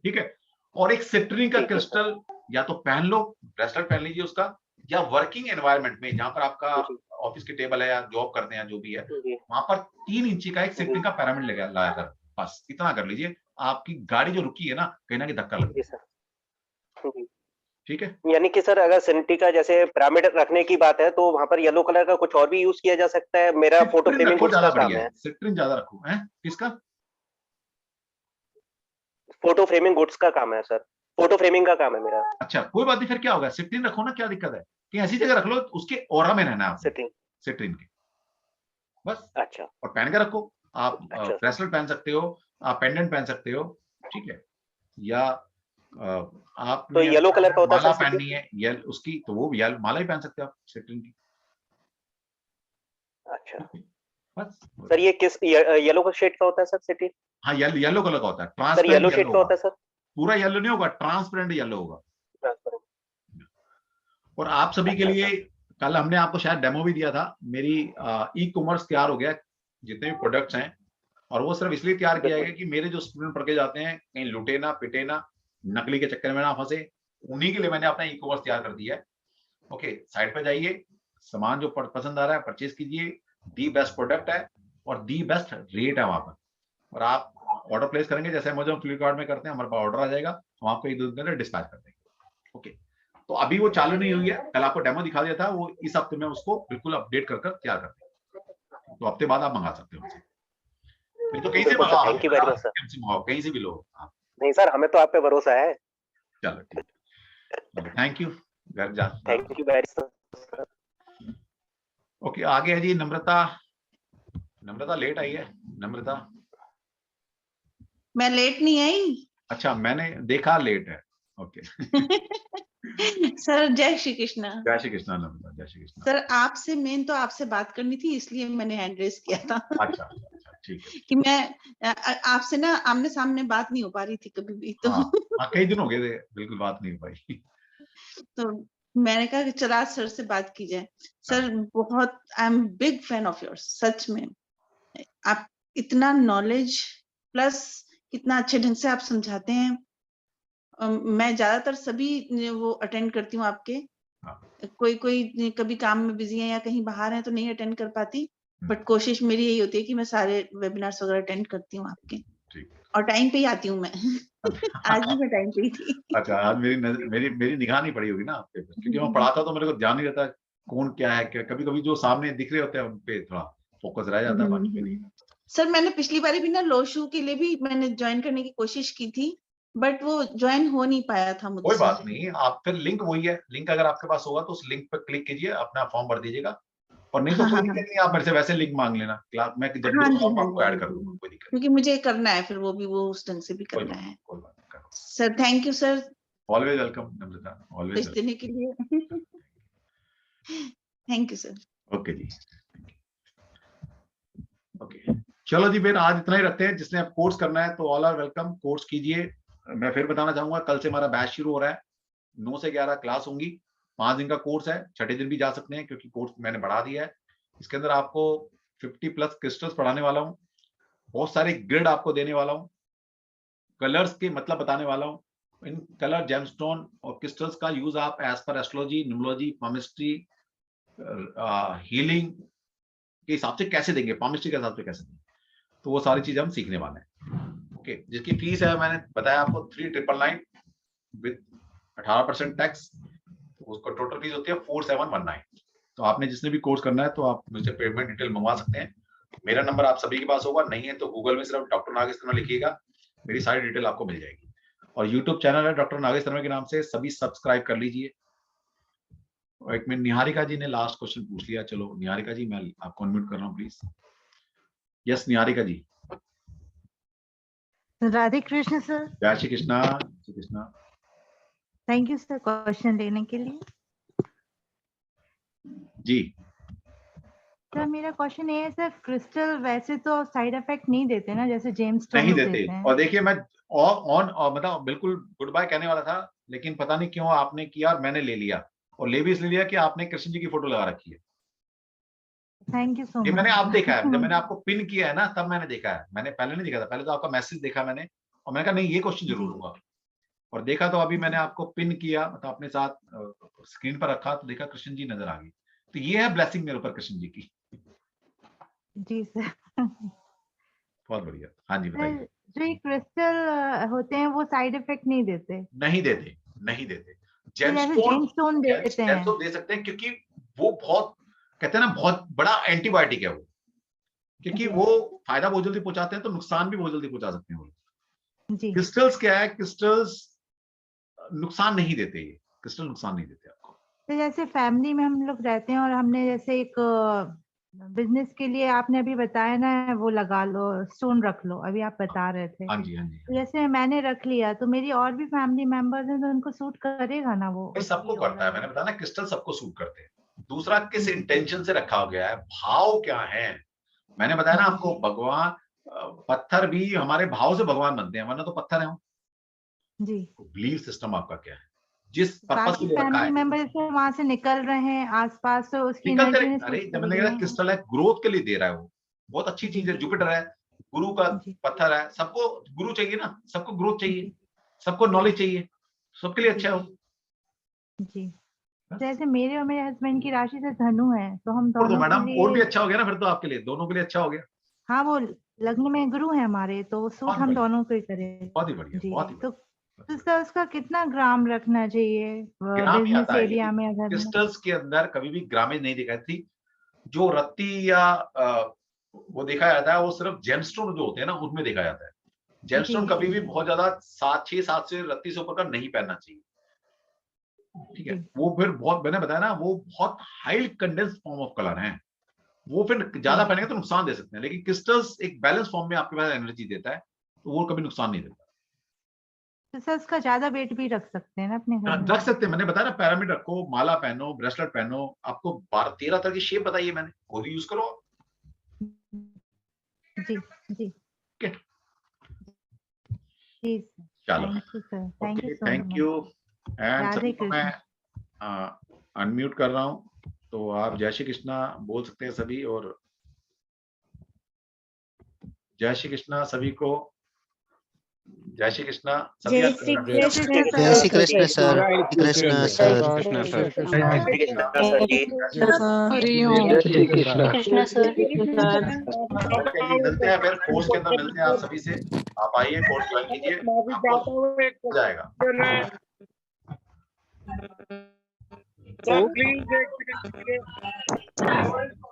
ठीक है। और एक सिट्रीन का क्रिस्टल या तो पहन लो, ब्रेसलेट पहन लीजिए उसका, या वर्किंग एनवायरनमेंट में जहां पर आपका ऑफिस की टेबल है या जॉब करते हैं जो भी है, वहां पर 3 इंची का एक सिट्रीन का पिरामिड लगाया कर, बस इतना कर लीजिए, आपकी गाड़ी जो रुकी है ना कहीं ना कहीं धक्का लगे। ठीक है, यानी कि सर अगर सिंटी का जैसे पिरामिड रखने की बात है, तो वहां पर येलो कलर का कुछ और भी यूज किया जा सकता है। मेरा फोटो फ्रेमिंग गुड्स का काम है। सिट्रीन ज्यादा रखो है, किसका? फोटो फ्रेमिंग गुड्स का काम है सर, फोटो फ्रेमिंग का काम है मेरा। अच्छा, कोई बात नहीं, फिर क्या होगा, सिट्रीन रखो ना, क्या दिक्कत है, कि ऐसी जगह रख लो उसके ऑरा में रहना है सिट्रीन के। बस। अच्छा। और पहन के रखो, आप अच्छा। ब्रेसलेट पहन सकते हो, आप पेंडेंट पहन सकते हो, ठीक है, या आप तो येलो कलर का होता है माला सर पहननी है उसकी, तो वो माला ही पहन सकते हो आप सिट्रिन की। अच्छा बस सर, ये किस येलो का शेड का होता है सर सिटी? हाँ, येलो कलर का होता है, sir transparent yellow yellow shade का होगा, होता है सर? पूरा येलो नहीं होगा, ट्रांसपेरेंट येलो होगा। और आप सभी के अच्छा, लिए कल हमने आपको शायद डेमो भी दिया था, मेरी ई कॉमर्स तैयार हो गया, जितने भी प्रोडक्ट्स हैं, और वो सिर्फ इसलिए तैयार किया गया कि मेरे जो स्टूडेंट पढ़ के जाते हैं कहीं लुटे ना पिटे ना, नकली के चक्कर में ना फंसे, उन्हीं के लिए मैंने अपना ई कॉमर्स तैयार कर दिया है। ओके, साइट पे जाइए, सामान जो पसंद आ रहा है परचेज कीजिए, दी बेस्ट प्रोडक्ट है और दी बेस्ट रेट है वहां पर, और आप ऑर्डर प्लेस करेंगे जैसे अमेज़न फ्लिपकार्ट में करते हैं, हमारे पास ऑर्डर आ जाएगा, हम आपको एक 2 दिन में डिस्पैच कर देंगे। ओके, तो अभी वो चालू नहीं हुई है, कल आपको डेमो दिखा दिया था, वो इस हफ्ते में उसको बिल्कुल अपडेट कर तैयार कर देंगे, तो हफ्ते बाद आप मंगा सकते हो उनसे। नहीं तो कहीं से मंगाओ, thank you very much sir. मंगाओ कहीं से भी लो आप। नहीं सर, हमें तो आप पे भरोसा है। चलो ठीक है, थैंक यू, घर जा। Thank you very much. Okay, आगे है जी नम्रता। नम्रता लेट आई है, नम्रता। मैं लेट नहीं आई। अच्छा, मैंने देखा लेट है। ओके। सर जय श्री कृष्णा। जय श्री कृष्णा नम्रता, जय श्री कृष्णा। सर आपसे मेन तो आपसे बात करनी थी, इसलिए मैंने हैंड रेस किया था। अच्छा ठीक है। कि मैं आपसे ना आमने सामने बात नहीं हो पा रही थी कभी भी, तो हाँ, कई दिन हो गए थे, बिल्कुल बात नहीं हो पाई। तो मैंने कहा कि चला सर से बात की जाए। सर बहुत I am big fan of yours, सच में आप इतना नॉलेज प्लस कितना अच्छे ढंग से आप समझाते हैं। मैं ज्यादातर सभी वो अटेंड करती हूँ आपके, कोई कभी काम में बिजी है या कहीं बाहर है तो नहीं अटेंड कर पाती, बट कोशिश मेरी यही होती है कि मैं सारे वेबिनार्स वगैरह अटेंड करती हूँ आपके, और टाइम पे ही आती हूँ मैं। आज भी मैं टाइम पे ही थी। अच्छा, आज मेरी निगाह नहीं पड़ी होगी ना आपके ऊपर, क्योंकि मैं पढ़ाता तो मेरे को ध्यान नहीं रहता कौन क्या है, कभी कभी जो सामने दिख रहे होते हैं उन पे थोड़ा फोकस रह जाता है, बाकी पे नहीं। सर मैंने पिछली बार भी ना लोशू के लिए भी मैंने ज्वाइन करने की कोशिश की थी, बट वो ज्वाइन हो नहीं पाया था मुझसे। कोई बात नहीं, आप फिर लिंक वही है, लिंक अगर आपके पास होगा तो उस लिंक पर क्लिक कीजिए, अपना फॉर्म भर दीजिएगा, और नहीं तो कोई दिक्कत नहीं, आप मेरे से वैसे लिंक मांग लेना, क्लास में जब भी आपको ऐड कर दूंगा, कोई दिक्कत क्योंकि मुझे करना है, फिर वो भी वो उस ढंग से भी करना है। Sir thank you sir, always welcome Namrata, always देने के लिए। Thank you sir. ओके जी, ओके चलो जी, फिर आज इतना ही रखते हैं। जिसने आप कोर्स करना है तो ऑल आर वेलकम, कोर्स कीजिए। मैं फिर बताना चाहूंगा, कल से हमारा बैच शुरू हो रहा है, 9 से 11 क्लास होंगी, 5 दिन का कोर्स है, छठे दिन भी जा सकते हैं क्योंकि कोर्स मैंने बढ़ा दिया है। इसके अंदर आपको 50+ क्रिस्टल्स पढ़ाने वाला हूँ, बहुत सारे ग्रिड आपको देने वाला हूँ, कलर्स के मतलब बताने वाला हूँ, इन कलर जेमस्टोन और क्रिस्टल्स का यूज आप एज पर एस्ट्रोलॉजी, न्यूमरोलॉजी, पामिस्ट्री, हीलिंग के हिसाब से कैसे देंगे, पामिस्ट्री के हिसाब से कैसे देंगे, तो वो सारी चीजें हम सीखने वाले हैं। ओके, जिसकी फीस है मैंने बताया आपको 3999 विद 18% टैक्स, उसका टोटल फीस होती है 4719। तो आपने जिसने भी कोर्स करना है तो आप मुझसे पेमेंट डिटेल मंगवा सकते हैं। मेरा नंबर आप सभी के पास होगा, नहीं है तो गूगल में सिर्फ डॉक्टर नागेश शर्मा लिखिएगा, मेरी सारी डिटेल आपको मिल जाएगी। और यूट्यूब चैनल है डॉक्टर नागेश शर्मा के नाम से, सभी सब्सक्राइब कर लीजिए। और एक मिनट, निहारिका जी ने लास्ट क्वेश्चन पूछ लिया, चलो निहारिका जी मैं आपको अनम्यूट कर रहा हूँ please. Yes Niharika ji. Radhe Krishna sir. जय Shri Krishna, Shri Krishna. Thank you sir question लेने के लिए। जी सर मेरा क्वेश्चन ये है सर, क्रिस्टल वैसे तो साइड इफेक्ट नहीं देते ना, जैसे जेम्सस्टोन नहीं देते देते। हैं। और देखिए मैं और मतलब बिल्कुल गुड बाय कहने वाला था, लेकिन पता नहीं क्यों आपने किया और मैंने ले लिया, और ले भी इसलिए लिया कि आपने कृष्ण जी की फोटो लगा रखी है। थैंक यू सो ये मच। मैंने आप देखा है, जब मैंने आपको पिन किया है ना तब मैंने देखा है, मैंने पहले नहीं देखा था, पहले तो आपका मैसेज देखा मैंने, और मैंने कहा नहीं ये क्वेश्चन जरूर होगा, और देखा तो अभी मैंने आपको पिन किया, मतलब अपने साथ स्क्रीन पर रखा तो देखा कृष्ण जी नजर आ गई, तो ये है ब्लेसिंग मेरे ऊपर कृष्ण जी की। जी सर। बहुत बढ़िया, हाँ जी बताइए। जो ये क्रिस्टल होते हैं वो साइड इफेक्ट नहीं देते? नहीं देते, नहीं देते। जेमस्टोन देते हैं। जेमस्टोन दे सकते हैं क्योंकि वो बहुत, कहते हैं ना, बहुत बड़ा एंटीबायोटिक है वो, क्योंकि वो फायदा बहुत जल्दी पहुंचाते हैं तो नुकसान भी बहुत जल्दी पहुंचा सकते हैं वो। जी। क्रिस्टल्स क्या है, क्रिस्टल्स नुकसान नहीं देते, ये क्रिस्टल नुकसान नहीं देते आपको। तो जैसे फैमिली में हम लोग रहते हैं और हमने जैसे एक बिजनेस के लिए आपने अभी बताया ना, वो लगा लो, स्टोन रख लो, अभी आप बता रहे थे। हाँ जी, हाँ जी। तो जैसे मैंने रख लिया तो मेरी और भी फैमिली मेंबर्स हैं, तो उनको सूट करेगा ना वो? भाई सबको करता है, मैंने बताया ना क्रिस्टल सबको सूट करते हैं। दूसरा किस इंटेंशन से रखा गया है, भाव क्या है। मैंने बताया ना आपको, भगवान पत्थर भी हमारे भाव से भगवान बनते हैं, वरना तो पत्थर है वो। जी। बिलीव सिस्टम आपका क्या है, जिस पर्पस बाकी के लिए रखा फैमिली है। मेंबर जैसे वहां से निकल रहे हैं आसपास, तो उसकी निकलते एनर्जी रहे, ने अरे सूट जब कर मैंने लिया कहा क्रिस्टल है, ग्रोथ के लिए दे रहा है वो, बहुत अच्छी चीज है। जुपिटर है, गुरु का पत्थर है, सबको गुरु चाहिए ना, सबको ग्रोथ चाहिए, सबको नॉलेज चाहिए, सबके लिए अच्छा है वो। जी। जैसे मेरे और मेरे हस्बैंड की राशि से धनु है, तो हम तो दोनों मैडम के और भी लिए, अच्छा हो गया ना, फिर तो आपके लिए, दोनों के लिए अच्छा हो गया। हाँ वो लग्न में गुरु है हमारे, तो सूट बहुत हम बढ़िया, दोनों को ही करें। बहुत ही बढ़िया, जी। बहुत ही तो सर उसका कितना ग्राम रखना चाहिए ग्राम ही बिजनेस आता है। एरिया में? अगर क्रिस्टल्स के अंदर कभी भी ग्रामेज नहीं दिखाई थी। जो रत्ती या वो देखा जाता है, वो सिर्फ जेमस्टोन जो होते हैं ना, उसमें देखा जाता है। जेमस्टोन कभी भी बहुत ज्यादा 6-7 से रत्ती से ऊपर का नहीं पहनना चाहिए, ठीक है। वो फिर बहुत, मैंने बताया ना, वो बहुत high condense form of colour हैं, वो फिर ज्यादा पहनेंगे तो नुकसान दे सकते हैं। लेकिन क्रिस्टल्स एक बैलेंस फॉर्म में आपके पास एनर्जी देता है, तो वो कभी नुकसान नहीं देता। तो सर उसका ज्यादा वेट भी रख सकते हैं ना अपने घर में? रख सकते हैं, मैंने बताया ना, पिरामिड रखो, माला पहनो, ब्रेसलेट पहनो, आपको 12-13 तरह की शेप बताइए मैंने, खुद यूज करो। जी जी ठीक है, जी चलो, thank you sir, thank you so thank you. And Radhe सभी को मैं कृष्ण। अनम्यूट कर रहा हूँ, तो आप जय श्री कृष्णा बोल सकते हैं सभी, और जय श्री कृष्णा सभी को, जय श्री कृष्णा सभी। जय श्री कृष्ण जय Shri Krishna sir, Krishna sir. Krishna sir. Krishna sir. Okay ji, मिलते हैं फिर कोर्स के अंदर, मिलते हैं आप सभी से। आप आइए, कोर्स ज्वाइन कीजिए, आपको हो जाएगा। Sir please